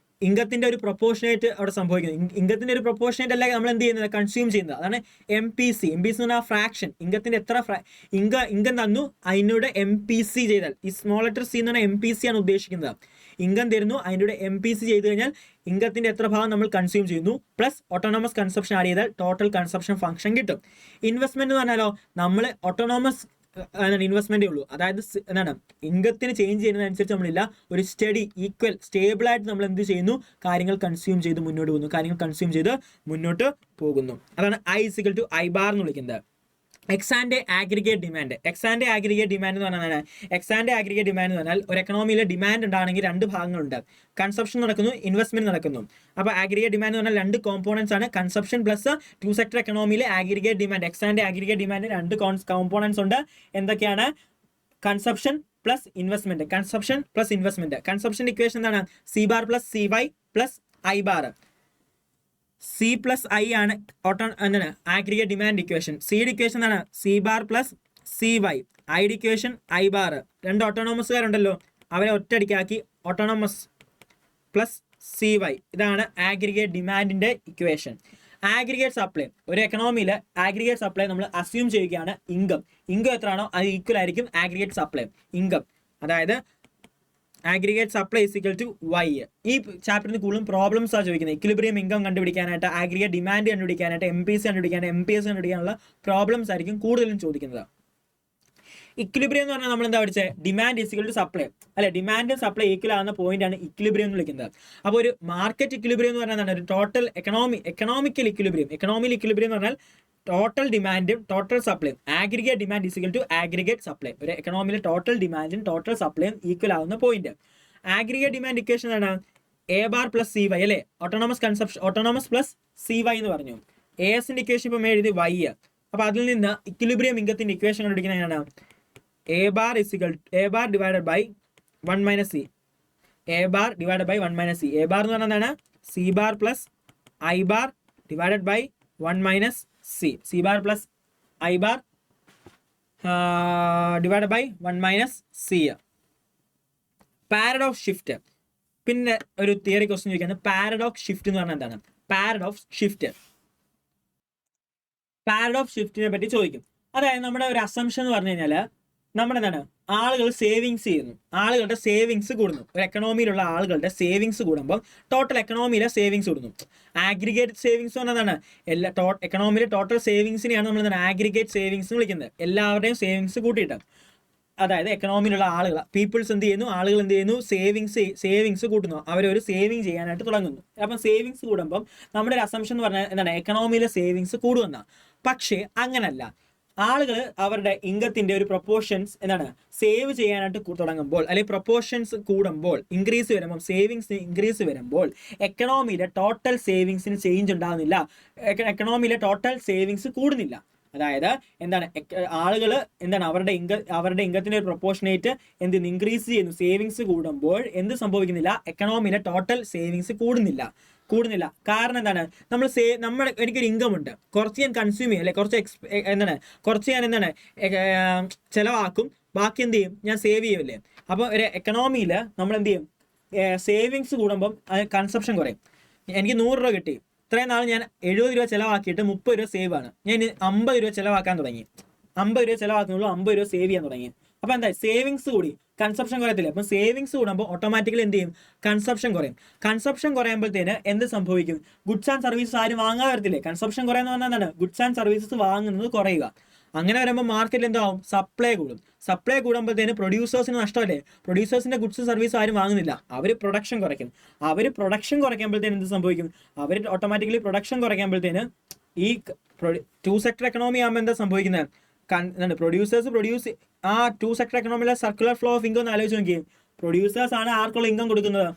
ഇൻകത്തിൻ്റെ ഒരു പ്രൊപ്പോർഷനേറ്റ് അവിടെ സംഭവിക്കുന്നത്. ഇൻകത്തിൻ്റെ ഒരു പ്രൊപ്പോർഷനേറ്റ് അല്ല നമ്മൾ എന്ത് ചെയ്യുന്നത്? കൺസ്യൂം ചെയ്യുന്നത്. അതാണ് MPC. MPC എന്ന് പറഞ്ഞാൽ ഫ്രാക്ഷൻ. ഇൻകത്തിൻ്റെ എത്ര ഇൻകം തന്നു, അതിനോട് MPC ചെയ്താൽ, ഈ സ്മോൾ ലെറ്റർ സി എന്ന് പറഞ്ഞാൽ MPC ആണ് ഉദ്ദേശിക്കുന്നത്. ഇൻകം തരുന്നു, അതിൻ്റെ MPC ചെയ്ത് കഴിഞ്ഞാൽ ഇൻകത്തിൻ്റെ എത്ര ഭാഗം നമ്മൾ കൺസ്യൂം ചെയ്യുന്നു, പ്ലസ് ഓട്ടോണോമസ് കൺസപ്ഷൻ ആഡ് ചെയ്താൽ ടോട്ടൽ കൺസപ്ഷൻ ഫംഗ്ഷൻ കിട്ടും. ഇൻവെസ്റ്റ്മെന്റ് എന്ന് പറഞ്ഞാലോ നമ്മൾ ഓട്ടോണോമസ് ഇൻവെസ്റ്റ്മെന്റേ ഉള്ളൂ. അതായത് എന്താണ്? ഇൻകത്തിന് ചേഞ്ച് ചെയ്യുന്നതനുസരിച്ച് നമ്മളില്ല, ഒരു സ്റ്റഡി ഈക്വൽ സ്റ്റേബിളായിട്ട് നമ്മൾ എന്ത് ചെയ്യുന്നു? കാര്യങ്ങൾ കൺസ്യൂം ചെയ്ത് മുന്നോട്ട് പോകുന്നു. കാര്യങ്ങൾ കൺസ്യൂം ചെയ്ത് മുന്നോട്ട് പോകുന്നു. അതാണ് I is equal to I bar എന്ന് വിളിക്കുന്നത്. Ex ante aggregate demand. എക്സാൻ്റെ aggregate demand എന്ന് പറഞ്ഞാൽ എക്സാൻ്റെ ആഗ്രിഗേറ്റ് ഡിമാൻഡ് എന്ന് പറഞ്ഞാൽ ഒരു എക്കണോമിയിലെ ഡിമാൻഡ് ഉണ്ടാണെങ്കിൽ 2 ഭാഗങ്ങളുണ്ട്. കൺസപ്ഷൻ നടക്കുന്നു, ഇൻവെസ്റ്റ്മെന്റ് നടക്കുന്നു. അപ്പോൾ ആഗ്രിഗേറ്റ് ഡിമാൻഡ് എന്ന് പറഞ്ഞാൽ 2 കോമ്പോണൻസ് ആണ്. കൺസപ്ഷൻ പ്ലസ് 2 സെക്ടർ എക്കണോമിയിലെ aggregate demand. എക്സാൻ്റെ aggregate demand 2 components ഉണ്ട്. എന്തൊക്കെയാണ്? Consumption plus investment. Consumption plus investment. Consumption equation എന്താണ്? C bar plus C Y plus I bar. C plus I ആണ് എന്താണ്? Aggregate demand equation. സിയുടെ equation എന്താണ്? C bar plus C Y. ഐയുടെ equation I bar. 2 ഓട്ടോണോമസുകാരുണ്ടല്ലോ, അവരെ ഒറ്റയടിക്കാക്കി autonomous plus C Y. ഇതാണ് ആഗ്രിഗേറ്റ് ഡിമാൻഡിന്റെ ഇക്വേഷൻ. ആഗ്രിഗേറ്റ് സപ്ലൈ, ഒരു എക്കണോമിയിൽ ആഗ്രിഗേറ്റ് സപ്ലൈ നമ്മൾ അസ്യൂം ചെയ്യുകയാണ് ഇൻകം. ഇൻകം എത്രയാണോ അത് ഈക്വൽ ആയിരിക്കും ആഗ്രിഗേറ്റ് സപ്ലൈ ഇൻകം. അതായത് aggregate supply is equal to Y. ഈ ചാപ്റ്ററിന് കൂടുതലും പ്രോബ്ലംസ് ആണ് ചോദിക്കുന്നത്. ഇക്വിലിബ്രിയം ഇൻകം കണ്ടുപിടിക്കാനായിട്ട്, ആഗ്രിഗേറ്റ് ഡിമാൻഡ് കണ്ടുപിടിക്കാനായിട്ട്, MPC കണ്ടുപിടിക്കാനായിട്ട്, MPS കണ്ടുപിടിക്കാനുള്ള പ്രോബ്ലംസ് ആയിരിക്കും കൂടുതലും ചോദിക്കുന്നത്. ഇക്വിലിബ്രിയം എന്ന് പറഞ്ഞാൽ നമ്മൾ എന്താ പഠിച്ചത്? Demand is equal to supply അല്ലെ? ഡിമാൻഡ് സപ്ലൈ ഈക്വൽ ആകുന്ന പോയിന്റ് ആണ് ഇക്വിലിബ്രിയം എന്ന് വിളിക്കുന്നത്. അപ്പോൾ ഒരു മാർക്കറ്റ് ഇക്വിലിബ്രിയം എന്ന് പറഞ്ഞാൽ ഒരു total economical equilibrium. Economic equilibrium എന്ന് പറഞ്ഞാൽ ടോട്ടൽ ഡിമാൻഡും ടോട്ടൽ സപ്ലൈയും. Aggregate demand is equal to aggregate supply. ഒരു എക്കണോമിയിലെ ടോട്ടൽ ഡിമാൻഡും ടോട്ടൽ സപ്ലൈയും ഈക്വൽ ആവുന്ന പോയിന്റ്. ആഗ്രിഗേറ്റ് ഡിമാൻഡ് ഇക്വേഷൻ എന്താണ്? A bar plus C Y അല്ലേ? Autonomous consumption, autonomous plus C Y എന്ന് പറഞ്ഞു. ASന്റെ ഇക്വേഷൻ ഇപ്പം എഴുതി വൈ. അപ്പോൾ അതിൽ നിന്ന് ഇക്വിലിബ്രിയം ഇൻകത്തിന്റെ ഇക്വേഷൻ കണ്ടുപിടിക്കുന്നത് എങ്ങനെയാണ്? A bar divided by 1 minus C. A bar divided by 1 minus C. A bar എന്ന് പറഞ്ഞാൽ എന്താണ്? C bar plus I bar divided by 1 minus C. C bar plus I bar divided by 1 minus C. Paradox shift. പിന്നെ ഒരു theory question ചോദിക്കുന്നത് paradox shift എന്ന് പറഞ്ഞാൽ എന്താണ്? Paradox ഷിഫ്റ്റിനെ പറ്റി ചോദിക്കും. അതായത് നമ്മുടെ ഒരു അസംഷൻ എന്ന് പറഞ്ഞു കഴിഞ്ഞാൽ നമ്മുടെ എന്താണ് ആളുകൾ സേവിങ്സ് ചെയ്യുന്നു, ആളുകളുടെ സേവിങ്സ് കൂടുന്നു. ഒരു എക്കണോമിയിലുള്ള ആളുകളുടെ സേവിങ്സ് കൂടുമ്പോൾ ടോട്ടൽ എക്കണോമിയിലെ സേവിങ്സ് കൂടുന്നു. ആഗ്രിഗേറ്റ് സേവിങ്സ് പറഞ്ഞതാണ് എല്ലാ എക്കണോമിയിലെ ടോട്ടൽ സേവിങ്സിനെയാണ് നമ്മൾ എന്താണ് ആഗ്രിഗേറ്റ് സേവിങ്സ് എന്ന് വിളിക്കുന്നത്. എല്ലാവരുടെയും സേവിങ്സ് കൂട്ടിയിട്ട്, അതായത് എക്കണോമിയിലുള്ള ആളുകൾ പീപ്പിൾസ് എന്ത് ചെയ്യുന്നു, ആളുകൾ എന്ത് ചെയ്യുന്നു, സേവിങ്സ് കൂട്ടുന്നു, അവരൊരു സേവിങ് ചെയ്യാനായിട്ട് തുടങ്ങുന്നു. അപ്പം സേവിങ്സ് കൂടുമ്പം നമ്മുടെ ഒരു അസംഷൻ എന്ന് പറഞ്ഞാൽ എന്താണ്, എക്കണോമിയിലെ സേവിങ്സ് കൂടുമെന്നാണ്. പക്ഷേ അങ്ങനല്ല. ആളുകൾ അവരുടെ ഇൻകത്തിന്റെ ഒരു പ്രൊപ്പോർഷൻസ് എന്താണ് സേവ് ചെയ്യാനായിട്ട് തുടങ്ങുമ്പോൾ, അല്ലെങ്കിൽ പ്രൊപ്പോർഷൻസ് കൂടുമ്പോൾ, ഇൻക്രീസ് വരുമ്പോൾ, സേവിങ്സ് ഇൻക്രീസ് വരുമ്പോൾ എക്കണോമിയിലെ ടോട്ടൽ സേവിങ്സിന് ചേഞ്ച് ഉണ്ടാകുന്നില്ല, എക്കണോമിയിലെ ടോട്ടൽ സേവിങ്സ് കൂടുന്നില്ല. അതായത് എന്താണ്, ആളുകൾ എന്താണ് അവരുടെ ഇൻകത്തിന്റെ ഒരു പ്രൊപ്പോർഷനേറ്റ് എന്ത് ഇൻക്രീസ് ചെയ്യുന്നു, സേവിങ്സ് കൂടുമ്പോൾ എന്ത് സംഭവിക്കുന്നില്ല, എക്കണോമിയിലെ ടോട്ടൽ സേവിങ്സ് കൂടുന്നില്ല. കാരണം എന്താണ്, എനിക്കൊരു ഇൻകം ഉണ്ട്, കുറച്ച് ഞാൻ കൺസ്യൂം ചെയ്യും, അല്ലെ കുറച്ച് ഞാൻ ചിലവാക്കും, ബാക്കി എന്ത് ചെയ്യും, ഞാൻ സേവ് ചെയ്യുമല്ലേ. അപ്പോൾ ഒരു എക്കണോമിയിൽ നമ്മൾ എന്ത് ചെയ്യും, സേവിങ്സ് കൂടുമ്പം കൺസപ്ഷൻ കുറയും. എനിക്ക് 100 രൂപ കിട്ടി, ഇത്രയും നാൾ ഞാൻ 70 രൂപ ചിലവാക്കിയിട്ട് 30 രൂപ സേവ് ആണ്, ഞാൻ 50 രൂപ ചിലവാക്കാൻ തുടങ്ങി, 50 രൂപ ചിലവാക്കുന്നുള്ളൂ, 50 രൂപ സേവ് ചെയ്യാൻ തുടങ്ങി. അപ്പോൾ എന്താ, സേവിങ്സ് കൂടി, കൺസപ്ഷൻ കുറയത്തില്ല. അപ്പം സേവിങ്സ് കൂടുമ്പോൾ ഓട്ടോമാറ്റിക്കലി എന്ത് ചെയ്യും, കൺസപ്ഷൻ കുറയും. കൺസപ്ഷൻ കുറയുമ്പോഴത്തേന് എന്ത് സംഭവിക്കും, ഗുഡ്സ് ആൻഡ് സർവീസസ് ആരും വാങ്ങാൻ വരത്തില്ലേ. കൺസപ്ഷൻ കുറയുന്ന പറഞ്ഞാൽ എന്താണ്, ഗുഡ്സ് ആൻഡ് സർവീസസ് വാങ്ങുന്നത് കുറയുക. അങ്ങനെ വരുമ്പോൾ മാർക്കറ്റിൽ എന്താവും, സപ്ലൈ കൂടും. സപ്ലൈ കൂടുമ്പോഴത്തേന് പ്രൊഡ്യൂസേഴ്സിന് നഷ്ടമല്ലേ, പ്രൊഡ്യൂസേഴ്സിന്റെ ഗുഡ്സ് സർവീസ് ആരും വാങ്ങുന്നില്ല, അവർ പ്രൊഡക്ഷൻ കുറയ്ക്കും. അവർ പ്രൊഡക്ഷൻ കുറയ്ക്കുമ്പോഴത്തേന് എന്ത് സംഭവിക്കും, അവർ ഓട്ടോമാറ്റിക്കലി പ്രൊഡക്ഷൻ കുറയ്ക്കുമ്പോഴത്തേന് ഈ 2 സെക്ടർ എക്കണോമി ആകുമ്പോൾ എന്താ സംഭവിക്കുന്നത്, പ്രൊഡ്യൂസേഴ്സ് ആ 2 സെക്ടർ എക്കണോമിയിലെ സർക്കുലർ ഫ്ലോ ഓഫ് ഇൻകം ഒന്ന് ആലോചിച്ച് നോക്കിയും. പ്രൊഡ്യൂസേഴ്സ് ആണ് ആർക്കുള്ള ഇൻകം കൊടുക്കുന്നത്,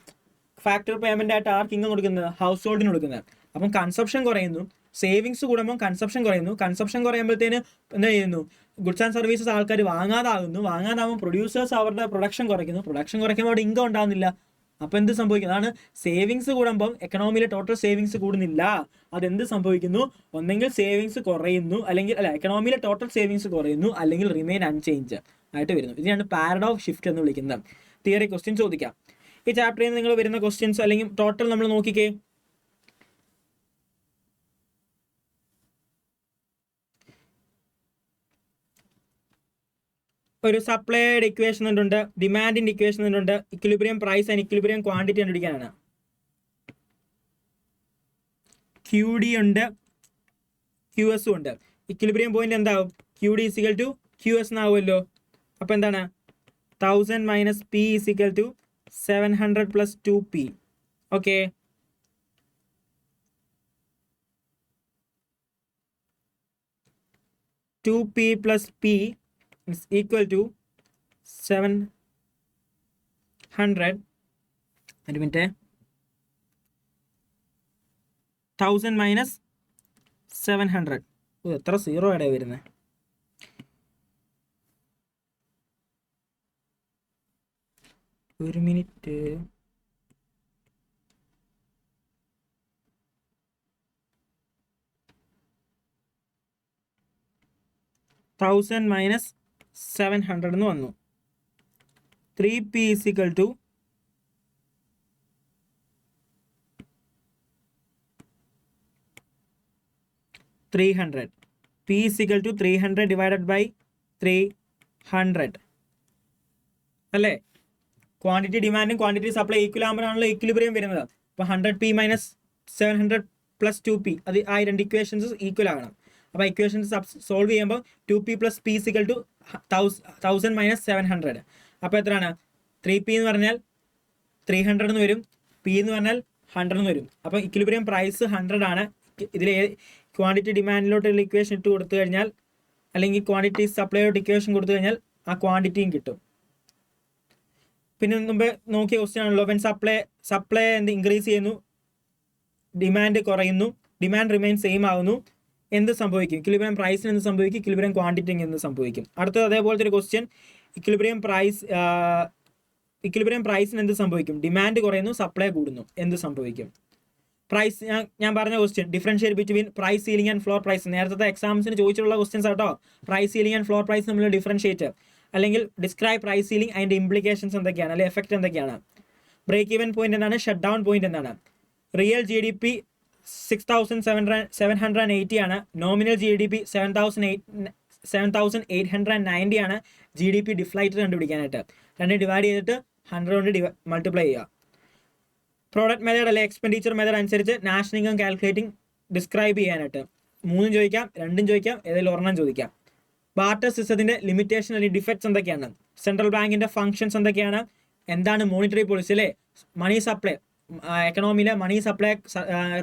ഫാക്ടറി പേയ്മെന്റ് ആയിട്ട് ആർക്ക് ഇൻകം കൊടുക്കുന്നത്, ഹൗസ് ഹോൾഡിന് കൊടുക്കുന്നത്. അപ്പം കൺസപ്ഷൻ കുറയുന്നു, സേവിങ്സ് കൂടുമ്പോൾ കൺസപ്ഷൻ കുറയുന്നു. കൺസപ്ഷൻ കുറയുമ്പോഴത്തേന് എന്താ ചെയ്യുന്നു, ഗുഡ്സ് ആൻഡ് സർവീസസ് ആൾക്കാർ വാങ്ങാതാകുമ്പോൾ പ്രൊഡ്യൂസേഴ്സ് അവരുടെ പ്രൊഡക്ഷൻ കുറയ്ക്കുന്നു. പ്രൊഡക്ഷൻ കുറയ്ക്കുമ്പോൾ അവിടെ ഇൻകം ഉണ്ടാകുന്നില്ല. അപ്പോൾ എന്ത് സംഭവിക്കും, അതാണ് സേവിങ്സ് കൂടുമ്പം എക്കണോമിയിലെ ടോട്ടൽ സേവിങ്സ് കൂടുന്നില്ല. അതെന്ത് സംഭവിക്കുന്നു, ഒന്നെങ്കിൽ സേവിങ്സ് കുറയുന്നു, അല്ലെങ്കിൽ എക്കണോമിയിലെ ടോട്ടൽ സേവിങ്സ് കുറയുന്നു, അല്ലെങ്കിൽ റിമെയിൻ അൺചേഞ്ച് ആയിട്ട് വരുന്നു. ഇതിനാണ് പാരഡോക്സ് ഷിഫ്റ്റ് എന്ന് വിളിക്കുന്നത്. തിയറി ക്വസ്റ്റ്യൻ ചോദിക്കാം. ഈ ചാപ്റ്ററിൽ നിന്ന് നിങ്ങൾ വരുന്ന ക്വസ്റ്റ്യൻസ് അല്ലെങ്കിൽ ടോട്ടൽ നമ്മൾ നോക്കിക്കേ. ഒരു സപ്ലൈഡ് ഇക്വേഷൻ ഉണ്ട്, ഡിമാൻഡിന്റെ ഇക്വേഷൻ ഉണ്ട്, equilibrium price and equilibrium quantity കണ്ടുപിടിക്കാനാണ്. QD ഉണ്ട്, QS ഉണ്ട്. ഇക്വിലിബ്രിയം പോയിന്റ് എന്താവും, QD ഈസിക്കൽ ടു QS എന്നാവുമല്ലോ. അപ്പോൾ എന്താണ്, 1000 - P is equal to 700 + 2P. Okay, P plus P is equal to 700. ഒരു മിനിറ്റ്, 1000 - 700. എത്ര സീറോ ആടെ വരുന്നത്. ഒരു മിനിറ്റ്, 1000 - 700 എന്ന് വന്നു. 3P is equal to 300. P is equal to 300 divided by 300 അല്ലേ. ക്വാണ്ടിറ്റി ഡിമാൻഡും ക്വാണ്ടിറ്റി സപ്ലൈ ഈക്വൽ ആകുമ്പോഴാണല്ലോ ഇക്വിലിബ്രിയം വരുന്നത്. അപ്പോൾ 100P - 700 + 2P, അത് ആ 2 ഇക്വേഷൻസ് ഈക്വൽ ആകണം. അപ്പോൾ ഇക്വേഷൻസ് സോൾവ് ചെയ്യുമ്പോൾ 2P + P ഈക്വൽ ടു 1000 - 700. അപ്പോൾ എത്രയാണ്, 3P എന്ന് പറഞ്ഞാൽ 300 എന്ന് വരും, P എന്ന് പറഞ്ഞാൽ 100 എന്ന് വരും. അപ്പോൾ ഇക്വിലിബ്രിയം പ്രൈസ് 100 ആണ്. ഇതിൽ ക്വാണ്ടിറ്റി ഡിമാൻഡിലോട്ടുള്ള ഇക്വേഷൻ ഇട്ട് കൊടുത്തു കഴിഞ്ഞാൽ, അല്ലെങ്കിൽ ക്വാണ്ടിറ്റി സപ്ലൈയോട്ട് ഇക്വേഷൻ കൊടുത്തു കഴിഞ്ഞാൽ ആ ക്വാണ്ടിറ്റിയും കിട്ടും. പിന്നെ മുമ്പ് നോക്കിയ ക്വസ്റ്റ്യൻ ആണല്ലോ, വെൻ സപ്ലൈ എന്ത് ഇൻക്രീസ് ചെയ്യുന്നു, ഡിമാൻഡ് കുറയുന്നു, ഡിമാൻഡ് റിമെയിൻ സെയിം ആകുന്നു, എന്ത് സംഭവിക്കും, ഇക്വിലിബ്രിയം പ്രൈസിന് എന്ത് സംഭവിക്കും, ഇക്വിലിബ്രിയം ക്വാണ്ടിറ്റിക്ക് എന്ത് സംഭവിക്കും. അടുത്തത് അതേപോലത്തെ ഒരു ക്വസ്റ്റ്യൻ, ഇക്വിലിബ്രിയം പ്രൈസിന് എന്ത് സംഭവിക്കും, ഡിമാൻഡ് കുറയുന്നു, സപ്ലൈ കൂടുന്നു, എന്ത് സംഭവിക്കും. പ്രൈസ് ഞാൻ പറഞ്ഞ question, differentiate between price ceiling and floor price. നേരത്തെ എക്സാംസിന് ചോദിച്ചിട്ടുള്ള ക്വസ്റ്റ്യൻസ് ആട്ടോ. Price ceiling and floor price തമ്മിലുള്ള ഡിഫറൻഷിയേറ്റ്, അല്ലെങ്കിൽ ഡിസ്ക്രൈബ് പ്രൈസ് സീലിംഗ് അതിൻ്റെ ഇംപ്ലിക്കേഷൻസ് എന്തൊക്കെയാണ്, അല്ലെങ്കിൽ എഫക്റ്റ് എന്തൊക്കെയാണ്. ബ്രേക്ക് ഈവൻ പോയിന്റ് എന്താണ്, ഷട്ട് ഡൗൺ പോയിന്റ് എന്താണ്. റിയൽ GDP 6780 ആണ്, നോമിനൽ GDP 7,890 ആണ് GDP ഡിഫ്ലൈറ്റർ കണ്ടുപിടിക്കാനായിട്ട്. 2 ഡിവൈഡ് ചെയ്തിട്ട് 100 കൊണ്ട് മൾട്ടിപ്ലൈ ചെയ്യുക. പ്രോഡക്റ്റ് മെത്തേഡ് അല്ലെ എക്സ്പെൻഡിച്ചർ മെത്തേഡ് അനുസരിച്ച് നാഷണൽ ഇൻകം കാൽക്കുലേറ്റിംഗ് ഡിസ്ക്രൈബ് ചെയ്യാനായിട്ട് 3 ചോദിക്കാം, 2 ചോദിക്കാം, ഏതെങ്കിലും ഒരെണ്ണം ചോദിക്കാം. ബാർട്ടർ സിസ്റ്റത്തിന്റെ ലിമിറ്റേഷൻ അല്ലെങ്കിൽ ഡിഫക്ട്സ് എന്തൊക്കെയാണ്, സെൻട്രൽ ബാങ്കിന്റെ ഫംഗ്ഷൻസ് എന്തൊക്കെയാണ്, എന്താണ് മോണിറ്ററി പോളിസി അല്ലെ, മണി സപ്ലൈ, എക്കണോമിയിലെ മണി സപ്ലൈ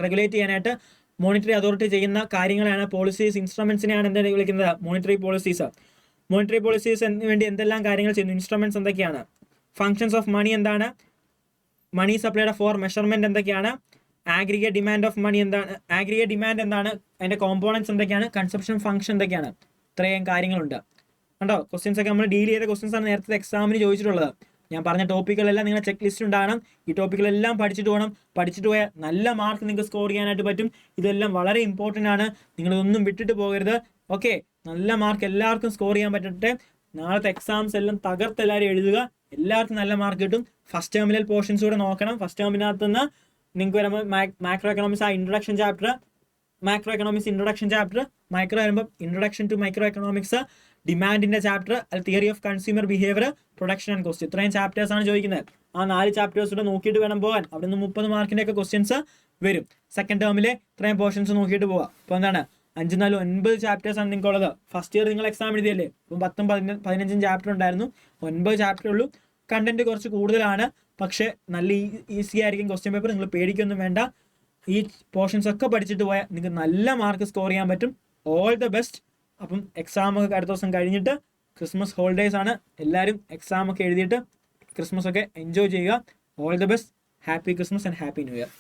റെഗുലേറ്റ് ചെയ്യാനായിട്ട് മോണിറ്ററി അതോറിറ്റി ചെയ്യുന്ന കാര്യങ്ങളാണ് പോളിസീസ്. ഇൻസ്ട്രുമെന്റ്സിനെയാണ് എന്താ വിളിക്കുന്നത്, മോണിറ്ററി പോളിസീസ്. മോണിറ്ററി പോളിസീസ് വേണ്ടി എന്തെല്ലാം കാര്യങ്ങൾ ചെയ്യുന്നു, ഇൻസ്ട്രുമെന്റ്സ് എന്തൊക്കെയാണ്, ഫംഗ്ഷൻസ് ഓഫ് മണി എന്താണ്, മണി സപ്ലൈയുടെ ഫോർ മെഷർമെന്റ് എന്തൊക്കെയാണ്, ആഗ്രിഗേറ്റ് ഡിമാൻഡ് ഓഫ് മണി എന്താണ്, ആഗ്രിഗേറ്റ് ഡിമാൻഡ് എന്താണ്, അതിന്റെ കോമ്പോണൻസ് എന്തൊക്കെയാണ്, കൺസപ്ഷൻ ഫംഗ്ഷൻ എന്തൊക്കെയാണ്, ഇത്രയും കാര്യങ്ങളുണ്ട്. കണ്ടോ, ക്വസ്റ്റ്യൻസ് ഒക്കെ നമ്മൾ ഡീൽ ചെയ്ത ക്വസ്റ്റ്യൻസ് ആണ് നേരത്തെ എക്സാമിന് ചോദിച്ചിട്ടുള്ളത്. ഞാൻ പറഞ്ഞ ടോപ്പിക്കുകളെല്ലാം നിങ്ങളുടെ ചെക്ക് ലിസ്റ്റ് ഉണ്ടാകണം. ഈ ടോപ്പിക്കുകളെല്ലാം പഠിച്ചിട്ട് പോയാൽ നല്ല മാർക്ക് നിങ്ങൾക്ക് സ്കോർ ചെയ്യാനായിട്ട് പറ്റും. ഇതെല്ലാം വളരെ ഇമ്പോർട്ടൻ്റ് ആണ്, നിങ്ങളിതൊന്നും വിട്ടിട്ട് പോകരുത്. ഓക്കെ, നല്ല മാർക്ക് എല്ലാവർക്കും സ്കോർ ചെയ്യാൻ പറ്റട്ടെ. നാളത്തെ എക്സാംസ് എല്ലാം തകർത്ത് എല്ലാവരും എഴുതുക, എല്ലാവർക്കും നല്ല മാർക്ക് കിട്ടും. ഫസ്റ്റ് ടേമിലെ പോർഷൻസ് കൂടെ നോക്കണം. ഫസ്റ്റ് ടേമിനകത്ത് നിന്ന് നിങ്ങൾക്ക് വരുമ്പോൾ macroeconomics introduction chapter, macroeconomics introduction chapter, micro വരുമ്പോൾ ഇൻട്രൊഡക്ഷൻ ടു മൈക്രോ എക്കണോമിക്സ്, ഡിമാൻഡിന്റെ chapter, theory of consumer behaviour, production and cost. ഇത്രയും ചാപ്റ്റേഴ്സ് ആണ് ചോദിക്കുന്നത്. ആ 4 ചാപ്റ്റേഴ്സ് കൂടെ നോക്കിയിട്ട് വേണം പോകാൻ. അവിടെ നിന്ന് 30 മാർക്കിന്റെ ഒക്കെ ക്വസ്റ്റ്യൻസ് വരും. സെക്കൻഡ് ടേമിലെ ഇത്രയും പോർഷൻസ് നോക്കിയിട്ട് പോവാം. അപ്പോൾ എന്താണ് 5, 4, 9 ചാപ്റ്റേഴ്സ് ആണ് നിങ്ങൾക്കുള്ളത്. ഫസ്റ്റ് ഇയർ നിങ്ങൾ എക്സാം എഴുതിയല്ലേ, അപ്പം 10, 15 ചാപ്റ്റർ ഉണ്ടായിരുന്നു. 9 ചാപ്റ്റർ ഉള്ളൂ. കണ്ടന്റ് കുറച്ച് കൂടുതലാണ്, പക്ഷെ നല്ല ഈസി ആയിരിക്കും ക്വസ്റ്റ്യൻ പേപ്പർ. നിങ്ങൾ പേടിക്കൊന്നും വേണ്ട. ഈ പോർഷൻസ് ഒക്കെ പഠിച്ചിട്ട് പോയാൽ നിങ്ങൾക്ക് നല്ല മാർക്ക് സ്കോർ ചെയ്യാൻ പറ്റും. All the best. അപ്പം എക്സാം ഒക്കെ അടുത്ത ദിവസം കഴിഞ്ഞിട്ട് ക്രിസ്മസ് ഹോളിഡേയ്സ് ആണ്. എല്ലാവരും എക്സാം ഒക്കെ എഴുതിയിട്ട് ക്രിസ്മസ് ഒക്കെ എൻജോയ് ചെയ്യുക. All the best. Happy Christmas and happy new year.